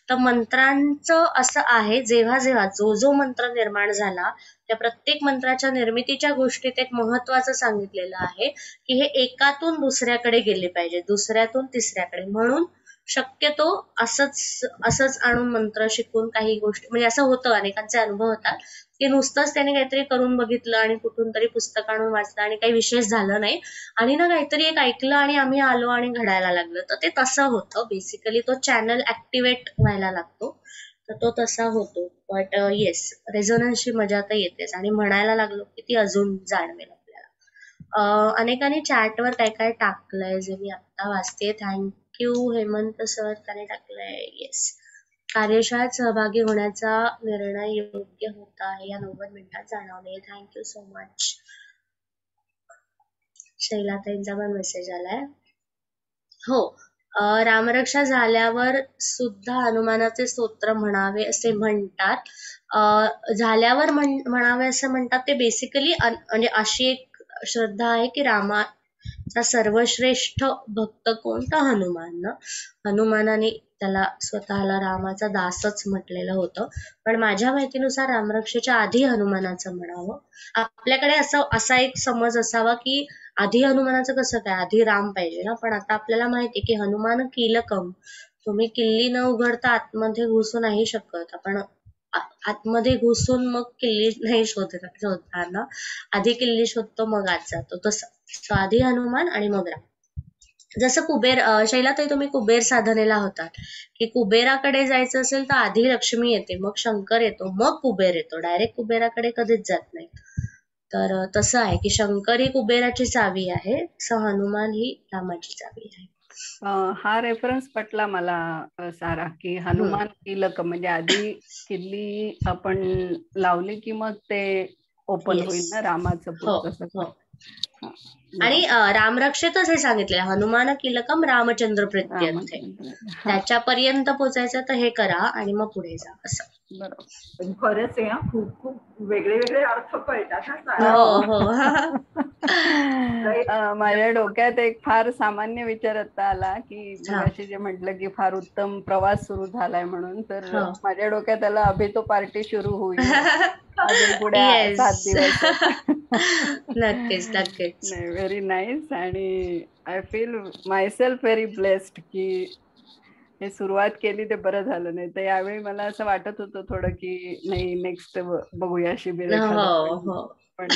तर मंत्रांचं असं आहे, जेव्हा जो मंत्र निर्माण झाला त्या प्रत्येक मंत्राच्या निर्मितीच्या गोष्टीत एक महत्वाचं सांगितलेलं आहे की हे एकातून दुसऱ्याकडे गेले पाहिजे, दुसऱ्यातून तिसऱ्याकडे. म्हणून शक्यतो असंच आणून मंत्र शिकून काही गोष्टी, म्हणजे असं होतं, अनेकांचे अनुभव होतात की नुसतंच त्यांनी काहीतरी करून बघितलं आणि कुठून तरी पुस्तक आणून वाचलं आणि काही विशेष झालं नाही, आणि ना काहीतरी एक ऐकलं आणि आम्ही आलो आणि घडायला लागलं. तर ते तसं होतं. बेसिकली तो चॅनल ऍक्टिव्हेट व्हायला लागतो, तर तो तसा होतो. बट येस, रेझोनन्सची मजा तर येतेच, आणि म्हणायला लागलो की ती अजून जाणवेल आपल्याला. अनेकांनी चॅटवर काय काय टाकलंय जे मी आता वाचते. थँक्यू हेमंत सर, त्याने टाकलंय येस, कार्यशाळेत सहभागी होण्याचा निर्णय योग्य होता हे या 90 मिनिटात जाणवले. Thank you so much. शैलाताईंचा पण मेसेज आलाय. हो, रामरक्षा झाल्यावर सुद्धा हनुमानाचे स्तोत्र म्हणावे असे म्हणतात. झाल्यावर म्हणावे असं म्हणतात ते बेसिकली म्हणजे अशी एक श्रद्धा आहे की रामाचा सर्वश्रेष्ठ भक्त कोण, तर हनुमानाने त्याला स्वतःला रामाचा दासच म्हटलेलं होतं. पण माझ्या माहितीनुसार रामरक्षेच्या आधी हनुमानाचं म्हणावं. आपल्याकडे असा एक समज असावा की आधी हनुमानाचं कसं काय, आधी राम पाहिजे ना. पण आता आपल्याला माहिती की हनुमान कीलकम, तुम्ही किल्ली न उघडता आतमध्ये घुसू नाही शकत. आपण आतमध्ये घुसून मग किल्ली नाही शोधता ना, आधी किल्ली शोधतो मग आत जातो, तसं. आधी हनुमान आणि मग राम. जसं कुबेर, शैलाताई तुम्ही कुबेर साधनेला होतात की कुबेराकडे जायचं असेल तर आधी लक्ष्मी येते, मग शंकर येतो, मग कुबेर येतो, डायरेक्ट कुबेराकडे कधीच जात नाही. तर तसं आहे की शंकर ही कुबेराची चावी आहे, तसं हनुमान ही रामाची चावी आहे. हा रेफरन्स पटला मला सारा, की हनुमान कीलक म्हणजे आधी किल्ली आपण लावली की मग ते ओपन होईल ना रामाचं पुढचं. आणि रामरक्षेतच हे सांगितलंय, हनुमान कीलकम रामचंद्र प्रत्यर्थे, त्याच्यापर्यंत पोचायचं तर हे करा आणि मग पुढे जा, असं. बरोबर. खरंच आहे, खूप खूप वेगळे अर्थ कळतात. माझ्या डोक्यात एक फार सामान्य विचार आता आला की मगाशी जे म्हटलं की फार उत्तम प्रवास सुरू झालाय म्हणून, तर माझ्या डोक्यात आला अभि तो पार्टी सुरू होईल अजून पुढे 7 दिवस. नक्कीच. नाही, व्हेरी नाईस. आणि I feel myself very blessed की हे सुरुवात केली ते बरं झालं. नाही तर यावेळी मला असं वाटत होतं थोडं की नाही नेक्स्ट बघूया शिबिर, पण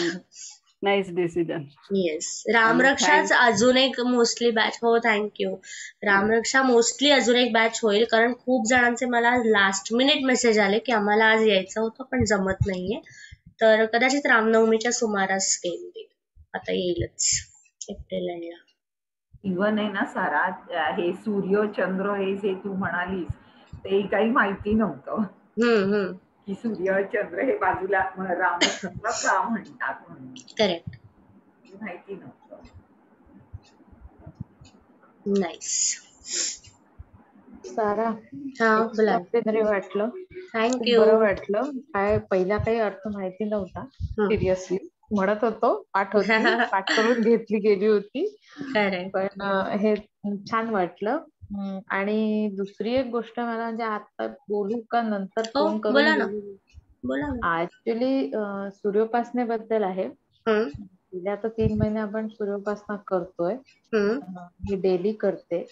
नाईस डिसिजन. येस, रामरक्षाच अजून एक मोस्टली बॅच. हो, थँक्यू. रामरक्षा मोस्टली अजून एक बॅच होईल, कारण खूप जणांचे मला लास्ट मिनिट मेसेज आले की आम्हाला आज यायचं होतं पण जमत नाहीये, तर कदाचित रामनवमीच्या सुमारास येईल. आता येईलच एप्रिल एंडला. इव्हन आहे ना सारा, हे सूर्य चंद्र हे जे तू म्हणालीस ते काही माहिती नव्हतं की सूर्य चंद्र हे बाजूला रामचंद्र का म्हणतात म्हणून. करेक्ट, माहिती नव्हतं. नाईस. सारा, बरं वाटलं, थँक्यू. बरं वाटलं. काय पहिला काही अर्थ माहिती नव्हता, सिरियसली म्हणत होतो, पाठ करून घेतली गेली होती, पण हे छान वाटलं. आणि दुसरी एक गोष्ट मला, म्हणजे आता बोलू का नंतर फोन करून बोलू? ऍक्च्युली सूर्योपासनेबद्दल आहे. गेल्या आता 3 महिने आपण सूर्योपासना करतोय, मी डेली करते.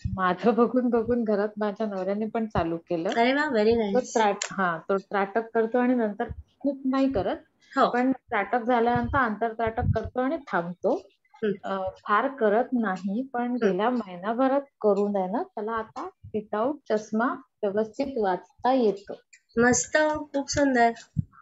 माझं बघून घरात माझ्या नवऱ्याने पण चालू केलं. तो त्राटक करतो आणि नंतर खूप नाही करत, पण त्राटक झाल्यानंतर आंतरत्राटक करतो आणि थांबतो. फार करत नाही, पण गेल्या महिनाभरात करून आहे ना त्याला आता विदाऊट चष्मा व्यवस्थित वाचता येतं. मस्त, खूप सुंदर.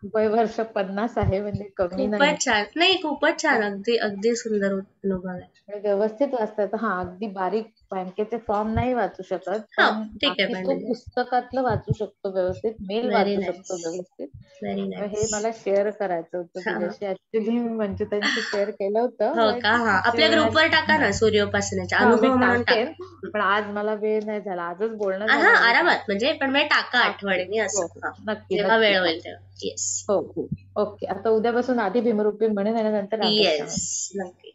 वय वर्ष 50 आहे, म्हणजे कमी नाही. खूपच छान. नाही, खूपच छान. अगदी अगदी सुंदर अनुभव आहे. आणि व्यवस्थित वाचता येतं. हा, अगदी बारीक बँकेचे फॉर्म नाही वाचू शकत, हा, पण ठीक आहे. बाकी पण तो पुस्तकातलं वाचू शकतो व्यवस्थित, मेल व्हेरी वाचू नाईस, शकतो व्यवस्थित. व्हेरी तर हे नाईस. मला शेअर करायचं होतं हा. तुझ्याशी. ऍक्च्युली मी मंजुताईंशी शेअर केलं होतं, हो पण का? हा, आपल्या ग्रुपवर टाका ना, सूर्योपासनेचा हा, मी अनुभव म्हणून टाकेन. टाका. पण आज मला वेळ नाही झाला, आजच बोलणं हा, झालं. आरामात, म्हणजे पण मी टाका आठवणीने हो, असं. हो. हा, नक्की जेव्हा नक्की. वेळ होईल तेव्हा. येस, हो हो. ओके, आता उद्यापासून आधी भीमरूपी म्हणेन आणि नंतर रामकृष्ण म्हणेन. येस, नक्की.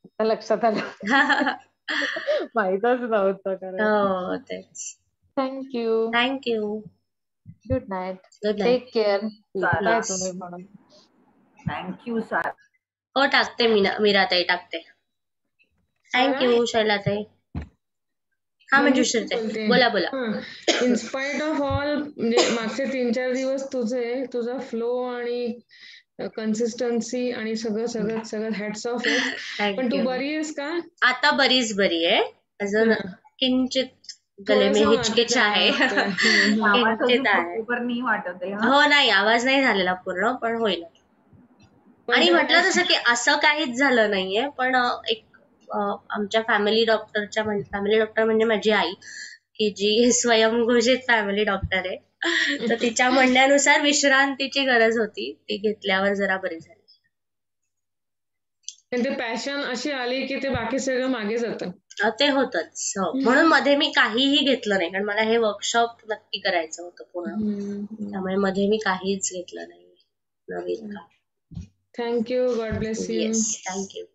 आता लक्षात आलं. माहीतच नव्हतं खरं. हो, तेच. Thank you. Thank you. Good night. Good night. Take care. Sara. Bye तुम्ही म्हणून. थँक्यू सारा. हो, टाकते मीराताई, टाकते. थँक्यू शैलाताई. हा, मंजुश्रीताई, बोला बोला. इन्स्पाइट ऑफ ऑल, म्हणजे मागचे 3-4 दिवस तुझा फ्लो आणि कन्सिस्टन्सी आणि सगळं हॅट्स ऑफ आहे. पण तू बरी आहेस का? आता बरीच बरी आहे. अजून किंचित गले में हिचकिच आहे. आवाज किंचित अजून आहे. बरोबर नाही वाटत आहे. हो, नाही, आवाज नाही झालेला पूर्ण, पण होईल. आणि म्हटलं तसं की असं काहीच झालं नाहीये, पण एक आमच्या फॅमिली डॉक्टर म्हणजे माझी आई, की जी स्वयंघोषित फॅमिली डॉक्टर आहे, तर तिच्या म्हणण्यानुसार विश्रांतीची गरज होती, ती घेतल्यावर जरा बरी झाली. ते पॅशन अशी आली की ते बाकी सगळं मागे जातं. ते होतच. हो, म्हणून मध्ये मी काहीही घेतलं नाही, कारण मला हे वर्कशॉप नक्की करायचं होतं पूर्ण, त्यामुळे मध्ये मी काहीच घेतलं नाही नवीन काम. Thank you. God bless you. Yes, thank you.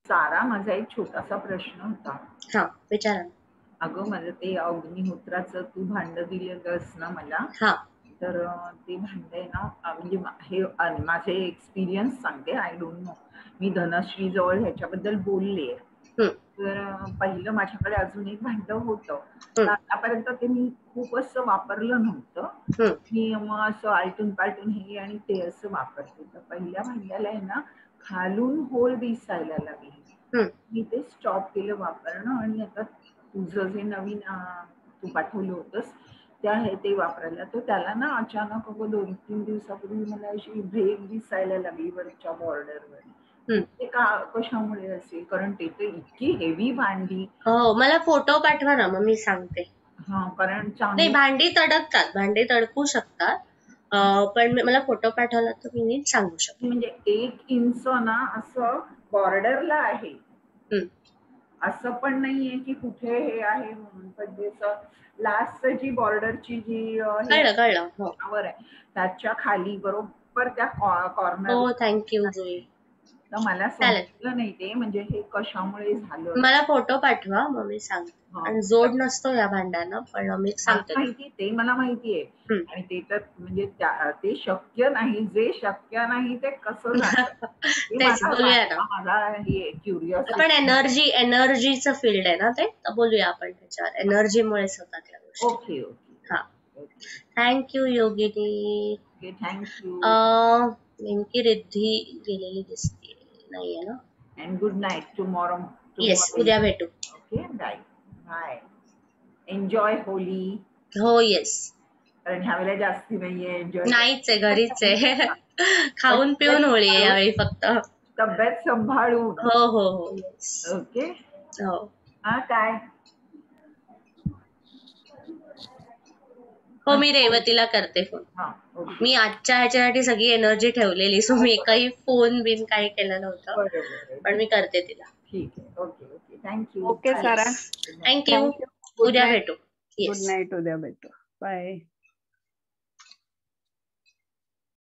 Sara, माझा एक छोटासा प्रश्न होता. हा, विचारा. अगं, मला ते अग्निहोत्राचं तू भांड दिलेलंस ना मला, तर ते भांड आहे ना, म्हणजे हे माझे एक्सपिरियन्स सांगते. आय डोंट नो, मी धनश्री जवळ ह्याच्याबद्दल बोलले. तर पहिलं माझ्याकडे अजून एक भांड होतं, तर आतापर्यंत ते मी खूप असं वापरलं नव्हतं. मी मग असं आलटून पालटून हे आणि ते असं वापरते. तर पहिल्या भांड्याला आहे ना, खालून होल दिसायला लागले. मी ते स्टॉप केलं वापरणं, आणि आता तुझं जे नवीन तू पाठवलं होतंस ते वापरायला, तर त्याला ना अचानक 2-3 दिवसापूर्वी मला अशी ब्रेक दिसायला लागली वरच्या बॉर्डरवर. ते कशामुळे असेल? कारण ते तर इतकी हेवी भांडी. हो, मला फोटो पाठवा ना, मग मी सांगते. हा, कारण नाही, भांडी तडकू शकतात, पण मला फोटो पाठवला तर मी नीट सांगू शकते. म्हणजे 1 इंच ना असं बॉर्डरला आहे, असं पण नाहीये की कुठे हे आहे म्हणून, पण लास्ट जी बॉर्डरची जी कळलं आहे त्याच्या खाली बरोबर त्या कॉर्नर. हो, थँक्यू जुई. तर मला समजलं नाही ते, म्हणजे हे कशामुळे झालं. मला फोटो पाठवा, मग मी सांगते. आणि जोड नसतो या भांड्यानं, पण मी सांगते. माहिती, ते मला माहितीये. आणि ते तर म्हणजे ते शक्य नाही, जे शक्य नाही ते कसं झालं. तेच बोलूया ना, मला हे क्युरियोसिटी. आपण एनर्जीचं फील्ड आहे ना ते, तर बोलूया आपण त्याच्यावर. एनर्जीमुळेच होतात त्या गोष्टी. Okay okay. हा, थँक्यू योगिनी. थँक्यू. नेमकी रिद्धी गेलेली दिसते, नाहीये ना. And good night. Tomorrow. Yes, उद्या भेटू. Okay, bye. एन्जॉय होली. हो, येस. कारण ह्यावेळेला जास्ती नाहीये एन्जॉय. नाहीच आहे, घरीच आहे. खाऊन पिऊन होळी आहे यावेळी फक्त. तब्येत सांभाळून. हो. ओके. हो. हा, काय? हो, मी रेवतीला करते फोन. मी आजच्या ह्याच्यासाठी सगळी एनर्जी ठेवलेली, सो मी काही फोन बिन काही केलं नव्हतं, पण मी करते तिला. ठीक आहे. ओके. थँक्यू. ओके सारा, थँक्यू. उद्या भेटू. Good night. उद्या भेटू. बाय.